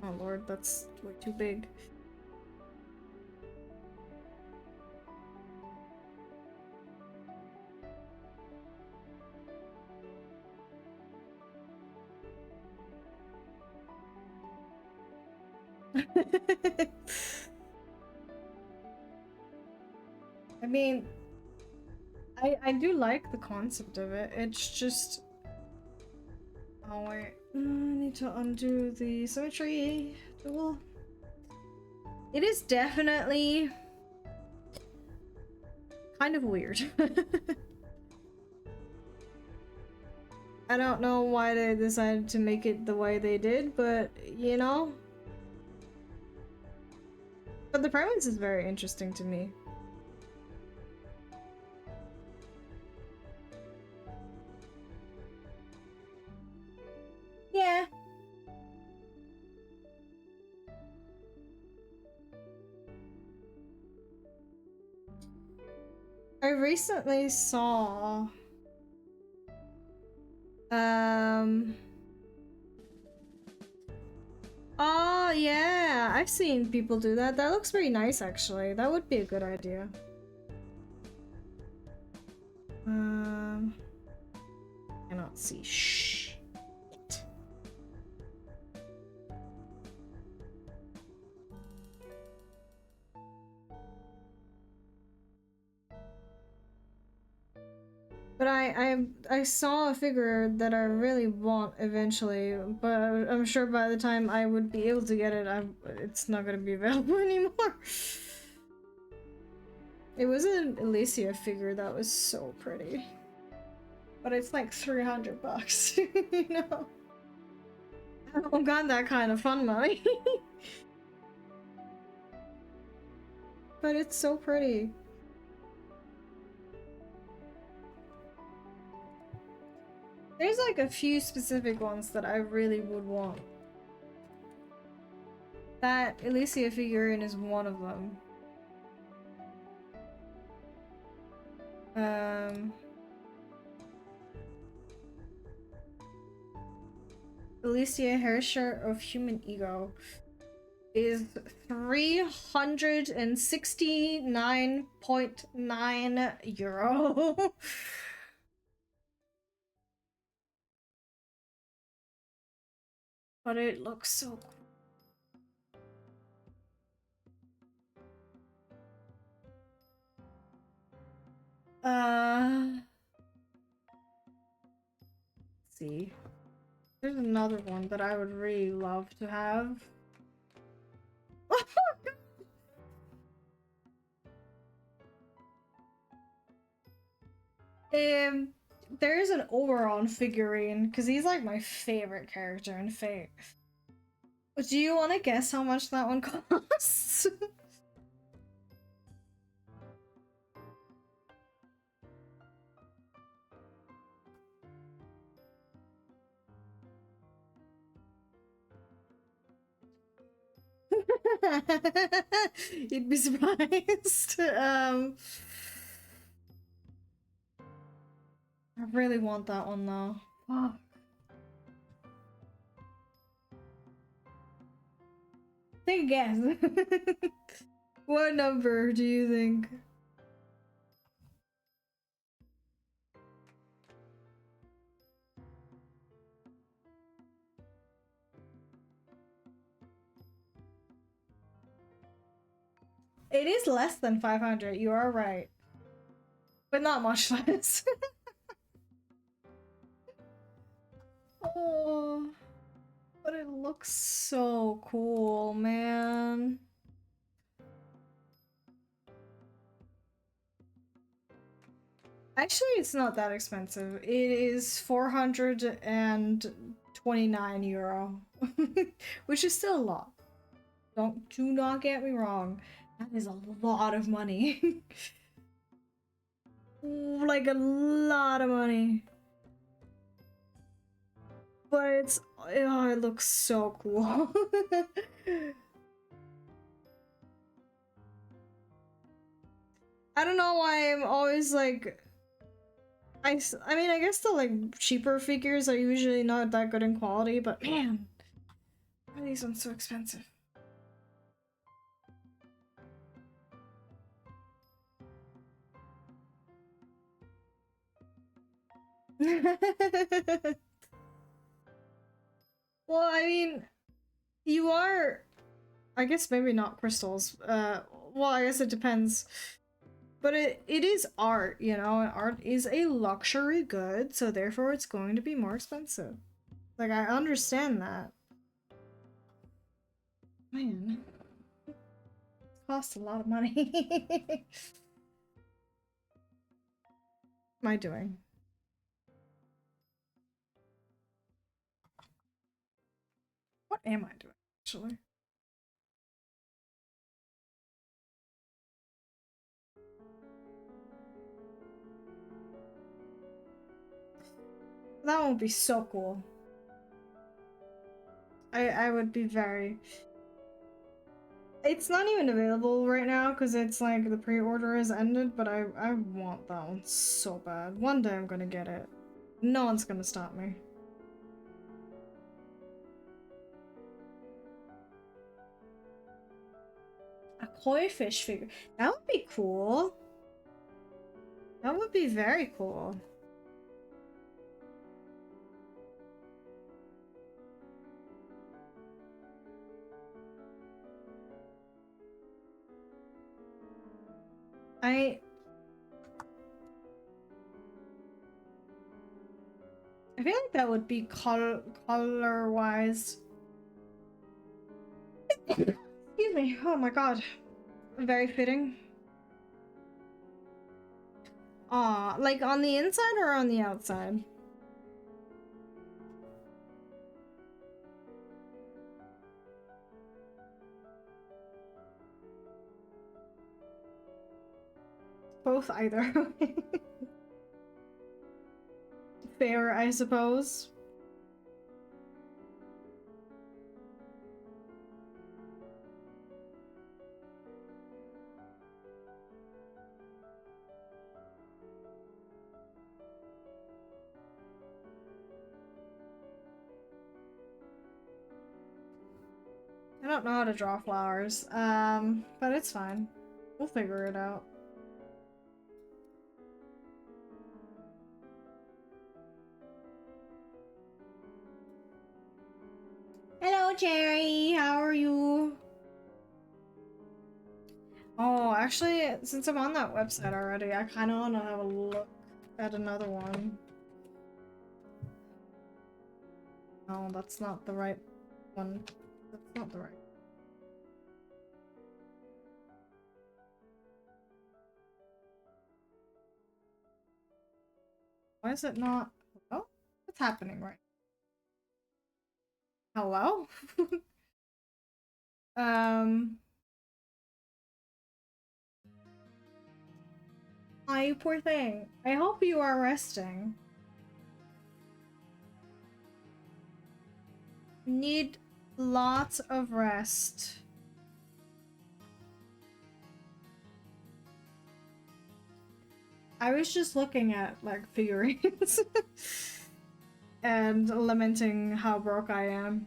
Oh lord, that's way too big. I mean, I do like the concept of it. It's just... Oh wait, I need to undo the symmetry tool. It is definitely kind of weird. I don't know why they decided to make it the way they did, but you know. But the premise is very interesting to me. Yeah. I recently saw oh yeah, I've seen people do that. That looks very nice actually. That would be a good idea. Cannot see shit. But I saw a figure that I really want eventually, but I'm sure by the time I would be able to get it, it's not gonna be available anymore. It was an Alicia figure that was so pretty. But it's like 300 bucks, you know? I don't got that kind of fun money. But it's so pretty. There's like a few specific ones that I really would want. That Alicia figurine is one of them. Alicia Herrscher of Human Ego is 369.9 euro. But it looks so cool. Let's see. There's another one that I would really love to have. There is an Oberon figurine because he's like my favorite character in Fate. Do you want to guess how much that one costs? You'd be surprised. I really want that one though. Fuck. Take a guess. What number do you think? It is less than 500, you are right. But not much less. Oh, but it looks so cool, man. Actually, it's not that expensive. It is 429 euro, which is still a lot. Do not get me wrong. That is a lot of money. Like a lot of money. But it's, oh, it looks so cool. I don't know why I'm always like, I mean, I guess the like cheaper figures are usually not that good in quality, but man, why are these ones so expensive? Well, I mean, you are, I guess maybe not crystals. Well, I guess it depends. But it is art, you know, and art is a luxury good, so therefore it's going to be more expensive. Like, I understand that. Man. It costs a lot of money. What am I doing? What am I doing, actually? That would be so cool. I would be very... It's not even available right now because it's like the pre-order has ended, but I want that one so bad. One day I'm gonna get it. No one's gonna stop me. A koi fish figure. That would be cool. That would be very cool. I feel like that would be color-wise. Excuse me. Oh my god. Very fitting. Aw, like on the inside or on the outside? Both either. Fair, I suppose. I don't know how to draw flowers, but it's fine. We'll figure it out. Hello, Cherry. How are you? Oh, actually, since I'm on that website already, I kind of want to have a look at another one. No, that's not the right one. That's not the right. Why is it not? Hello? What's happening right now? Hello? Aw, you poor thing. I hope you are resting. Need lots of rest. I was just looking at like figurines and lamenting how broke I am.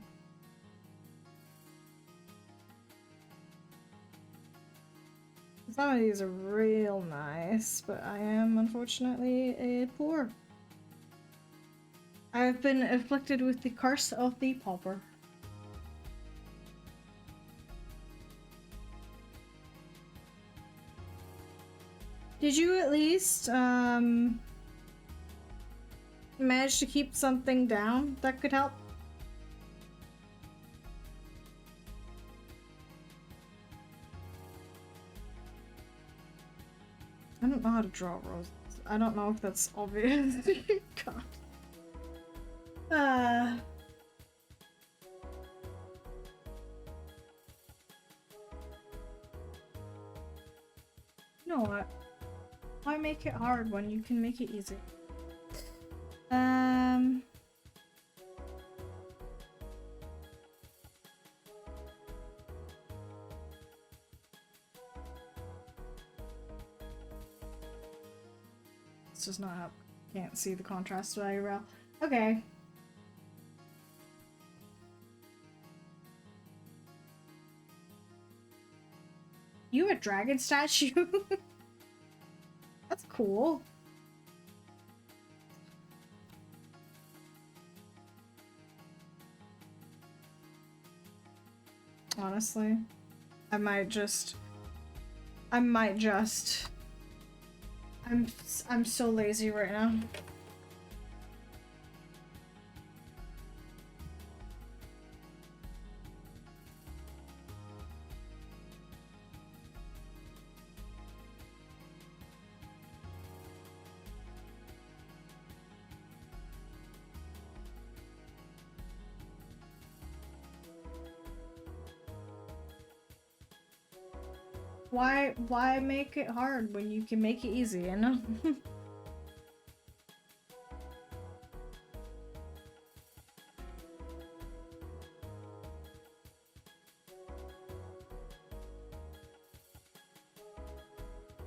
Some of these are real nice, but I am unfortunately a poor. I have been afflicted with the curse of the pauper. Did you at least manage to keep something down that could help? I don't know how to draw roses. I don't know if that's obvious. God. You know what? Why make it hard when you can make it easy? It's just not how. Can't see the contrast very well. Okay. You a dragon statue? That's cool. Honestly, I might just I'm so lazy right now. Why make it hard when you can make it easy, you know?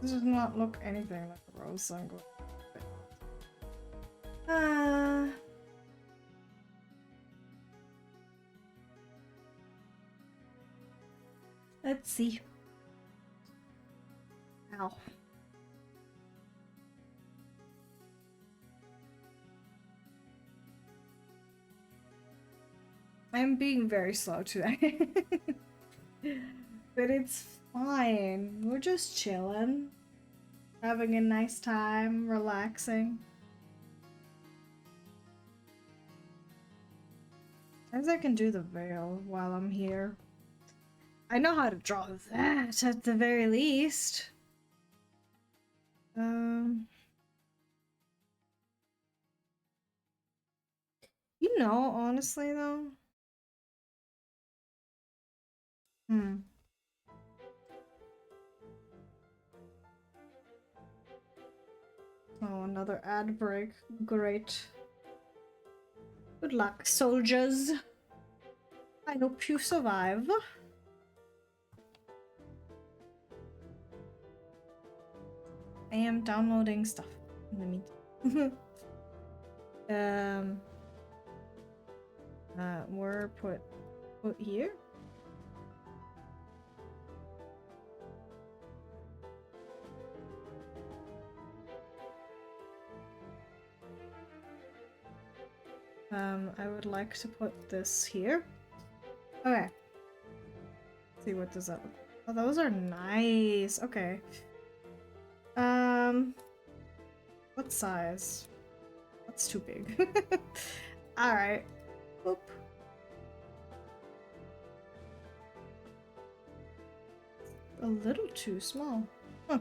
This does not look anything like a rose, so I'm going. Let's see. Ow. I'm being very slow today. But it's fine. We're just chilling. Having a nice time, relaxing. As I can do the veil while I'm here. I know how to draw that at the very least. You know, honestly though. Oh, another ad break. Great. Good luck, soldiers. I hope you survive. I am downloading stuff in the meantime. We're put here. I would like to put this here. Okay. Let's see, what does that look like? Oh, those are nice. Okay. What size? That's too big. Alright. Boop. A little too small. Huh.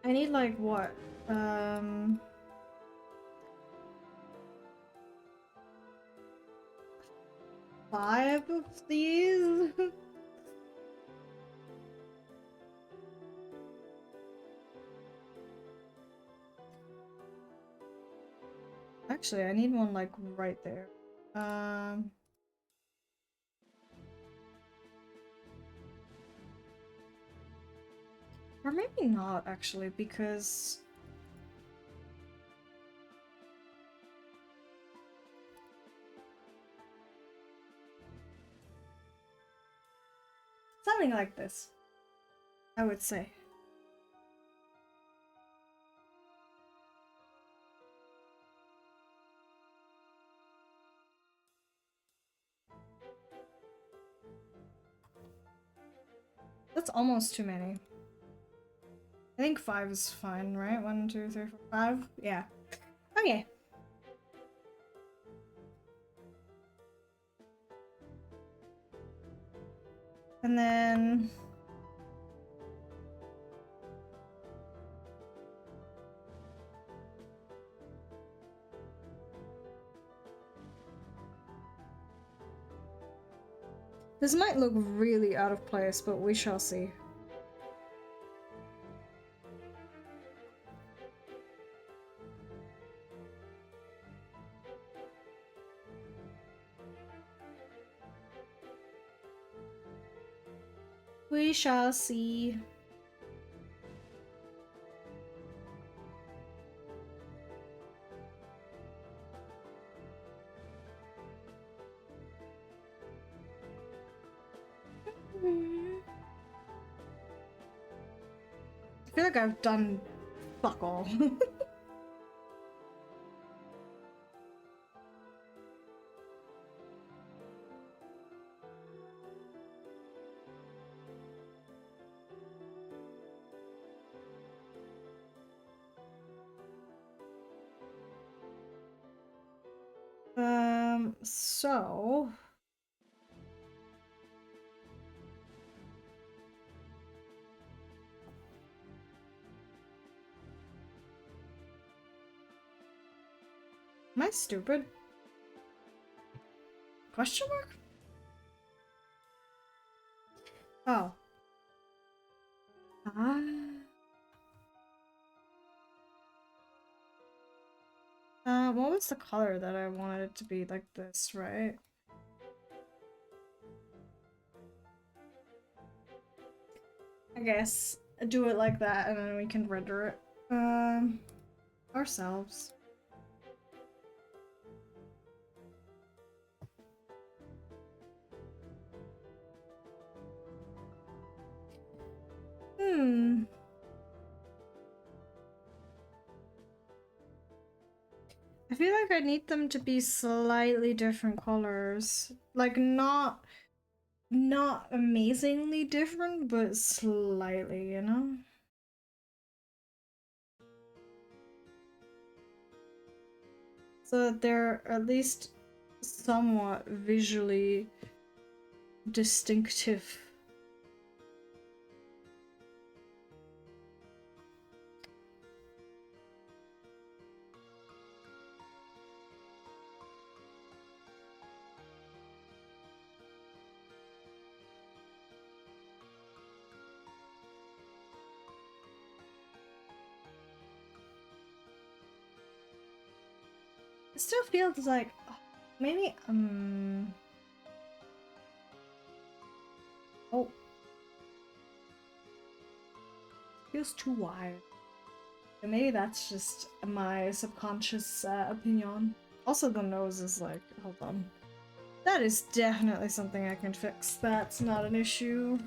I need like what? 5 of these? Actually, I need one like right there. Or maybe not, actually, because... something like this, I would say. That's almost too many. I think 5 is fine, right? 1, 2, 3, 4, 5? Yeah. Okay. And then... this might look really out of place, but we shall see. We shall see. I feel like I've done fuck all. So... am I stupid? Question mark? Oh. Ah. What was the color that I wanted it to be? Like this, right? I guess do it like that and then we can render it ourselves. I feel like I need them to be slightly different colors. Like not amazingly different, but slightly, you know? So that they're at least somewhat visually distinctive. It still feels like maybe oh, feels too wide. Maybe that's just my subconscious opinion. Also, the nose is like, hold on. That is definitely something I can fix. That's not an issue.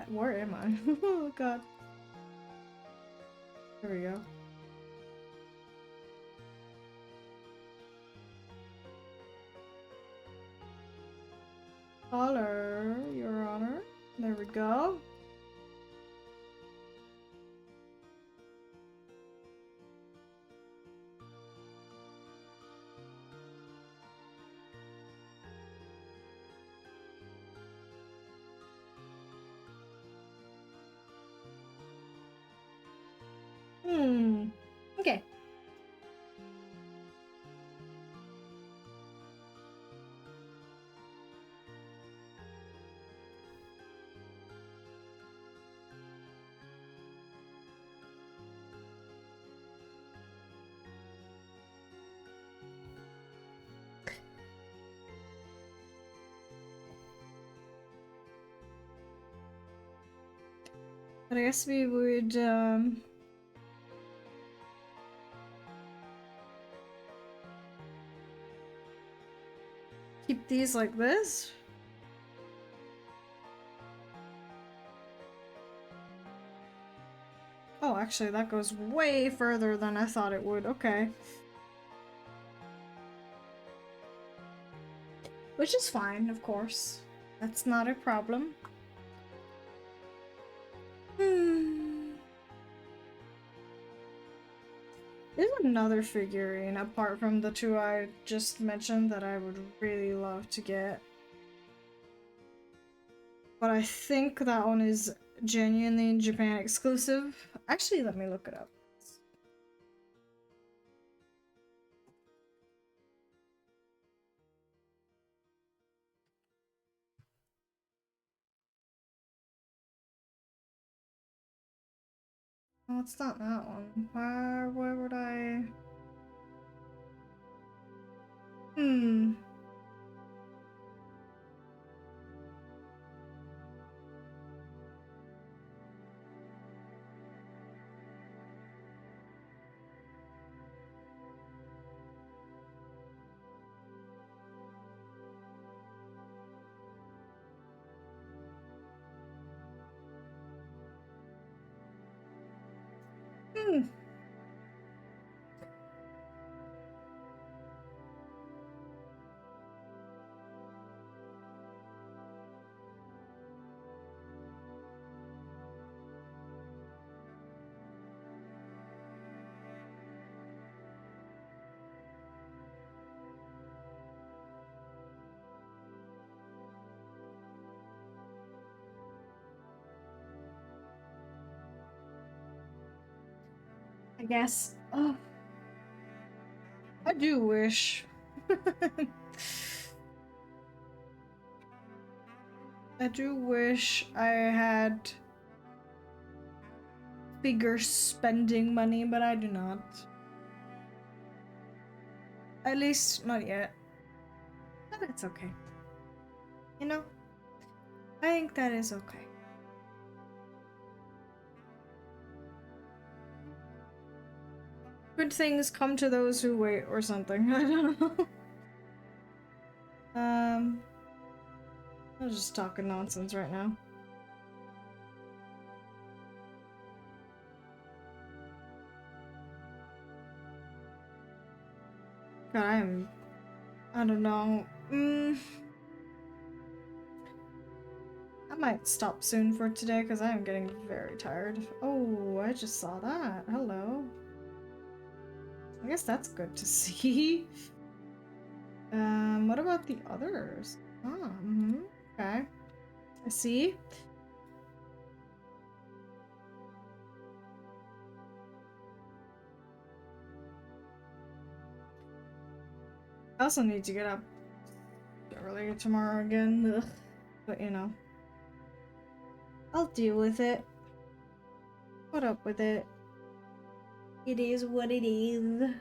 Where am I? Oh god. There we go. Color, Your Honor. There we go. Okay. But I guess we would, keep these like this. Oh, actually, that goes way further than I thought it would. Okay. Which is fine, of course. That's not a problem. There's another figurine apart from the two I just mentioned that I would really love to get. But I think that one is genuinely Japan exclusive. Actually, let me look it up. Oh, it's not that one. Why would I? Hmm. Hmm. I guess. Oh, I do wish. I do wish I had bigger spending money, but I do not. At least not yet. But that's okay. You know? I think that is okay. Good things come to those who wait or something. I don't know. I'm just talking nonsense right now. God, I don't know. I might stop soon for today because I am getting very tired. Oh, I just saw that. Hello. I guess that's good to see. What about the others? Ah, okay. I see. I also need to get up earlier tomorrow again. Ugh. But you know. I'll deal with it. Put up with it. It is what it is.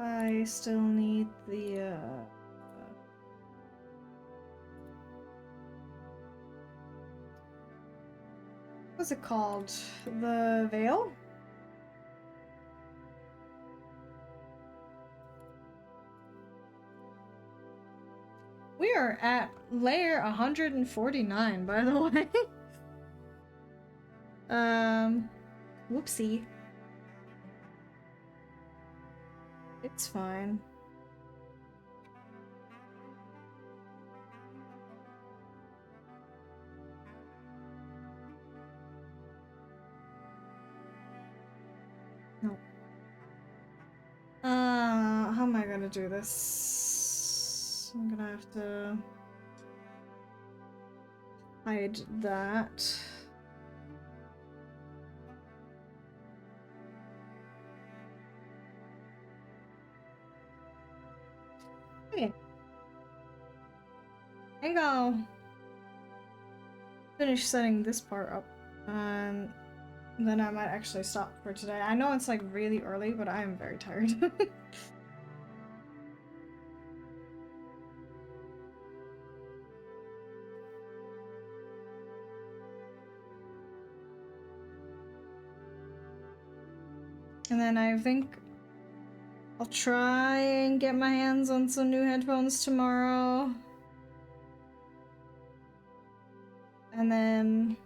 I still need the, what's it called? The veil? We are at layer 149, by the way. Whoopsie. It's fine. No. How am I gonna do this? I'm gonna have to hide that. Okay. I think I'll finish setting this part up. then I might actually stop for today. I know it's like really early, but I am very tired. And then I think I'll try and get my hands on some new headphones tomorrow. And then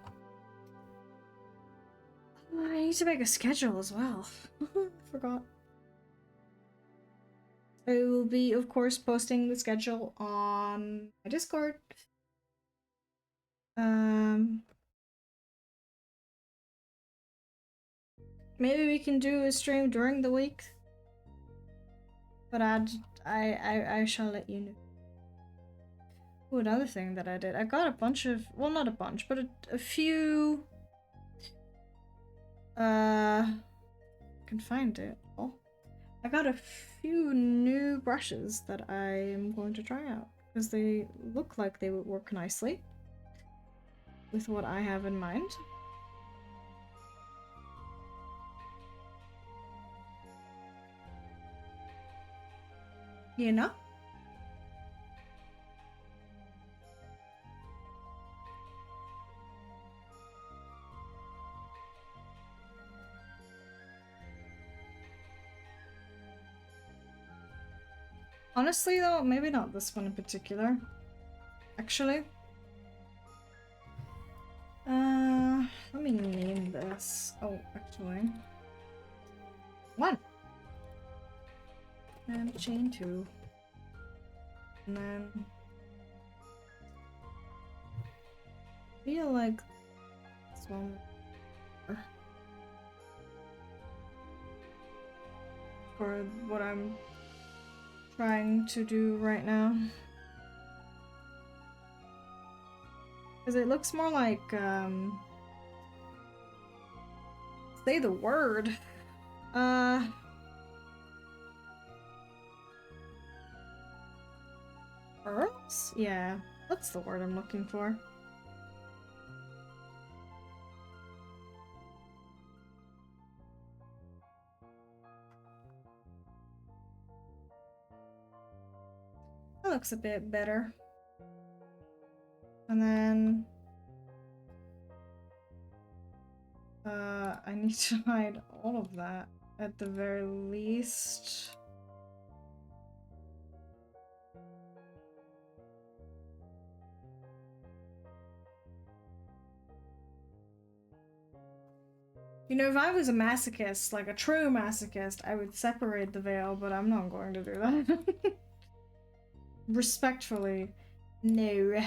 I need to make a schedule as well. Forgot. I will be, of course, posting the schedule on my Discord. Maybe we can do a stream during the week. But I shall let you know. Ooh, another thing that I did. I got a bunch of, well, not a bunch, but a few. I can find it. Oh, I got a few new brushes that I am going to try out because they look like they would work nicely with what I have in mind. You know? Honestly though, maybe not this one in particular. Actually. Let me name this. Oh, actually. One. And chain two. And then I feel like this one for what I'm trying to do right now. Because it looks more like, say the word. Pearls? Yeah, that's the word I'm looking for. That looks a bit better. And then I need to hide all of that at the very least. You know, if I was a masochist, like a true masochist, I would separate the veil, but I'm not going to do that. Respectfully, no.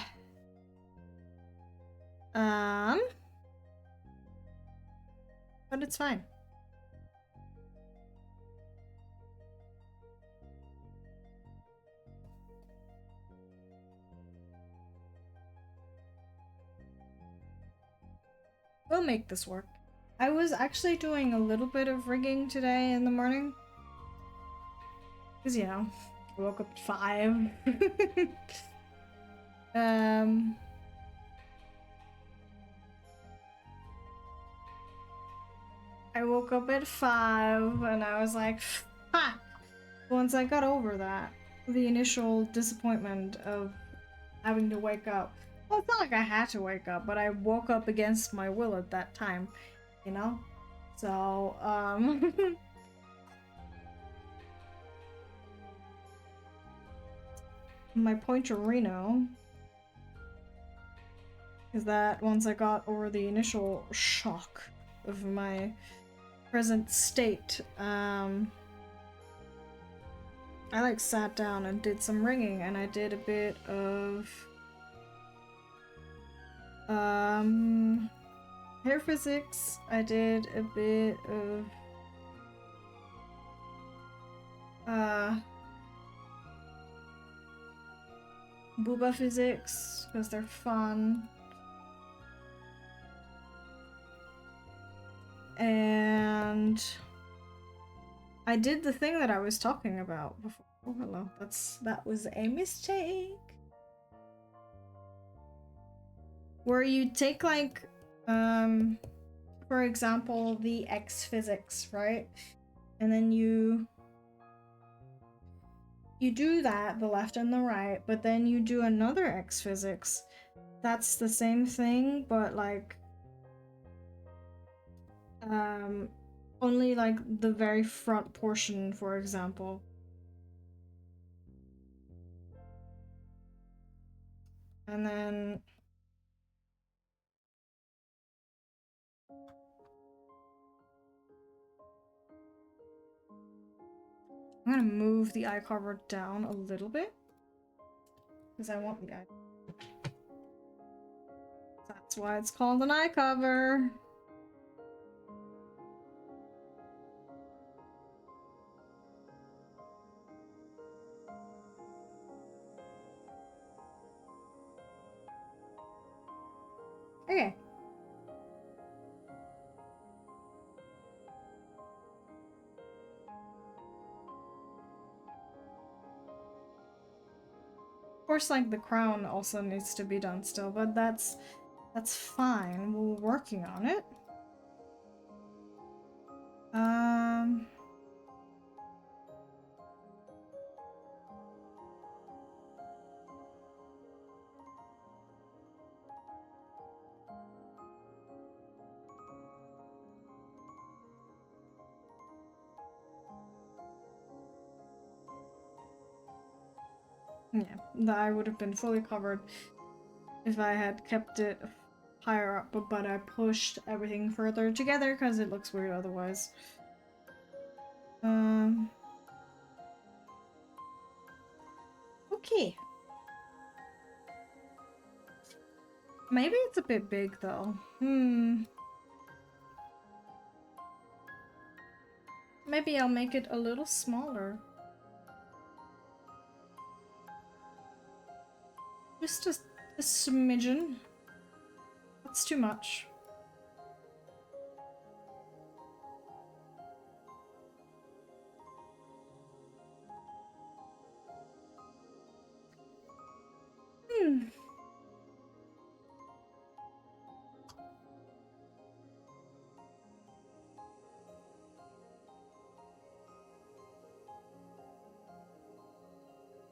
But it's fine. We'll make this work. I was actually doing a little bit of rigging today in the morning. Because, you know, I woke up at 5. I woke up at 5 and I was like, fuck! Once I got over that, the initial disappointment of having to wake up. Well, it's not like I had to wake up, but I woke up against my will at that time, you know? So, my pointerino is that once I got over the initial shock of my present state, I like sat down and did some ringing, and I did a bit of hair physics. I did a bit of booba physics because they're fun. And I did the thing that I was talking about before. Oh, hello. That was a mistake. Where you take like for example, the X physics, right? And then you do that, the left and the right, but then you do another X physics. That's the same thing, but like only like the very front portion, for example. And then I'm gonna move the eye cover down a little bit because I want the eye. That's why it's called an eye cover. Okay. Of course, like the crown also needs to be done still, but that's fine. We're working on it. Yeah, the eye would have been fully covered if I had kept it higher up, but I pushed everything further together because it looks weird otherwise. Okay. Maybe it's a bit big though. Maybe I'll make it a little smaller. Just a smidgen. That's too much.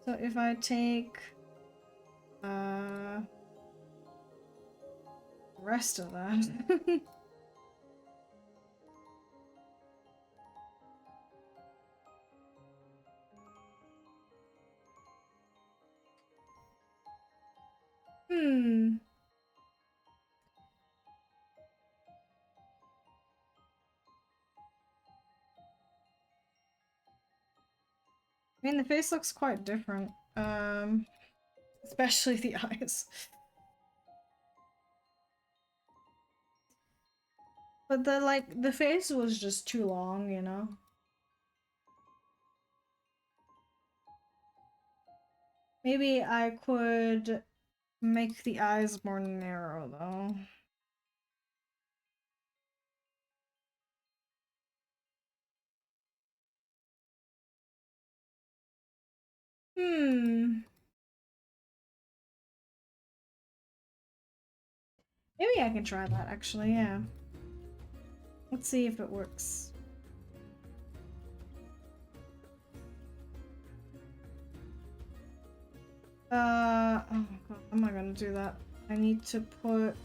So if I take the rest of that. I mean, the face looks quite different. Especially the eyes. But the face was just too long, you know? Maybe I could make the eyes more narrow, though. Maybe I can try that, actually, yeah. Let's see if it works. Oh god, how am I gonna do that? I need to put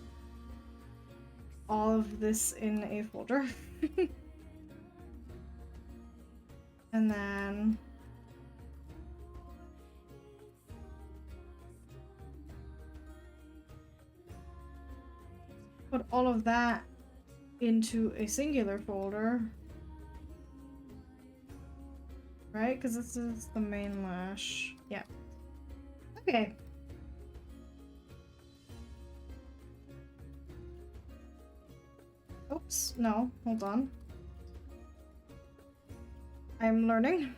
all of this in a folder. And then put all of that into a singular folder. Right? Because this is the main lash. Yeah. Okay. Oops. No. Hold on. I'm learning.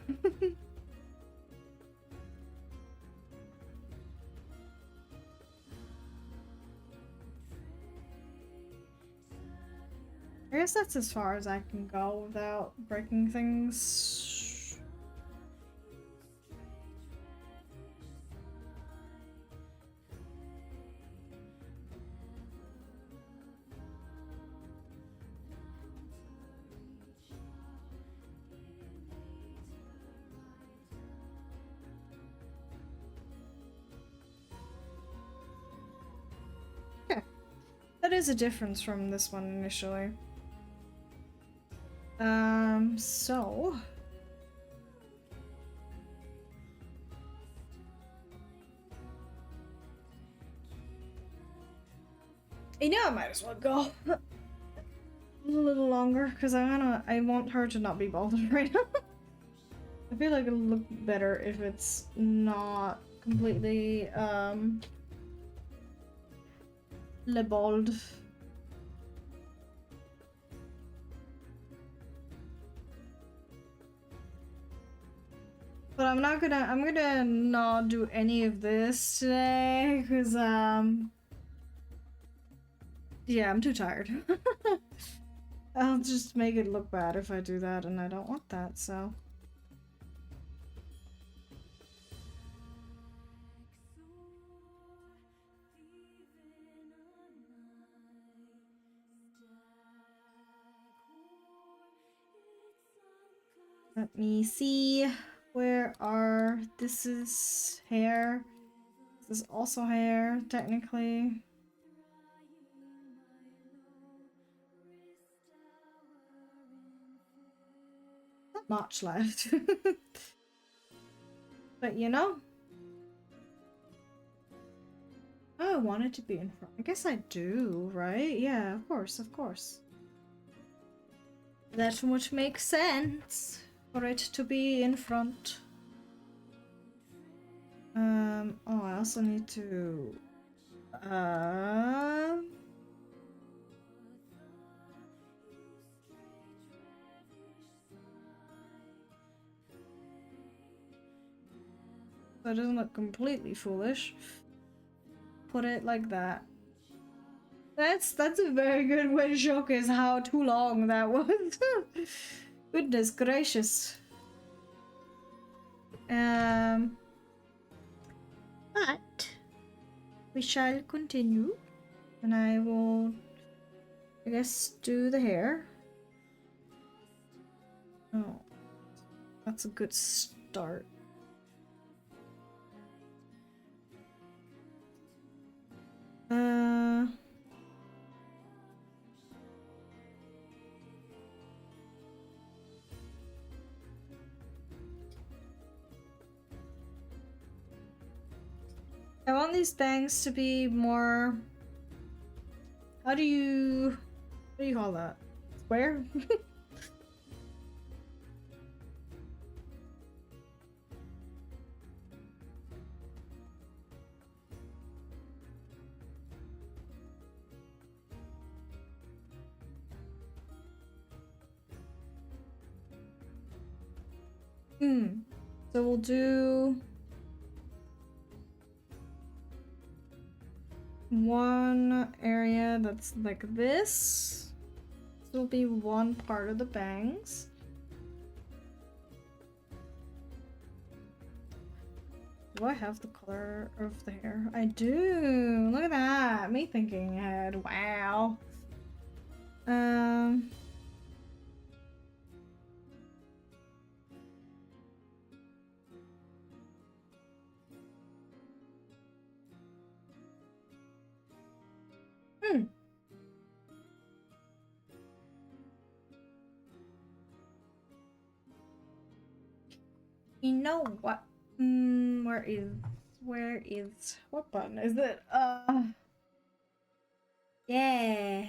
I guess that's as far as I can go without breaking things. That is a difference from this one initially. So... You know, I might as well go a little longer, because I want her to not be balded right now. I feel like it'll look better if it's not completely, le bald. But I'm gonna not do any of this today, because, yeah, I'm too tired. I'll just make it look bad if I do that, and I don't want that, so. Let me see. Where are... This is hair. This is also hair, technically. Not much left. But you know. Oh, I want it to be in front. I guess I do, right? Yeah, of course, of course. That would make sense for it to be in front. Oh, I also need to... That doesn't look completely foolish. Put it like that. That's a very good way to showcase how too long that was. Goodness gracious. But we shall continue, and I will, I guess, do the hair. Oh, that's a good start. I want these bangs to be more... What do you call that? Square? So we'll do... one area that's like this. This will be one part of the bangs. Do I have the color of the hair? I do! Look at that! Me thinking ahead. Wow. You know what? Where is, what button is it? Yeah.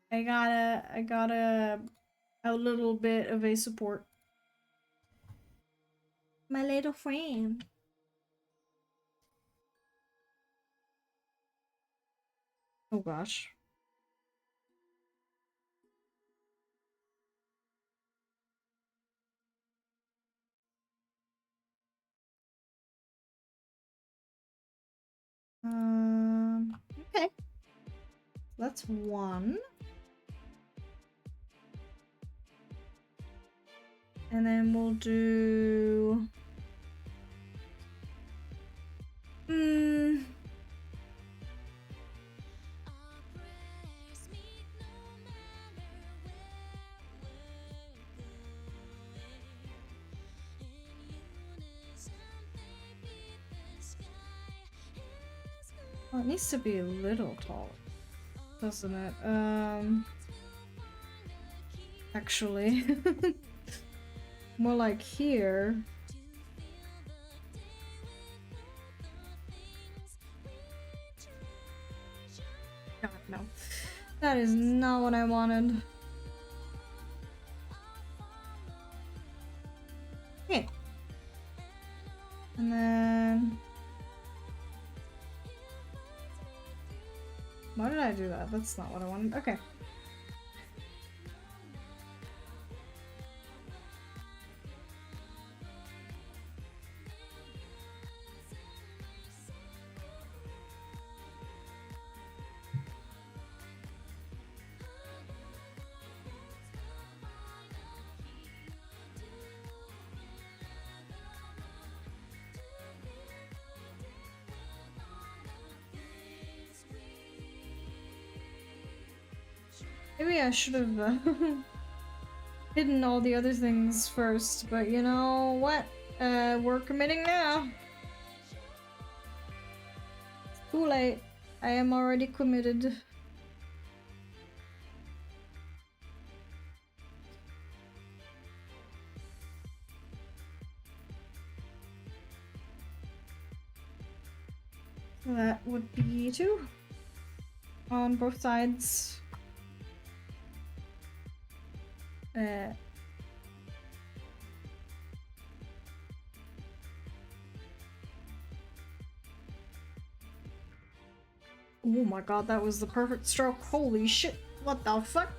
I got a little bit of a support. My little friend. Oh gosh. Okay. That's one. And then we'll do... Well, it needs to be a little tall, doesn't it? Actually, more like here. God, no. That is not what I wanted. Okay. And then... Why did I do that? That's not what I wanted. Okay. Maybe I should have hidden all the other things first, but you know what? We're committing now. It's too late. I am already committed. So that would be 2 on both sides. Oh my god, that was the perfect stroke. Holy shit, what the fuck?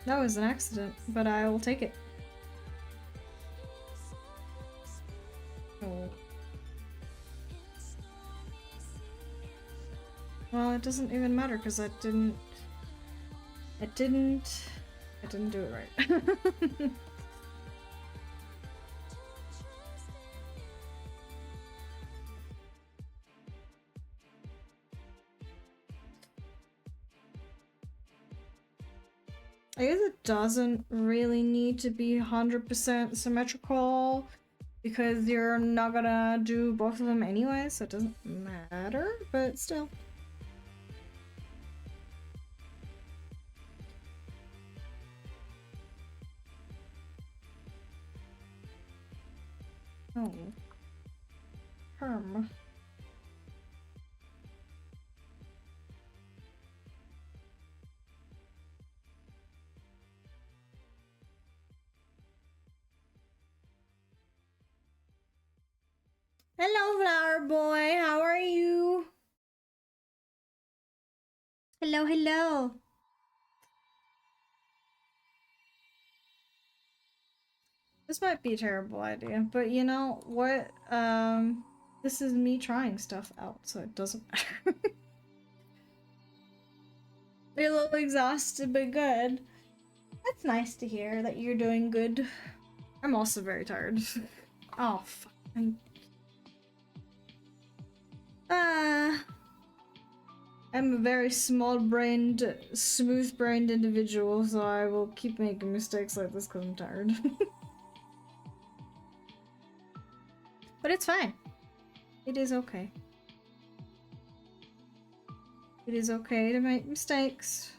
That was an accident, but I will take it. Oh. Well, it doesn't even matter because I didn't do it right. I guess it doesn't really need to be 100% symmetrical because you're not gonna do both of them anyway, so it doesn't matter, but still. Oh. Perm. Hello, flower boy. How are you? Hello, hello. This might be a terrible idea, but you know what? This is me trying stuff out, so it doesn't matter. You're a little exhausted, but good. That's nice to hear that you're doing good. I'm also very tired. Oh, fuck. I'm a very small-brained, smooth-brained individual, so I will keep making mistakes like this because I'm tired. But it's fine. It is okay. It is okay to make mistakes.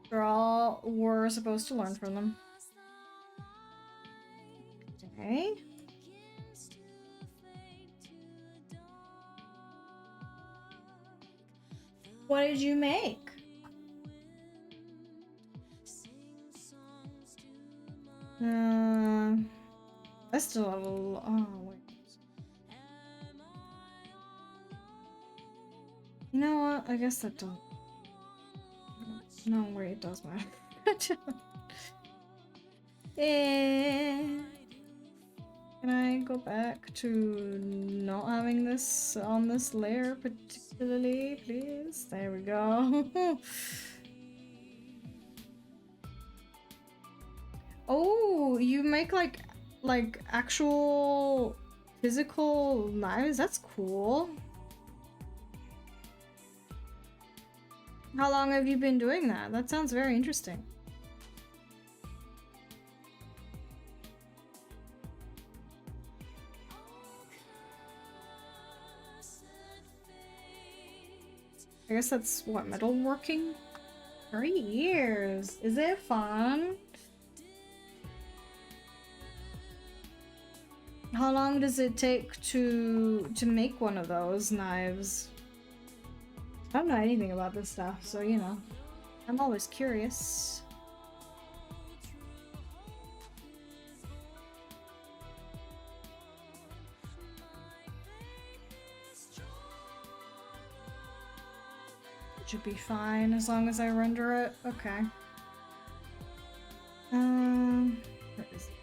We're supposed to learn from them. Okay. What did you make? I still have a lot. Oh, wait. You know what? I guess that don't. No, wait, it does matter. Can I go back to not having this on this layer particularly, please? There we go. Oh, you make like actual physical knives? That's cool. How long have you been doing that? That sounds very interesting. guess that's what, metalworking? 3 years. Is it fun? How long does it take to make one of those knives? I don't know anything about this stuff, so you know. I'm always curious. It should be fine as long as I render it. Okay. Where is it?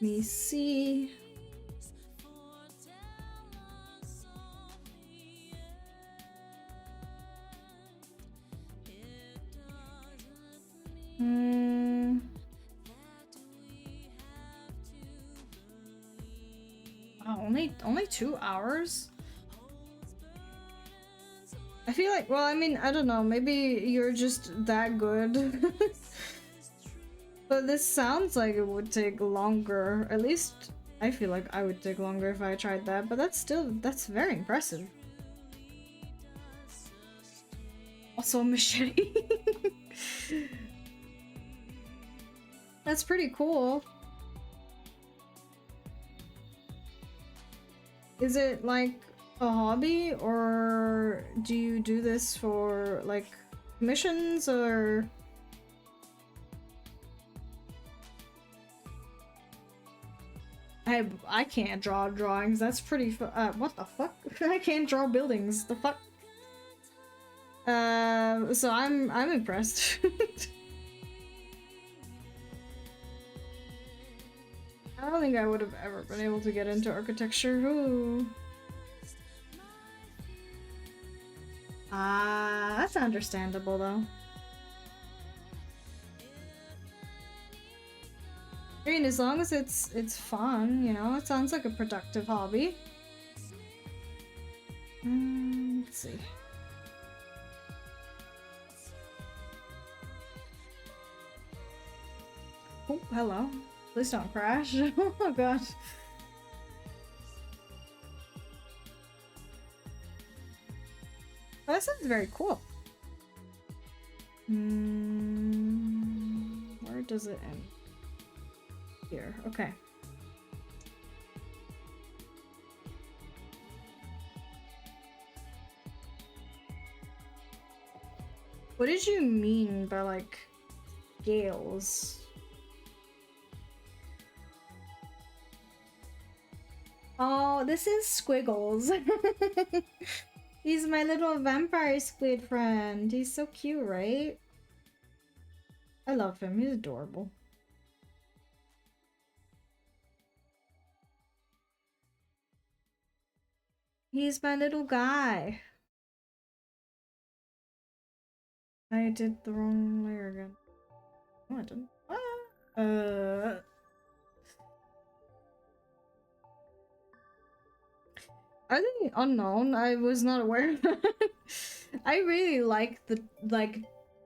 Let me see. Oh, only 2 hours? I feel like, well, I mean, I don't know, maybe you're just that good. But this sounds like it would take longer. At least I feel like I would take longer if I tried that, but that's very impressive. Also a machete. That's pretty cool. Is it like a hobby, or do you do this for like missions, or? I can't draw drawings. That's pretty what the fuck? I can't draw buildings. The fuck? So I'm impressed. I don't think I would have ever been able to get into architecture. Ooh. That's understandable though. I mean, as long as it's fun, you know, it sounds like a productive hobby. Let's see. Oh, hello. Please don't crash. Oh god. Well, that sounds very cool. Where does it end? Here, okay. What did you mean by like scales? Oh, this is Squiggles. He's my little vampire squid friend. He's so cute, right? I love him. He's adorable. He's my little guy. I did the wrong layer again. No, I didn't. Are they unknown? I was not aware of that. I really like the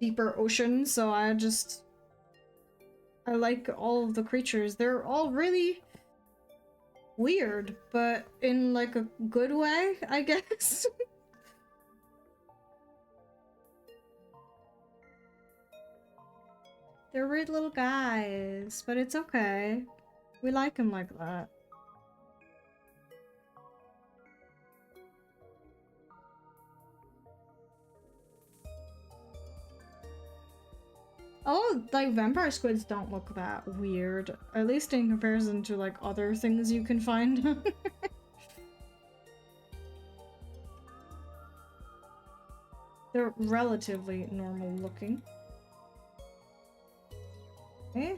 deeper ocean, so I like all of the creatures. They're all really weird, but in like a good way, I guess. They're weird little guys, but it's okay. We like them like that. Oh, like vampire squids don't look that weird, at least in comparison to like other things you can find. They're relatively normal looking. Okay.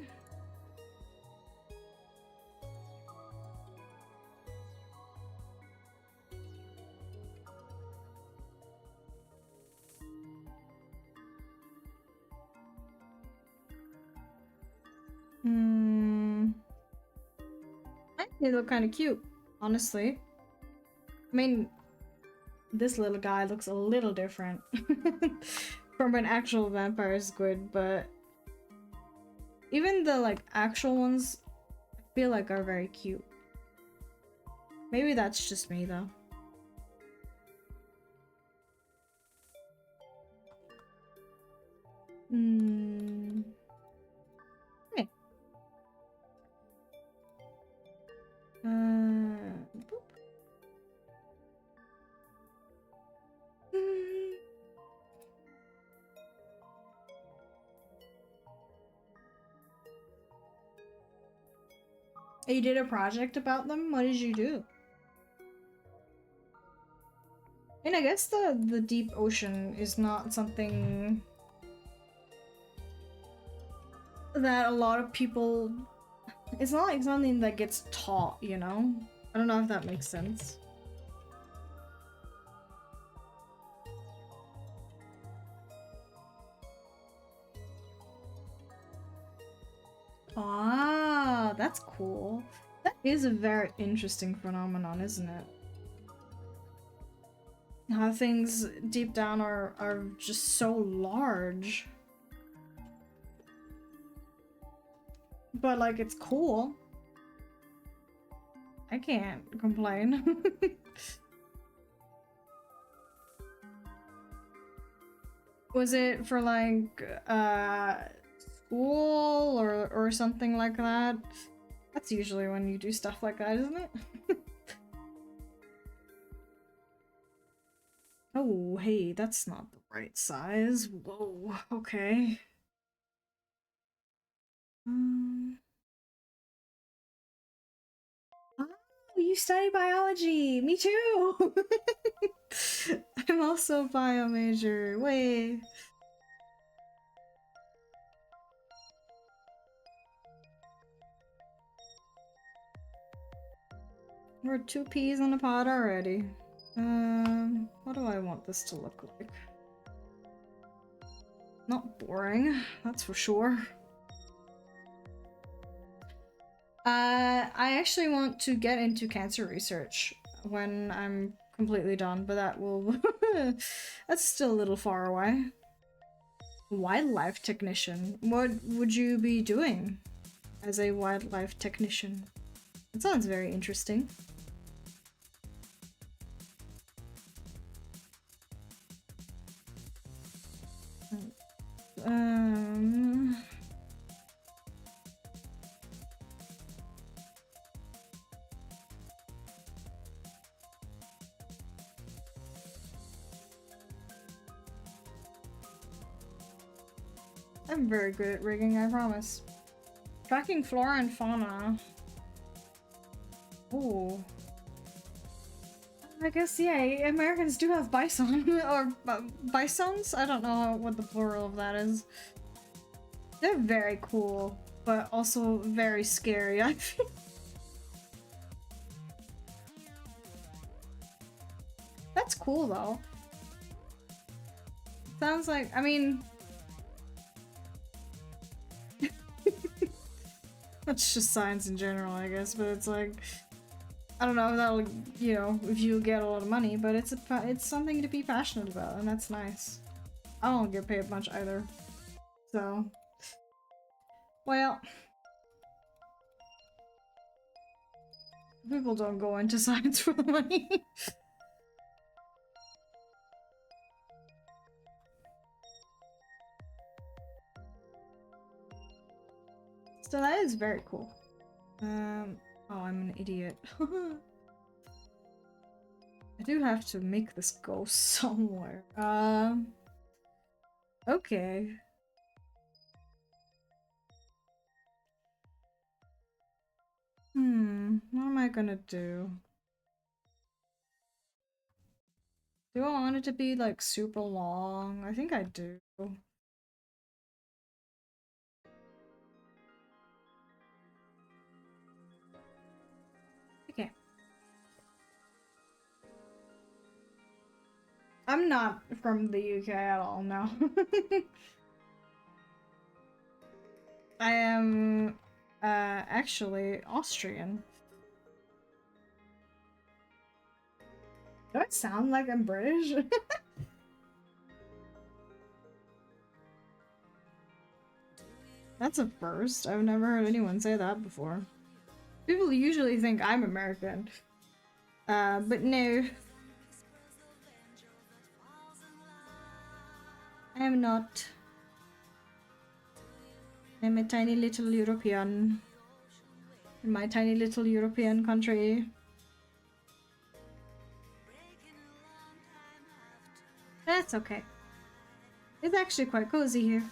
They look kind of cute, honestly. I mean, This little guy looks a little different from an actual vampire squid, but even the like actual ones I feel like are very cute. Maybe that's just me though. Hey. Boop. You did a project about them? What did you do? And I guess the deep ocean is not something that a lot of people, it's not like something that gets taught, you know? I don't know if that makes sense. Ah, that's cool. That is a very interesting phenomenon, isn't it? How things deep down are just so large. But like it's cool. I can't complain. Was it for like school or something like that? That's usually when you do stuff like that, isn't it? Oh, hey, that's not the right size. Whoa, okay. Oh, you study biology! Me too! I'm also a bio major. Wait. We're 2 peas in a pod already. What do I want this to look like? Not boring, that's for sure. I actually want to get into cancer research when I'm completely done, but that will... that's still a little far away. Wildlife technician. What would you be doing as a wildlife technician? That sounds very interesting. I'm very good at rigging, I promise. Tracking flora and fauna. Ooh. I guess, yeah, Americans do have bison, or bisons? I don't know what the plural of that is. They're very cool, but also very scary, I feel. That's cool, though. Sounds like, I mean... That's just science in general, I guess, but it's like... I don't know if that'll, you know, if you get a lot of money, but it's something to be passionate about, and that's nice. I don't get paid much either, so... Well... People don't go into science for the money. So that is very cool. Oh, I'm an idiot. I do have to make this go somewhere. Okay. What am I gonna do? Do I want it to be like super long? I think I do. Okay. I'm not from the UK at all, no. I am actually Austrian. Do I sound like I'm British? That's a first. I've never heard anyone say that before. People usually think I'm American. But no. I am not. I'm a tiny little European. In my tiny little European country. That's okay. It's actually quite cozy here.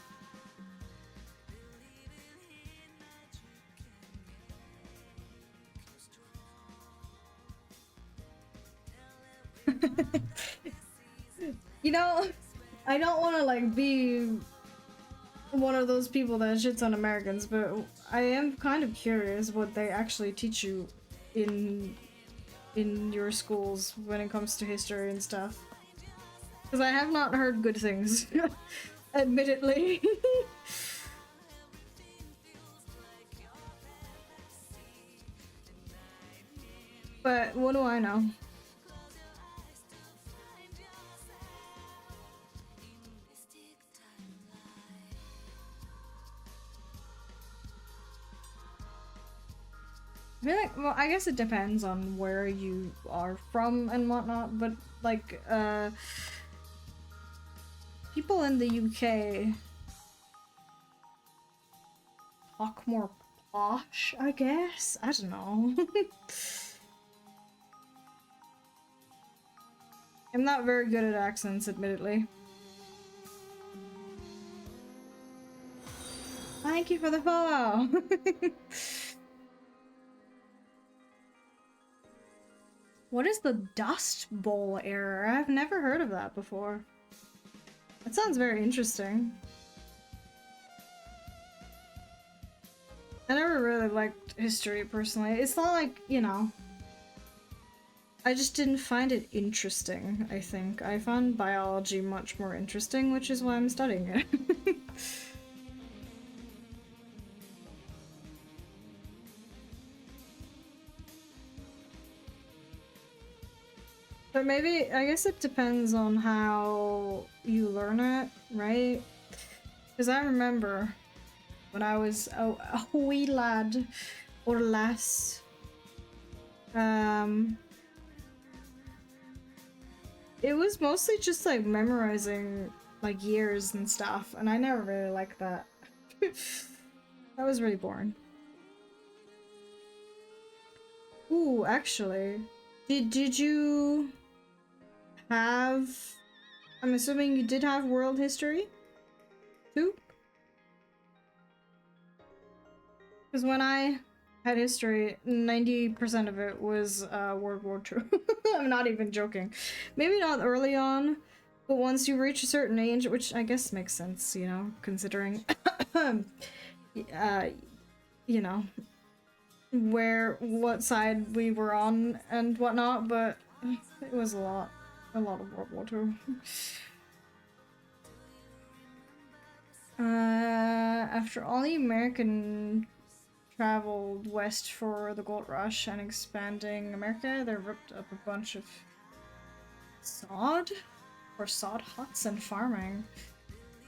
You know, I don't want to like be one of those people that shits on Americans, but I am kind of curious what they actually teach you in your schools when it comes to history and stuff. Because I have not heard good things, admittedly. But what do I know? I feel like, well, I guess it depends on where you are from and whatnot, but like, people in the UK talk more posh, I guess? I don't know. I'm not very good at accents, admittedly. Thank you for the follow! What is the Dust Bowl error? I've never heard of that before. That sounds very interesting. I never really liked history personally. It's not like, you know, I just didn't find it interesting, I think. I found biology much more interesting, which is why I'm studying it. But maybe, I guess it depends on how you learn it, right? Because I remember when I was a wee lad or lass, it was mostly just like memorizing like years and stuff, and I never really liked that. That was really boring. Ooh, actually, did you have? I'm assuming you did have world history too? Because when I had history, 90% of it was World War II. I'm not even joking. Maybe not early on, but once you reach a certain age, which I guess makes sense, you know, considering, you know, what side we were on and whatnot, but it was a lot of World War II. After all the American traveled west for the gold rush and expanding America, they ripped up a bunch of sod huts and farming.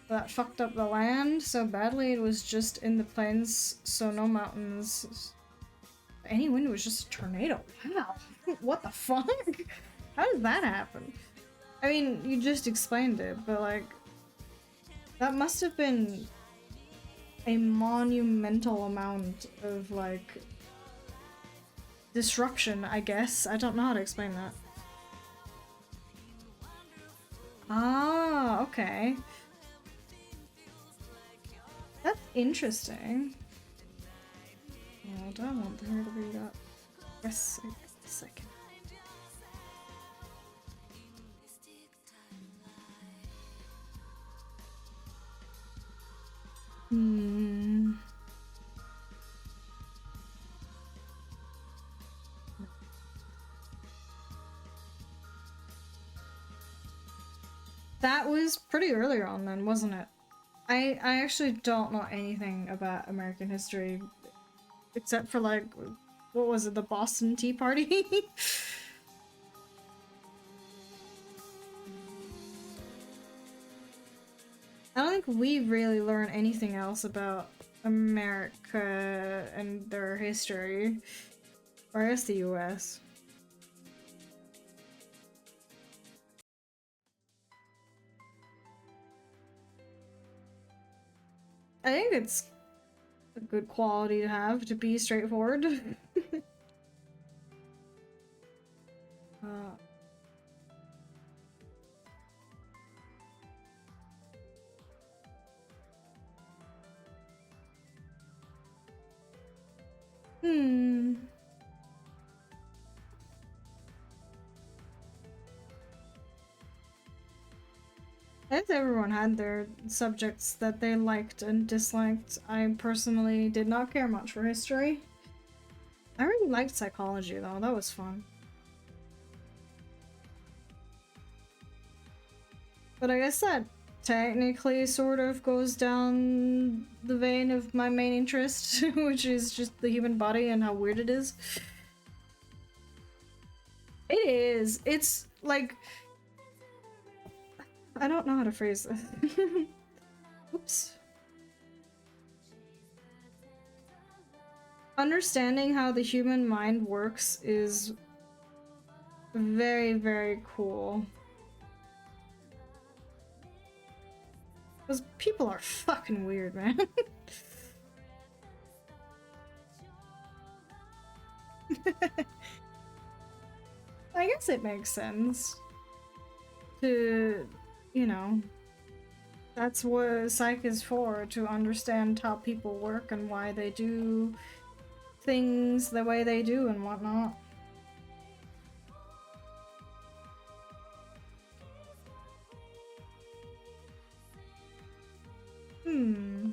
That fucked up the land so badly it was just in the plains, so no mountains. Any wind was just a tornado. Wow. What the fuck? How did that happen? I mean, you just explained it, but like, that must have been a monumental amount of like disruption, I guess. I don't know how to explain that. Ah, okay. That's interesting. Oh, do I want her to read that? Yes, a second. That was pretty early on then, wasn't it? I actually don't know anything about American history except for like, what was it, the Boston Tea Party? I don't think we really learn anything else about America and their history. Or I guess the US. I think it's a good quality to have, to be straightforward. uh, hmm. I guess everyone had their subjects that they liked and disliked. I personally did not care much for history. I really liked psychology though, that was fun. But I guess that technically sort of goes down the vein of my main interest, which is just the human body and how weird it is. It is. It's like... I don't know how to phrase this. Oops. Understanding how the human mind works is very, very cool. Because people are fucking weird, man. I guess it makes sense to, you know, that's what psych is for, to understand how people work and why they do things the way they do and whatnot. Hmm.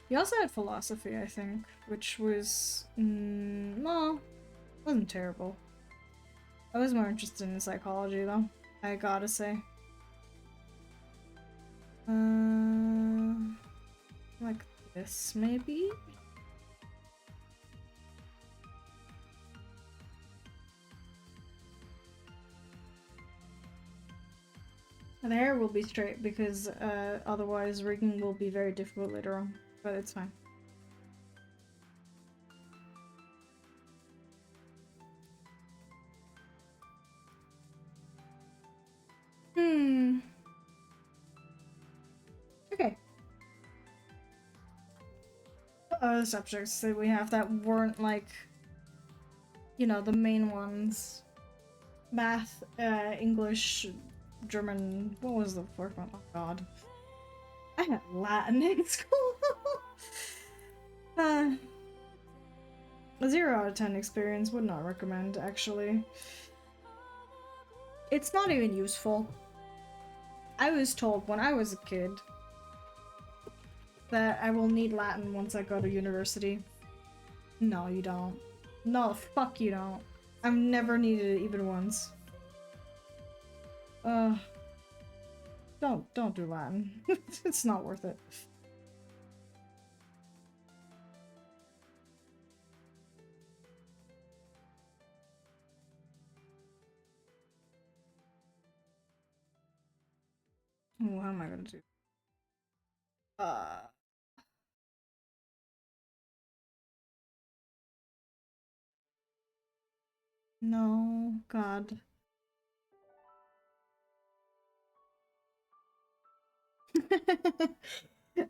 You also had philosophy, I think, which was, well, wasn't terrible. I was more interested in psychology, though, I gotta say. Like this, maybe? And the hair will be straight because otherwise rigging will be very difficult later on, but it's fine. Hmm. Okay. What other subjects that we have that weren't like, you know, the main ones? Math, English, German. What was the fourth one? Oh god. I had Latin in school. A 0 out of 10 experience, would not recommend, actually. It's not even useful. I was told when I was a kid that I will need Latin once I go to university. No, you don't. No, fuck you don't. I've never needed it even once. Don't do Latin. It's not worth it. Oh, how am I gonna do? Uh... No, God.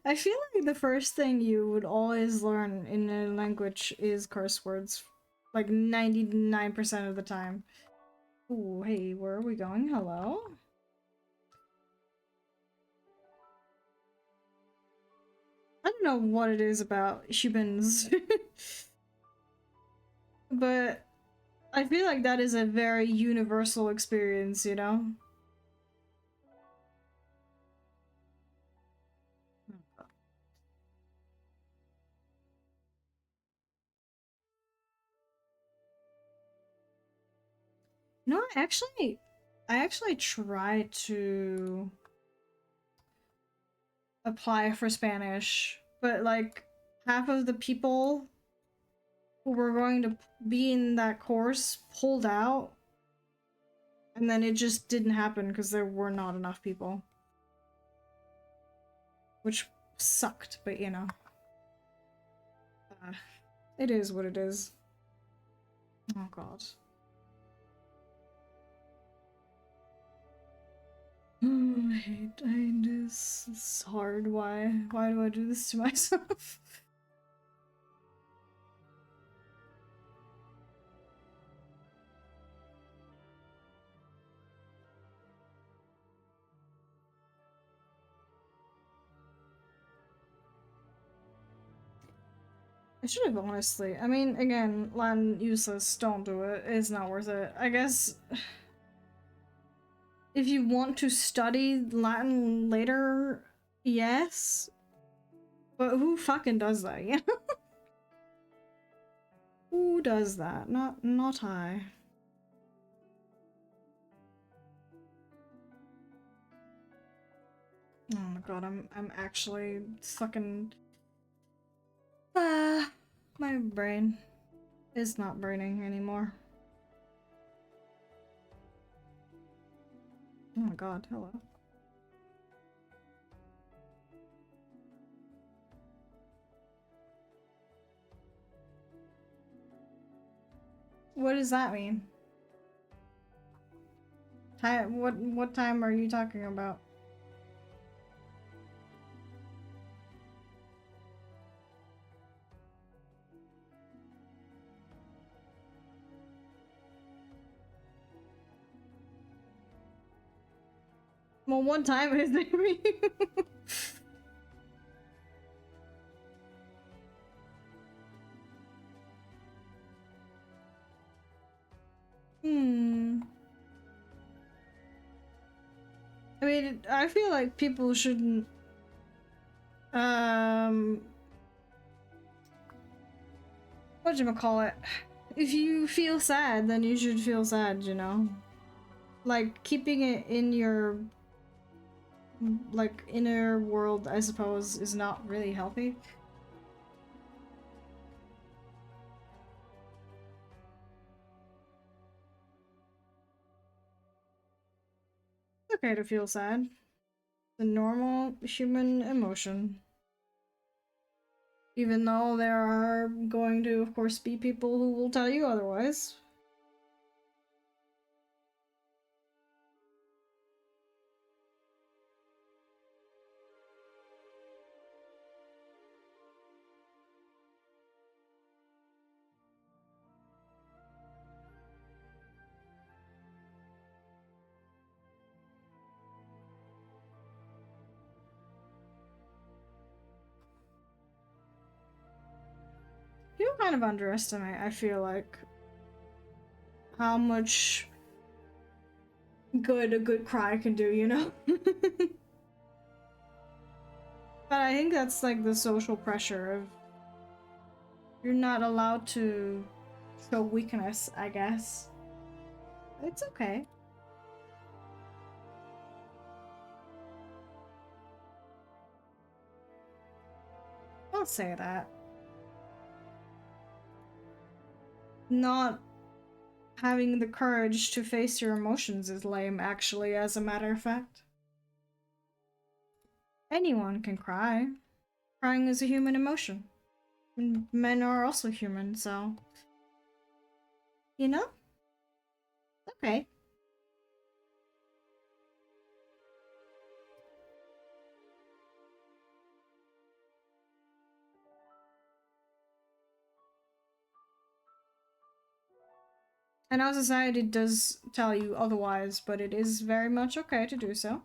I feel like the first thing you would always learn in a language is curse words. Like 99% of the time. Ooh, hey, where are we going? Hello? I don't know what it is about humans. But I feel like that is a very universal experience, you know? No, I actually tried to apply for Spanish, but like half of the people who were going to be in that course pulled out, and then it just didn't happen because there were not enough people. Which sucked, but you know. It is what it is. Oh god. Oh, I hate this. It's hard. Why? Why do I do this to myself? I should have, honestly. I mean, again, Latin useless, don't do it. It's not worth it. I guess if you want to study Latin later, yes. But who fucking does that, you know? Who does that? Not I. Oh my god, I'm actually fucking my brain is not braining anymore. Oh my god, hello. What does that mean? What time are you talking about? Well, what time is it? Hmm. I mean, I feel like people shouldn't whatchamacallit? If you feel sad, then you should feel sad, you know? Like, keeping it in your, like, inner world, I suppose, is not really healthy. It's okay to feel sad. It's a normal human emotion. Even though there are going to, of course, be people who will tell you otherwise. People kind of underestimate, I feel like, how much good a good cry can do, you know? But I think that's like the social pressure of you're not allowed to show weakness, I guess. It's okay. Don't say that. Not having the courage to face your emotions is lame, actually, as a matter of fact. Anyone can cry. Crying is a human emotion. Men are also human, so. You know? Okay. And our society does tell you otherwise, but it is very much okay to do so.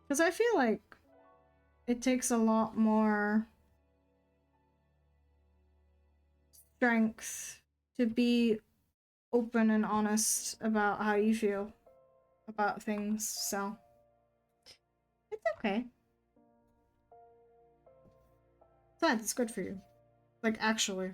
Because I feel like it takes a lot more strength to be open and honest about how you feel about things, so it's okay. Besides, it's good for you. Like, actually.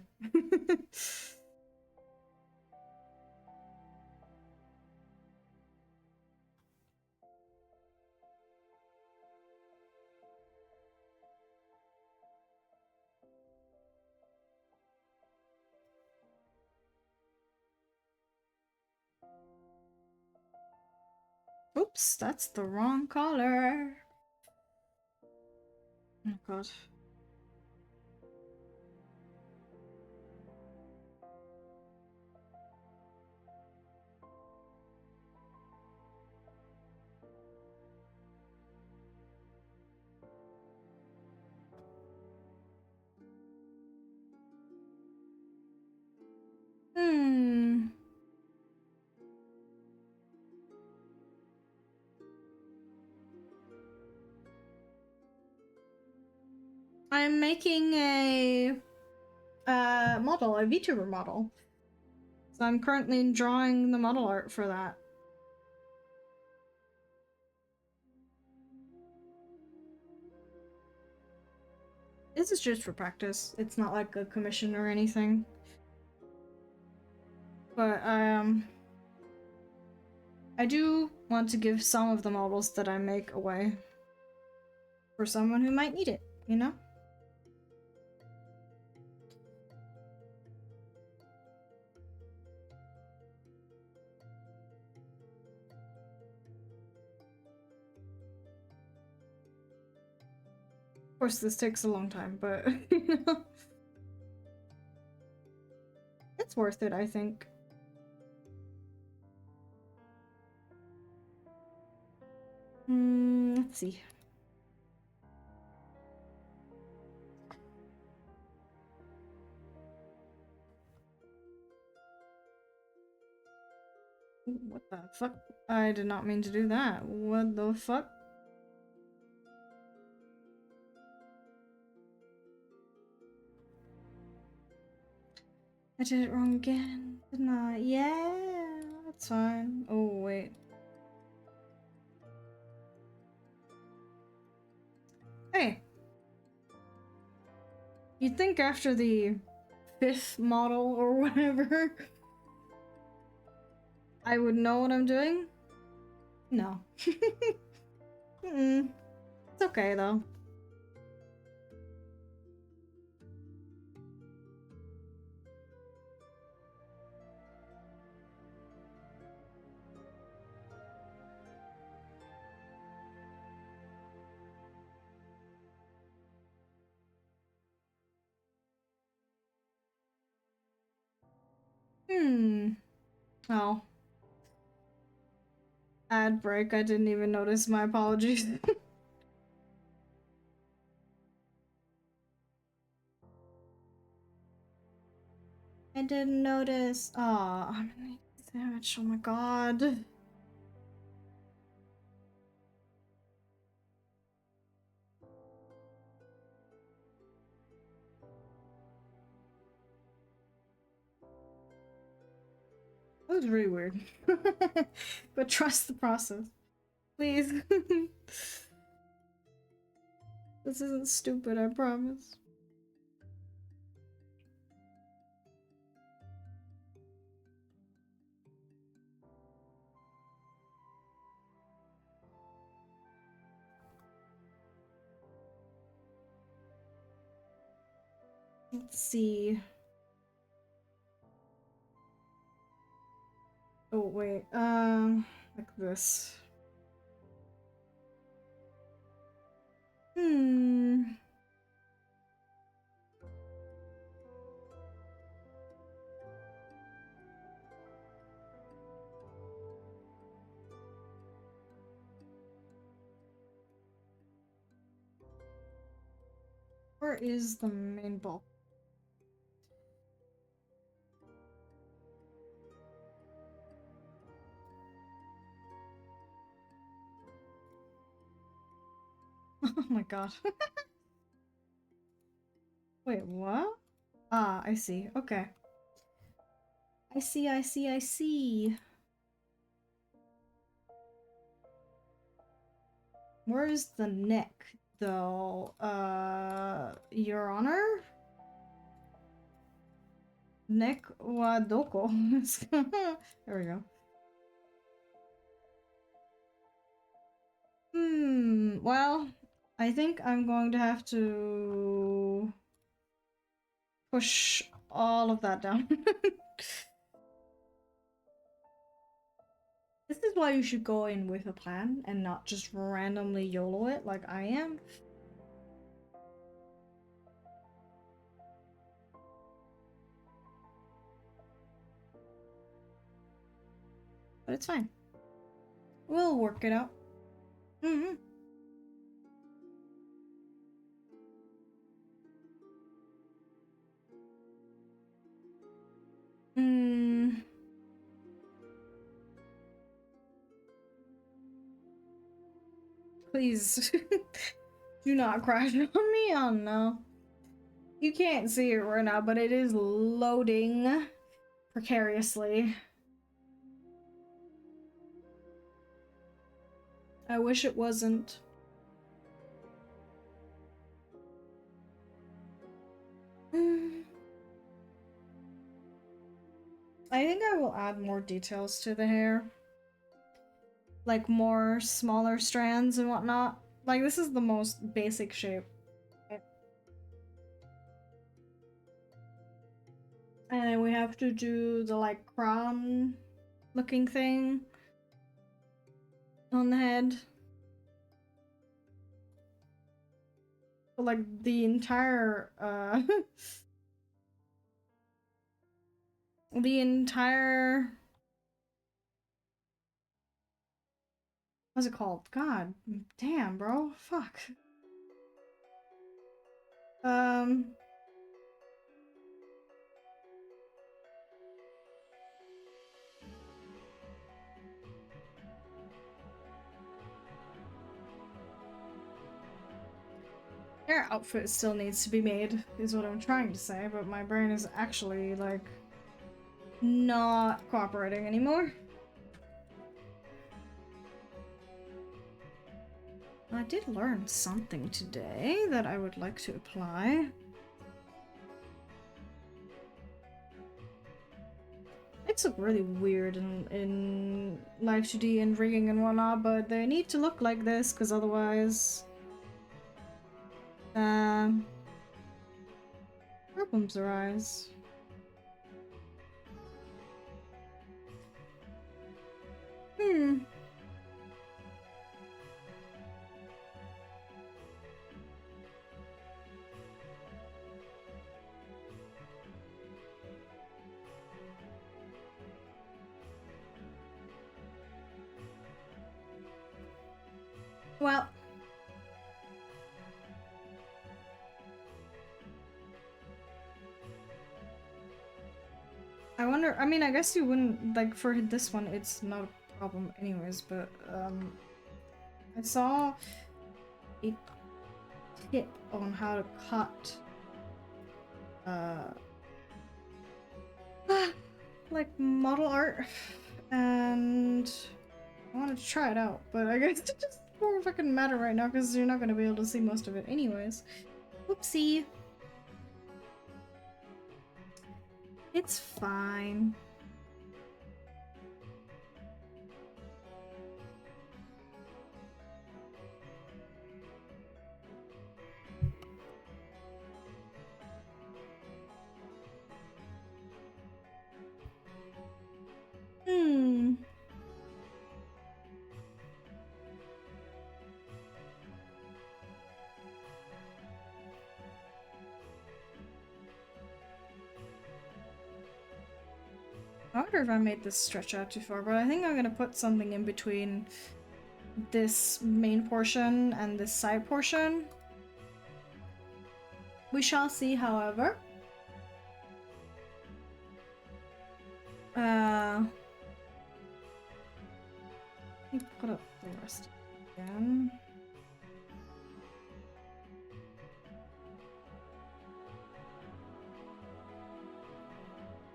Oops, that's the wrong color. Oh god. Hmm. I'm making a model, a VTuber model. So I'm currently drawing the model art for that. This is just for practice. It's not like a commission or anything. But I do want to give some of the models that I make away for someone who might need it, you know? Of course, this takes a long time, but you know, it's worth it, I think. Let's see. What the fuck? I did not mean to do that. What the fuck? I did it wrong again, didn't I? Yeah, that's fine. Oh, wait. Hey! You'd think after the 5th model or whatever, I would know what I'm doing? No. It's okay, though. Oh. Ad break, I didn't even notice. My apologies. I didn't notice. Aw, I'm gonna eat the sandwich. Oh my god. That was really weird. But trust the process. Please. This isn't stupid, I promise. Let's see. Oh, wait. Like this. Hmm. Where is the main bulk? Oh my god. Wait, what? Ah, I see. Okay. I see, I see, I see. Where is the neck? though. Your Honor? Nick Wadoko. There we go. Well, I think I'm going to have to push all of that down. This is why you should go in with a plan and not just randomly YOLO it like I am. But it's fine. We'll work it out. Mm-hmm. Please do not crash on me. Oh no. You can't see it right now, but it is loading precariously. I wish it wasn't. I think I will add more details to the hair. Like more smaller strands and whatnot. Like this is the most basic shape. And then we have to do the like crown looking thing on the head. But like the entire the entire what's it called? God damn, bro. Fuck. Their outfit still needs to be made, is what I'm trying to say, but my brain is actually, like, not cooperating anymore. I did learn something today that I would like to apply. It's look really weird in Live 2D and rigging and whatnot, but they need to look like this, because otherwise problems arise. Well, I wonder, I mean, I guess you wouldn't, like, for this one, it's not a problem anyways, but, I saw a tip on how to cut, like, model art, and I wanted to try it out, but I guess it just won't fucking matter right now, because you're not gonna be able to see most of it anyways. Whoopsie. It's fine. I wonder if I made this stretch out too far, but I think I'm gonna put something in between this main portion and this side portion. We shall see, however. Let me put up the rest again.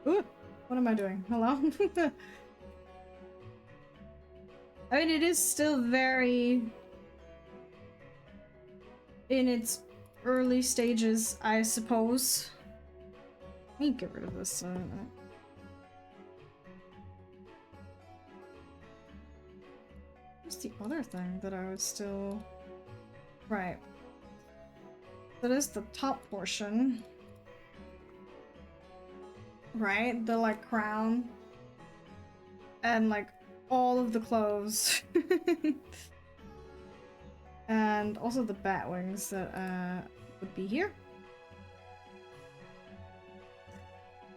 Ooh, what am I doing? Hello? I mean, it is still very... in its early stages, I suppose. Let me get rid of this. What's the other thing that I was still... Right. That is the top portion. Right? The, like, crown. And, like, all of the clothes. And also the bat wings that, would be here.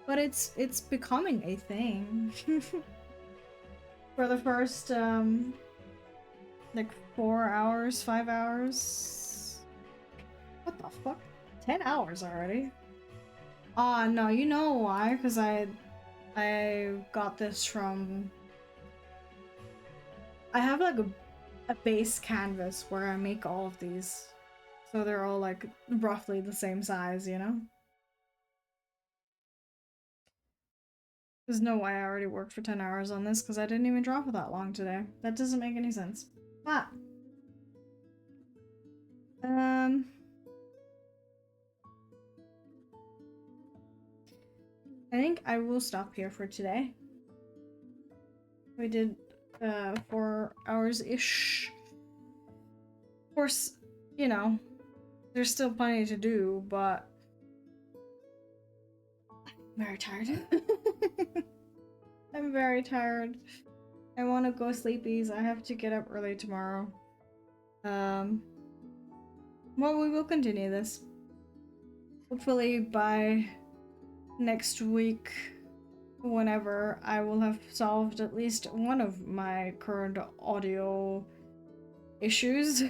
But it's becoming a thing. For the first, like 4 hours, 5 hours. What the fuck? 10 hours already? No, you know why? Because I got this from... I have like a base canvas where I make all of these. So they're all like roughly the same size, you know? There's no way I already worked for 10 hours on this because I didn't even draw for that long today. That doesn't make any sense. But I think I will stop here for today. We did 4 hours-ish. Of course, you know, there's still plenty to do, but I'm very tired. I'm very tired. I want to go sleepies. I have to get up early tomorrow. Well, we will continue this. Hopefully by next week, whenever, I will have solved at least one of my current audio issues.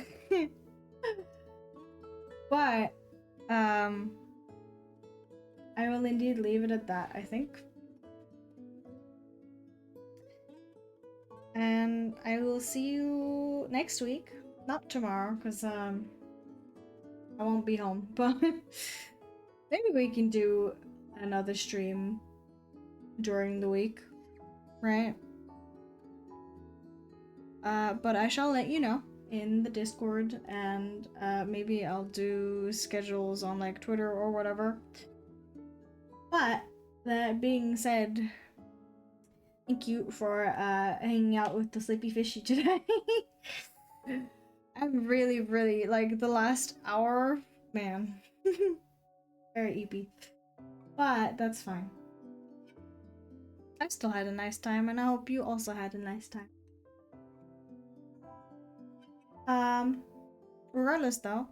But, I will indeed leave it at that, I think. And I will see you next week. Not tomorrow, because, I won't be home, but maybe we can do another stream during the week, right? But I shall let you know in the Discord, and maybe I'll do schedules on like Twitter or whatever. But that being said, thank you for hanging out with the Sleepy Fishy today. I'm really like the last hour, man. Very eepy. But that's fine. I still had a nice time, and I hope you also had a nice time. Regardless though,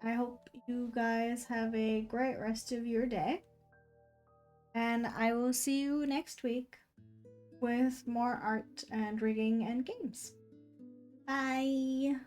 I hope you guys have a great rest of your day. And I will see you next week with more art and rigging and games. Bye!